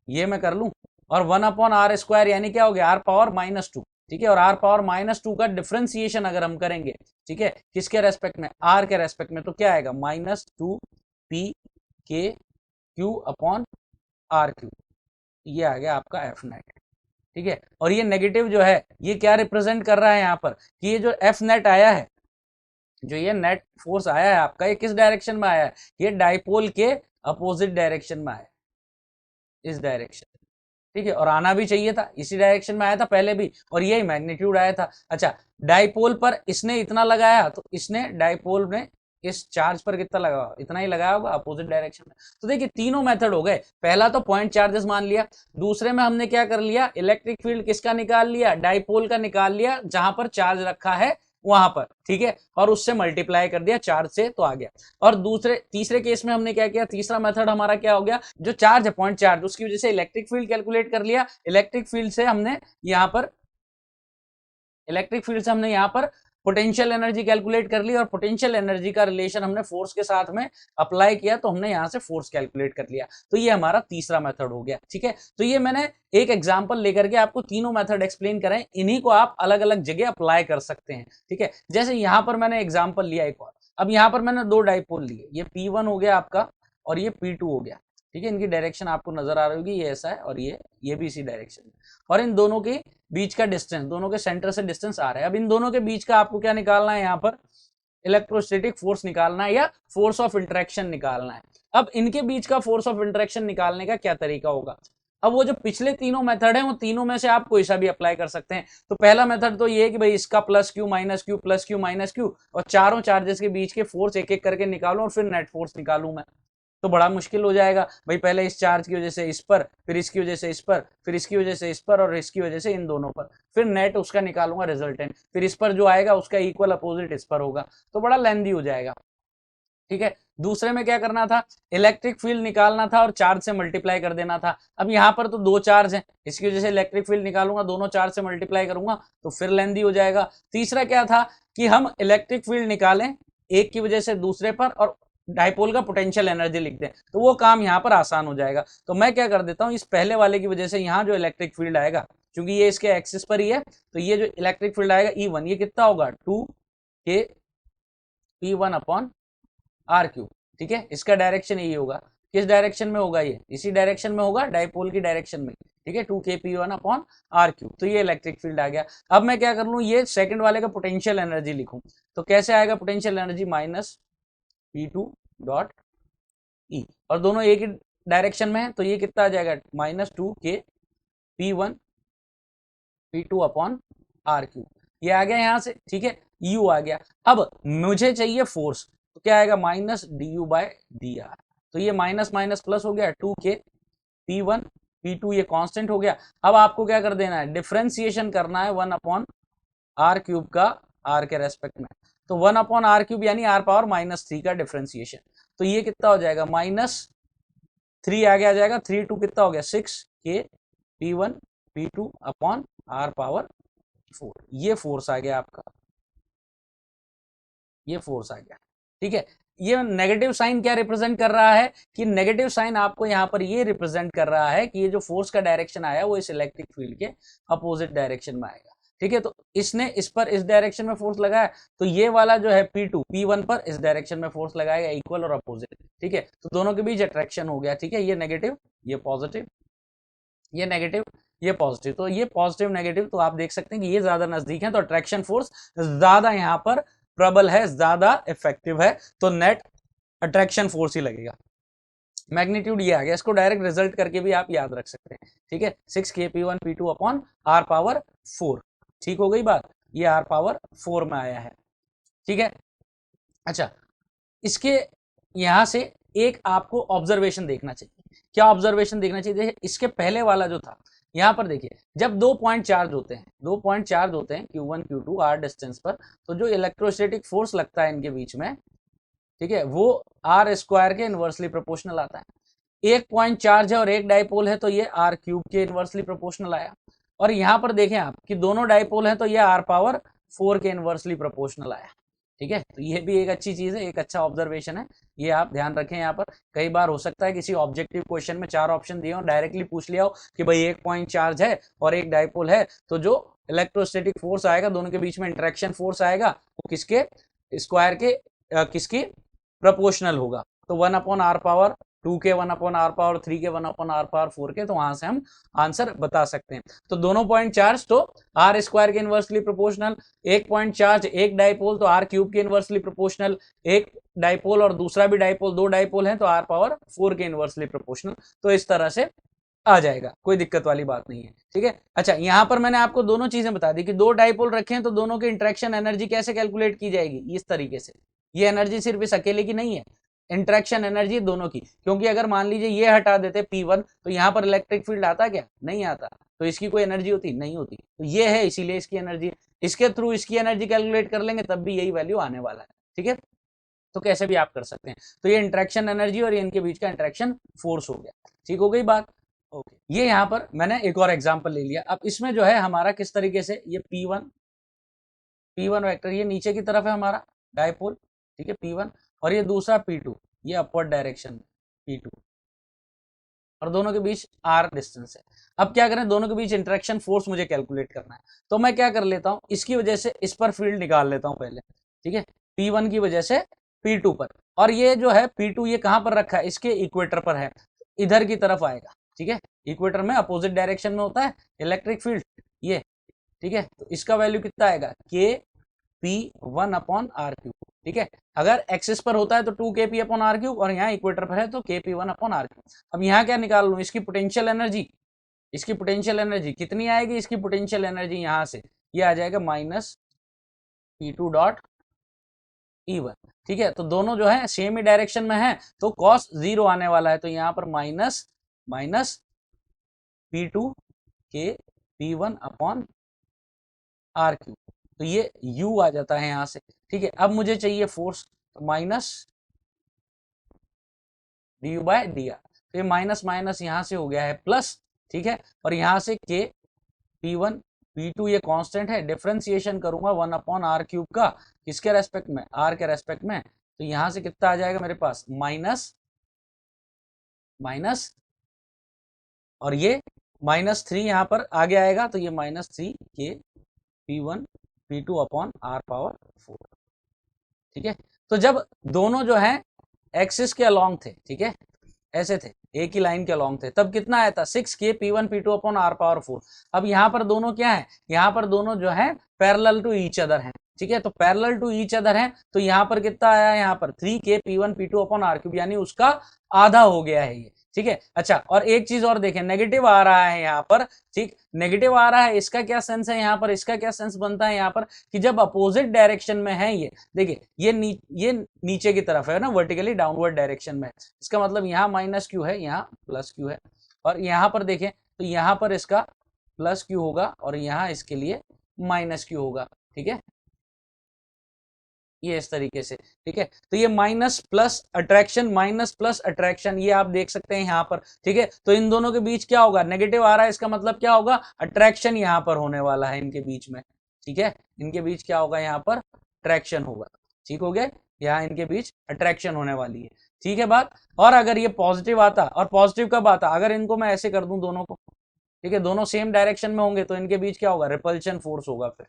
ये मैं कर लूं। और 1 अपॉन आर स्क्वायर यानी क्या हो गया, आर पावर -2, ठीक है, और आर पावर -2 का डिफरेंशिएशन अगर हम करेंगे, ठीक है, किसके रेस्पेक्ट में, आर के रेस्पेक्ट में, तो क्या आएगा, -2 पी के क्यू अपॉन आर क्यू, ये आ गया आपका एफ नेट। ठीक है, और ये नेगेटिव जो है ये क्या रिप्रेजेंट कर रहा है यहाँ पर, कि ये जो एफ नेट आया है, जो ये नेट फोर्स आया है आपका, ये किस डायरेक्शन में आया है, ये डाइपोल के अपोजिट डायरेक्शन में आया, इस डायरेक्शन, ठीक है, और आना भी चाहिए था, इसी डायरेक्शन में आया था पहले भी, और यही मैग्नीट्यूड आया था। अच्छा, डाइपोल पर इसने इतना लगाया, तो इसने डाइपोल में इस चार्ज पर कितना लगा, इतना ही लगाया होगा अपोजिट डायरेक्शन में। तो देखिए तीनों मेथड हो गए, पहला तो पॉइंट चार्जेस मान लिया, दूसरे में हमने क्या कर लिया, इलेक्ट्रिक फील्ड किसका निकाल लिया, डाइपोल का निकाल लिया, जहां पर चार्ज रखा है वहां पर, ठीक है, और उससे मल्टीप्लाई कर दिया चार्ज से, तो आ गया। और तीसरे केस में हमने क्या किया, तीसरा मेथड हमारा क्या हो गया, जो चार्ज है पॉइंट चार्ज, उसकी वजह से इलेक्ट्रिक फील्ड कैलकुलेट कर लिया, इलेक्ट्रिक फील्ड से हमने यहाँ पर पोटेंशियल एनर्जी कैलकुलेट कर ली, और पोटेंशियल एनर्जी का रिलेशन हमने फोर्स के साथ में अप्लाई किया, तो हमने यहां से फोर्स कैलकुलेट कर लिया। तो ये हमारा तीसरा मेथड हो गया। ठीक है, तो ये मैंने एक एग्जांपल लेकर के आपको तीनों मेथड एक्सप्लेन करें, इन्हीं को आप अलग अलग जगह अप्लाई कर सकते हैं। ठीक है, जैसे यहां पर मैंने एग्जाम्पल लिया एक और, अब यहां पर मैंने दो डाइपोल लिए, ये P1 हो गया आपका और ये P2 हो गया। ठीक है, इनकी डायरेक्शन आपको नजर आ रही होगी, ये ऐसा है और ये भी इसी डायरेक्शन में, और इन दोनों के बीच का डिस्टेंस, दोनों के सेंटर से डिस्टेंस आ रहा है। अब इन दोनों के बीच का आपको क्या निकालना है, यहाँ पर इलेक्ट्रोस्टैटिक फोर्स निकालना है या फोर्स ऑफ इंटरेक्शन निकालना है। अब इनके बीच का फोर्स ऑफ इंटरेक्शन निकालने का क्या तरीका होगा, अब वो जो पिछले तीनों मेथड हैं वो तीनों में से आप कोई सा भी अप्लाई कर सकते हैं। तो पहला मेथड तो ये है कि भाई इसका plus Q minus Q plus Q minus Q, और चारों चार्जेस के बीच के फोर्स एक एक करके निकालूं और फिर नेट फोर्स निकालूं मैं, तो बड़ा मुश्किल हो जाएगा भाई, पहले इस चार्ज की वजह से इस पर, फिर इसकी वजह से इस पर, फिर इसकी वजह से इस पर, और इसकी वजह से इन दोनों पर, फिर नेट उसका निकालूंगा रिजल्टेंट, फिर इस पर जो आएगा उसका इक्वल अपोजिट इस पर होगा, तो बड़ा लेंदी हो जाएगा। ठीक है, दूसरे में क्या करना था, इलेक्ट्रिक फील्ड निकालना था और चार्ज से मल्टीप्लाई कर देना था। अब यहाँ पर तो दो चार्ज हैं, इसकी वजह से इलेक्ट्रिक फील्ड निकालूंगा, दोनों चार्ज से मल्टीप्लाई करूंगा तो फिर लेंदी हो जाएगा। तीसरा क्या था कि हम इलेक्ट्रिक फील्ड निकालें एक की वजह से दूसरे पर और डाइपोल का पोटेंशियल एनर्जी लिख दें, तो वो काम यहाँ पर आसान हो जाएगा। तो मैं क्या कर देता हूँ, इस पहले वाले की वजह से यहाँ जो इलेक्ट्रिक फील्ड आएगा, क्योंकि ये इसके एक्सिस पर ही है, तो ये जो इलेक्ट्रिक फील्ड आएगा E1, ये कितना होगा 2K P1 upon R Q. ठीक है, इसका डायरेक्शन यही होगा, किस डायरेक्शन में होगा, ये इसी डायरेक्शन में होगा, डाइपोल की डायरेक्शन में। ठीक है, 2kp1 अपॉन आर क्यू, तो ये इलेक्ट्रिक फील्ड आ गया। अब मैं क्या कर लूं, ये सेकंड वाले का पोटेंशियल एनर्जी लिखूं, तो कैसे आएगा potential energy, minus P2 dot E, और दोनों एक ही डायरेक्शन में है, तो ये कितना आ जाएगा, -2kp1 P2 upon R cube, ये आ गया यहाँ से। ठीक है, यू आ गया। अब मुझे चाहिए फोर्स, तो क्या आएगा, minus du by D R, तो ये माइनस माइनस प्लस हो गया, 2k P1 P2 ये कांस्टेंट हो गया। अब आपको क्या कर देना है, डिफरेंशिएशन करना है 1 अपॉन आर क्यूब का आर के रेस्पेक्ट में, तो 1 अपॉन आर क्यूब यानी आर पावर -3 का डिफरेंशिएशन, तो ये कितना हो जाएगा, -3 आगे आ जाएगा, 3 2 कितना हो गया, 6k P1 P2 upon are power 4, ये फोर्स आ गया आपका, ये फोर्स आ गया। ठीक है, ये नेगेटिव साइन क्या रिप्रेजेंट कर रहा है, कि नेगेटिव साइन आपको यहाँ पर ये रिप्रेजेंट कर रहा है कि ये जो फोर्स का डायरेक्शन आया वो इस इलेक्ट्रिक फील्ड के अपोजिट डायरेक्शन में आएगा। ठीक है, तो इसने इस पर इस डायरेक्शन में फोर्स लगाया, तो ये वाला जो है P2 P1 पर इस डायरेक्शन में फोर्स लगाएगा, इक्वल और अपोजिट। ठीक है, तो दोनों के बीच अट्रैक्शन हो गया। ठीक है, ये नेगेटिव, ये पॉजिटिव, ये नेगेटिव, ये पॉजिटिव, तो ये पॉजिटिव नेगेटिव, तो आप देख सकते हैं कि ये ज्यादा नजदीक है, तो अट्रैक्शन फोर्स ज्यादा यहाँ पर प्रबल है, ज्यादा इफेक्टिव है, तो नेट अट्रैक्शन फोर्स ही लगेगा। मैग्नीट्यूड ये आ गया, इसको डायरेक्ट रिजल्ट करके भी आप याद रख सकते हैं। ठीक है, 6 kp1p2 अपॉन r पावर 4। ठीक हो गई बात, ये r पावर 4 में आया है। ठीक है, अच्छा, इसके यहां से एक आपको ऑब्जर्वेशन देखना चाहिए। क्या ऑब्जर्वेशन देखना चाहिए? देखिए, इसके पहले वाला जो था, यहां पर देखिए, जब 2 पॉइंट चार्ज होते हैं, 2 पॉइंट चार्ज होते हैं Q1 Q2 r डिस्टेंस पर, तो जो इलेक्ट्रोस्टैटिक फोर्स लगता है इनके बीच में, ठीक है, वो आर स्क्वायर के इनवर्सली प्रोपोर्शनल आता है। एक पॉइंट चार्ज है और एक डाइपोल है, तो ये आर क्यूब के इनवर्सली प्रोपोर्शनल आया। और यहां पर देखें आप कि दोनों डाइपोल हैं, तो ये आर पावर 4 के इनवर्सली प्रोपोर्शनल आया। ठीक है, तो ये भी एक अच्छी चीज है, एक अच्छा ऑब्जर्वेशन है, ये आप ध्यान रखें। यहाँ पर कई बार हो सकता है किसी ऑब्जेक्टिव क्वेश्चन में 4 ऑप्शन दिए हो, डायरेक्टली पूछ लिया हो कि भाई एक पॉइंट चार्ज है और एक डाइपोल है, तो जो इलेक्ट्रोस्टैटिक फोर्स आएगा, दोनों के बीच में इंटरेक्शन फोर्स आएगा, वो किसके स्क्वायर के किसकी प्रोपोर्शनल होगा। तो 1 अपॉन आर पावर 2 के, 1 अपॉन आर पावर 3 के, 1 अपॉन आर पावर 4 के, तो वहां से हम आंसर बता सकते हैं। तो दोनों पॉइंट चार्ज तो आर स्क्वायर के इनवर्सली प्रोपोर्शनल, एक पॉइंट चार्ज एक डाइपोल तो आर क्यूब के इनवर्सली प्रोपोर्शनल, एक डाइपोल और दूसरा भी डाइपोल, 2 डाइपोल हैं तो आर पावर 4 के इनवर्सली प्रोपोर्शनल। तो इस तरह से आ जाएगा, कोई दिक्कत वाली बात नहीं है। ठीक है, अच्छा, यहां पर मैंने आपको दोनों चीजें बता दी कि 2 डाइपोल रखे हैं तो दोनों की इंटरेक्शन एनर्जी कैसे कैलकुलेट की जाएगी, इस तरीके से। ये एनर्जी सिर्फ इस अकेले की नहीं है, इंटरेक्शन एनर्जी दोनों की, क्योंकि अगर मान लीजिए ये हटा देते P1, तो यहाँ पर इलेक्ट्रिक फील्ड आता क्या? नहीं आता, तो इसकी कोई एनर्जी होती नहीं होती, तो ये है, इसीलिए इसकी एनर्जी, इसके थ्रू इसकी एनर्जी कैलकुलेट कर लेंगे तब भी यही वैल्यू आने वाला है। ठीक है, तो कैसे भी आप कर सकते हैं। तो ये इंटरेक्शन एनर्जी और इनके बीच का इंटरेक्शन फोर्स हो गया। ठीक हो गई बात, ओके। ये यहाँ पर मैंने एक और एग्जांपल ले लिया। अब इसमें जो है हमारा किस तरीके से, ये P1 वेक्टर ये नीचे की तरफ है हमारा डाइपोल, ठीक है, P1, और ये दूसरा P2, ये अपवर्ड डायरेक्शन P2, और दोनों के बीच r डिस्टेंस है। अब क्या करें, दोनों के बीच इंटरेक्शन फोर्स मुझे कैलकुलेट करना है, तो मैं क्या कर लेता हूं, इसकी वजह से इस पर फील्ड निकाल लेता हूं पहले। ठीक है, P1 की वजह से P2 पर, और ये जो है P2 ये कहां पर रखा है, इसके इक्वेटर पर है, इधर की तरफ आएगा। ठीक है, इक्वेटर में अपोजिट डायरेक्शन में होता है इलेक्ट्रिक फील्ड ये। ठीक है, तो इसका वैल्यू कितना आएगा, P1 अपॉन आर क्यूब। ठीक है, अगर एक्सिस पर होता है तो 2kp अपॉन आर क्यूब, और यहाँ इक्वेटर पर है तो kp1 अपॉन आर क्यूब। अब यहाँ क्या निकाल लूं, इसकी पोटेंशियल एनर्जी, इसकी पोटेंशियल एनर्जी कितनी आएगी, इसकी पोटेंशियल एनर्जी यहां से ये आ जाएगा माइनस P2 डॉट E1। ठीक है, तो दोनों जो है सेम ही डायरेक्शन में है, तो कॉस 0 आने वाला है, तो यहाँ पर माइनस P2 के P1 अपॉन आर क्यूब, तो ये U आ जाता है यहां से। ठीक है, अब मुझे चाहिए फोर्स, तो माइनस du बाय dr, तो ये माइनस माइनस यहां से हो गया है प्लस। ठीक है, और यहां से K P1 P2 ये कांस्टेंट है, डिफरेंशिएशन करूंगा 1 अपॉन आर क्यूब का, किसके रेस्पेक्ट में, r के रेस्पेक्ट में, तो यहां से कितना आ जाएगा मेरे पास, माइनस, और ये -3 यहां पर आगे आएगा, तो ये -3 के P1 P2 upon are power 4। ठीक है, तो जब दोनों जो है एक्सिस के अलोंग थे, ठीक है, ऐसे थे, एक ही लाइन के अलोंग थे, तब कितना आया था, 6k P1 P2 upon are power 4। अब यहाँ पर दोनों क्या है, यहाँ पर दोनों जो है पैरेलल टू ईच अदर हैं। ठीक है, तो पैरेलल टू ईच अदर है, तो यहाँ पर कितना आया, यहाँ पर 3k P1 P2 upon R cube, यानी उसका आधा हो गया है ये। ठीक है, अच्छा, और एक चीज और देखें, नेगेटिव आ रहा है यहाँ पर, ठीक, नेगेटिव आ रहा है, इसका क्या सेंस है यहाँ पर, इसका क्या सेंस बनता है यहाँ पर, कि जब अपोजिट डायरेक्शन में है ये, देखिए ये नीचे की तरफ है ना, वर्टिकली डाउनवर्ड डायरेक्शन में, इसका मतलब यहाँ माइनस क्यू है, यहाँ प्लस क्यू है, और यहाँ पर देखें तो यहाँ पर इसका प्लस क्यू होगा और यहाँ इसके लिए माइनस क्यू होगा। ठीक है, ये इस तरीके से। ठीक है, तो ये माइनस प्लस अट्रैक्शन ये आप देख सकते हैं यहाँ पर। ठीक है, तो इन दोनों के बीच क्या होगा, नेगेटिव आ रहा है, इसका मतलब क्या होगा, अट्रैक्शन यहाँ पर होने वाला है इनके बीच में। ठीक है, इनके बीच क्या होगा, यहाँ पर अट्रैक्शन होगा। ठीक हो गया, यहाँ इनके बीच अट्रैक्शन होने वाली है। ठीक है बात, और अगर ये पॉजिटिव आता, और पॉजिटिव कब आता, अगर इनको मैं ऐसे कर दूं दोनों को, ठीक है, दोनों सेम डायरेक्शन में होंगे तो इनके बीच क्या होगा, रिपल्शन फोर्स होगा फिर,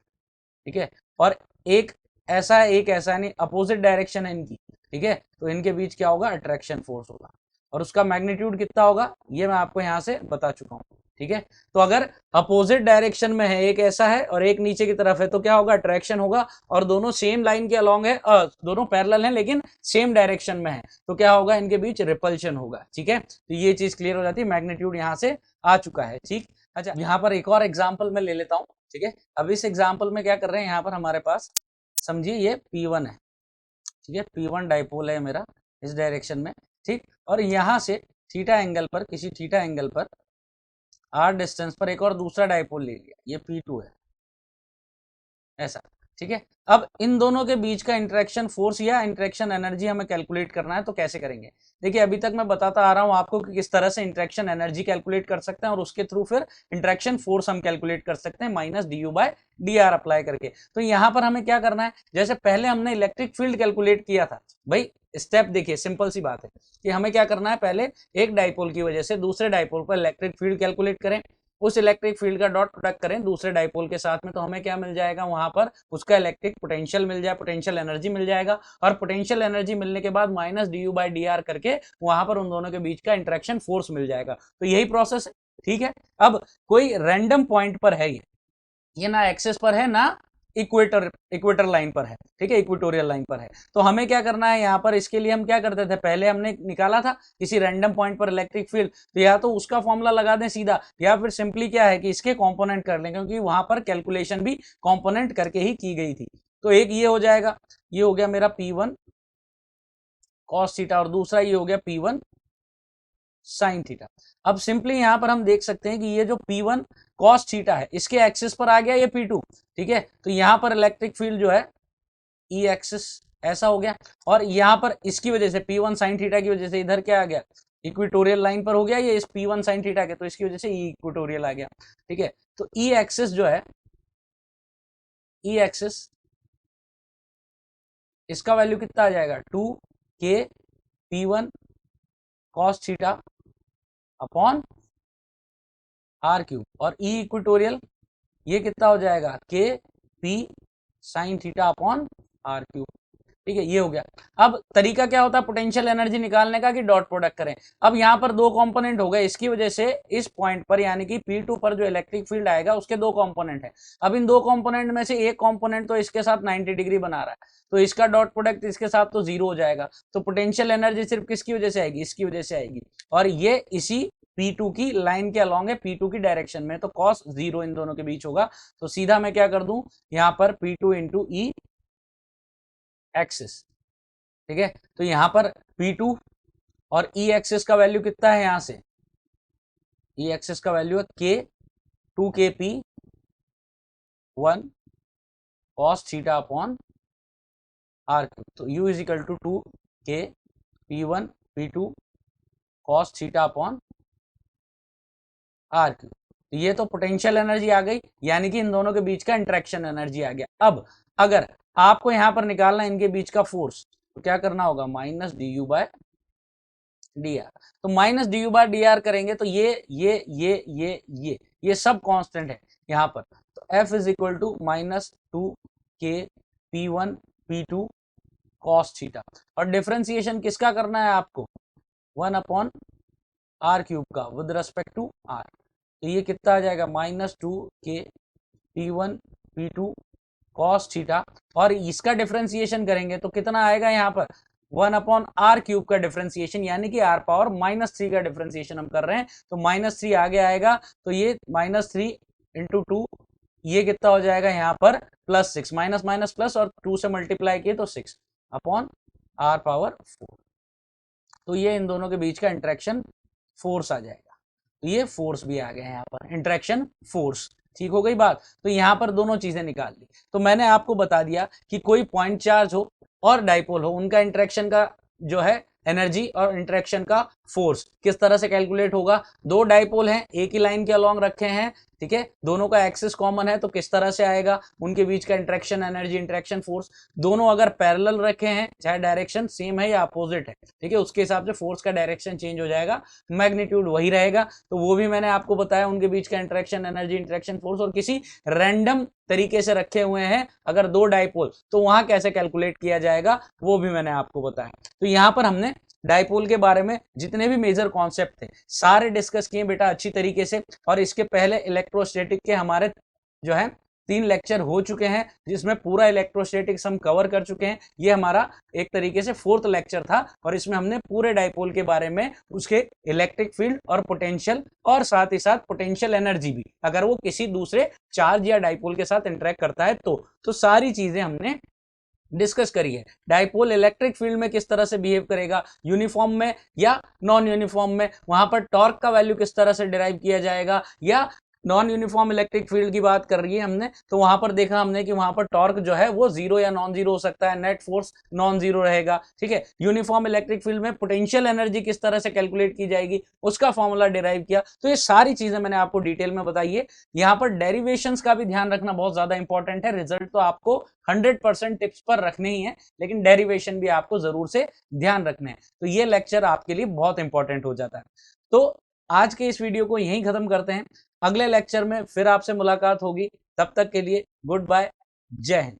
ठीक है। और एक ऐसा है, एक ऐसा नहीं, अपोजिट डायरेक्शन है इनकी, ठीक है, तो इनके बीच क्या होगा, अट्रैक्शन फोर्स होगा, और उसका मैग्नीट्यूड कितना होगा ये मैं आपको यहां से बता चुका हूं, ठीक है। तो अगर अपोजिट डायरेक्शन में है, एक ऐसा है और एक नीचे की तरफ है, तो क्या होगा, अट्रैक्शन होगा, और दोनों सेम लाइन के अलोंग है, दोनों पैरेलल हैं लेकिन सेम डायरेक्शन में है, तो क्या होगा, इनके बीच रिपल्शन होगा, ठीक है। तो ये चीज क्लियर हो जाती है, मैग्नीट्यूड यहां से आ चुका है, ठीक। अच्छा, यहाँ पर एक और एग्जाम्पल मैं ले लेता हूँ, ठीक है। अब इस एग्जाम्पल में क्या कर रहे हैं, यहाँ पर हमारे पास समझिए ये P1 है, ठीक है, P1 डाइपोल है मेरा इस डायरेक्शन में, ठीक। और यहाँ से थीटा एंगल पर, किसी थीटा एंगल पर r डिस्टेंस पर एक और दूसरा डाइपोल ले लिया, ये P2 है, ऐसा, ठीक है। अब इन दोनों के बीच का इंटरेक्शन फोर्स या इंटरेक्शन एनर्जी हमें कैलकुलेट करना है, तो कैसे करेंगे, देखिए अभी तक मैं बताता आ रहा हूं आपको कि किस तरह से इंटरेक्शन एनर्जी कैलकुलेट कर सकते हैं और उसके थ्रू फिर इंटरेक्शन फोर्स हम कैलकुलेट कर सकते हैं माइनस du/dr अप्लाई करके। तो यहां पर हमें क्या करना है, जैसे पहले हमने इलेक्ट्रिक फील्ड कैलकुलेट किया था भाई, स्टेप देखिए, सिंपल सी बात है कि हमें क्या करना है, पहले एक डाइपोल की वजह से दूसरे डाइपोल पर इलेक्ट्रिक फील्ड कैलकुलेट करें, उस इलेक्ट्रिक फील्ड का डॉट प्रोडक्ट करें दूसरे डाइपोल के साथ में, तो हमें क्या मिल जाएगा, वहां पर उसका इलेक्ट्रिक पोटेंशियल मिल जाए, पोटेंशियल एनर्जी मिल जाएगा, और पोटेंशियल एनर्जी मिलने के बाद माइनस du/dr करके वहां पर उन दोनों के बीच का इंटरेक्शन फोर्स मिल जाएगा। तो यही प्रोसेस है, ठीक है। अब कोई रैंडम पॉइंट पर है, ये ना एक्सेस पर है ना इक्वेटर लाइन पर है, ठीक है, इक्वेटोरियल लाइन पर है। तो हमें क्या करना है यहाँ पर, इसके लिए हम क्या करते थे, पहले हमने निकाला था किसी रैंडम पॉइंट पर इलेक्ट्रिक फील्ड, तो या तो उसका फॉर्मूला लगा दें सीधा, या फिर सिंपली क्या है कि इसके कंपोनेंट कर लें, क्योंकि वहां पर कैलकुलेशन भी कंपोनेंट करके ही की गई थी। तो एक ये हो जाएगा, ये हो गया मेरा P1 cos थीटा, और दूसरा ये हो गया P1 साइन थीटा। अब सिंपली यहां पर हम देख सकते हैं कि ये जो P1 cos थीटा है, इसके एक्सिस पर आ गया ये P2, ठीक है। तो यहां पर इलेक्ट्रिक फील्ड जो है ई एक्सिस ऐसा हो गया, और यहां पर इसकी वजह से P1 साइन थीटा की वजह से इधर क्या आ गया, इक्वेटोरियल लाइन पर हो गया ये इस P1 साइन थीटा के, तो इसकी वजह से ई इक्वेटोरियल आ गया, ठीक है। तो ई एक्सिस जो है, ई एक्सिस इसका वैल्यू कितना आ जाएगा, 2k P1 cos theta upon R cube, और ई इक्वेटोरियल ये कितना हो जाएगा, K P sine theta upon R cube, ठीक है, ये हो गया। अब तरीका क्या होता है पोटेंशियल एनर्जी निकालने का, कि डॉट प्रोडक्ट करें। अब यहाँ पर दो कंपोनेंट हो गए, इसकी वजह से इस पॉइंट पर यानी कि P2 पर जो इलेक्ट्रिक फील्ड आएगा उसके दो कंपोनेंट है। अब इन दो कंपोनेंट में से एक कंपोनेंट तो इसके साथ 90 डिग्री बना रहा है, तो इसका डॉट प्रोडक्ट इसके साथ तो जीरो हो जाएगा, तो पोटेंशियल एनर्जी सिर्फ किसकी वजह से आएगी, इसकी वजह से आएगी, और ये इसी P2 की लाइन के अलोंग है, P2 की डायरेक्शन में, तो cos जीरो इन दोनों के बीच होगा। तो सीधा मैं क्या कर दूं, यहाँ पर P2 इंटू ई एक्सिस, ठीक है। तो यहां पर P2 और ई एक्सिस का वैल्यू कितना है, यहां से ई एक्सिस का वैल्यू है k 2kp1 cos theta upon R cube, तो u is equal to 2kp1 P2 cos theta upon R cube. तो ये तो पोटेंशियल एनर्जी आ गई, यानी कि इन दोनों के बीच का इंटरेक्शन एनर्जी आ गया। अब अगर आपको यहां पर निकालना इनके बीच का फोर्स, तो क्या करना होगा, माइनस du/dr, तो माइनस du/dr करेंगे तो ये सब कांस्टेंट है यहाँ पर, तो F is equal to minus 2kp1 P2 cos theta, और डिफरेंशिएशन किसका करना है आपको, 1 अपॉन आर क्यूब का विद रेस्पेक्ट टू आर, तो ये कितना आ जाएगा, minus 2kp1 P2 cos theta, और इसका डिफरेंशिएशन करेंगे तो कितना आएगा, यहाँ पर 1 अपॉन आर क्यूब का डिफरेंशिएशन, यानी कि आर पावर -3 का डिफरेंशिएशन हम कर रहे हैं, तो -3 आगे आएगा, तो ये -3 इंटू 2, ये कितना हो जाएगा यहाँ पर +6, माइनस माइनस प्लस, और 2 से मल्टीप्लाई किए तो 6 अपॉन आर पावर 4, तो ये इन दोनों के बीच का इंटरेक्शन फोर्स आ जाएगा। तो ये फोर्स भी आ गया यहाँ पर, इंटरेक्शन फोर्स, ठीक हो गई बात। तो यहाँ पर दोनों चीजें निकाल ली, तो मैंने आपको बता दिया कि कोई पॉइंट चार्ज हो और डाइपोल हो, उनका इंटरेक्शन का जो है एनर्जी और इंटरेक्शन का फोर्स किस तरह से कैलकुलेट होगा, दो डाइपोल हैं, एक ही लाइन के अलॉन्ग रखे हैं, ठीक है, दोनों का एक्सिस कॉमन है, तो किस तरह से आएगा, उनके बीच का इंटरेक्शन एनर्जी, इंटरेक्शन फोर्स, दोनों अगर पैरेलल रखे हैं, चाहे डायरेक्शन सेम है या अपोजिट है, ठीक है, उसके हिसाब से फोर्स का डायरेक्शन चेंज हो जाएगा, मैग्नीट्यूड वही रहेगा, तो वो भी मैंने आपको बताया, उनके बीच का इंटरेक्शन एनर्जी, इंटरेक्शन फोर्स, और किसी रैंडम तरीके से रखे हुए हैं अगर दो डाइपोल, तो वहां कैसे कैलकुलेट किया जाएगा वो भी मैंने आपको बताया। तो यहां पर हमने डाइपोल के बारे में जितने भी मेजर कॉन्सेप्ट थे सारे डिस्कस किए बेटा अच्छी तरीके से, और इसके पहले इलेक्ट्रोस्टैटिक के हमारे जो है 3 लेक्चर हो चुके हैं जिसमें पूरा इलेक्ट्रोस्टैटिक्स हम कवर कर चुके हैं। ये हमारा एक तरीके से 4th लेक्चर था और इसमें हमने पूरे डाइपोल के बारे में, उसके इलेक्ट्रिक फील्ड और पोटेंशियल, और साथ ही साथ पोटेंशियल एनर्जी भी अगर वो किसी दूसरे चार्ज या डाइपोल के साथ इंटरेक्ट करता है तो सारी चीजें हमने डिस्कस करी है। डाइपोल इलेक्ट्रिक फील्ड में किस तरह से बिहेव करेगा, यूनिफॉर्म में या नॉन यूनिफॉर्म में, वहां पर टॉर्क का वैल्यू किस तरह से डिराइव किया जाएगा, या नॉन यूनिफॉर्म इलेक्ट्रिक फील्ड की बात कर रही है हमने, तो वहां पर देखा हमने कि वहां पर टॉर्क जो है वो जीरो या नॉन जीरो हो सकता है, नेट फोर्स नॉन जीरो रहेगा, ठीक है। यूनिफॉर्म इलेक्ट्रिक फील्ड में पोटेंशियल एनर्जी किस तरह से कैलकुलेट की जाएगी, उसका फॉर्मूला डिराइव किया। तो ये सारी चीजें मैंने आपको डिटेल में बताई है। यहाँ पर डेरिवेशंस का भी ध्यान रखना बहुत ज्यादा इंपॉर्टेंट है। रिजल्ट तो आपको 100% टिप्स पर रखने ही है, लेकिन डेरिवेशन भी आपको जरूर से ध्यान रखने हैं। तो ये लेक्चर आपके लिए बहुत इंपॉर्टेंट हो जाता है। तो आज के इस वीडियो को यहीं खत्म करते हैं, अगले लेक्चर में फिर आपसे मुलाकात होगी। तब तक के लिए गुड बाय, जय हिंद।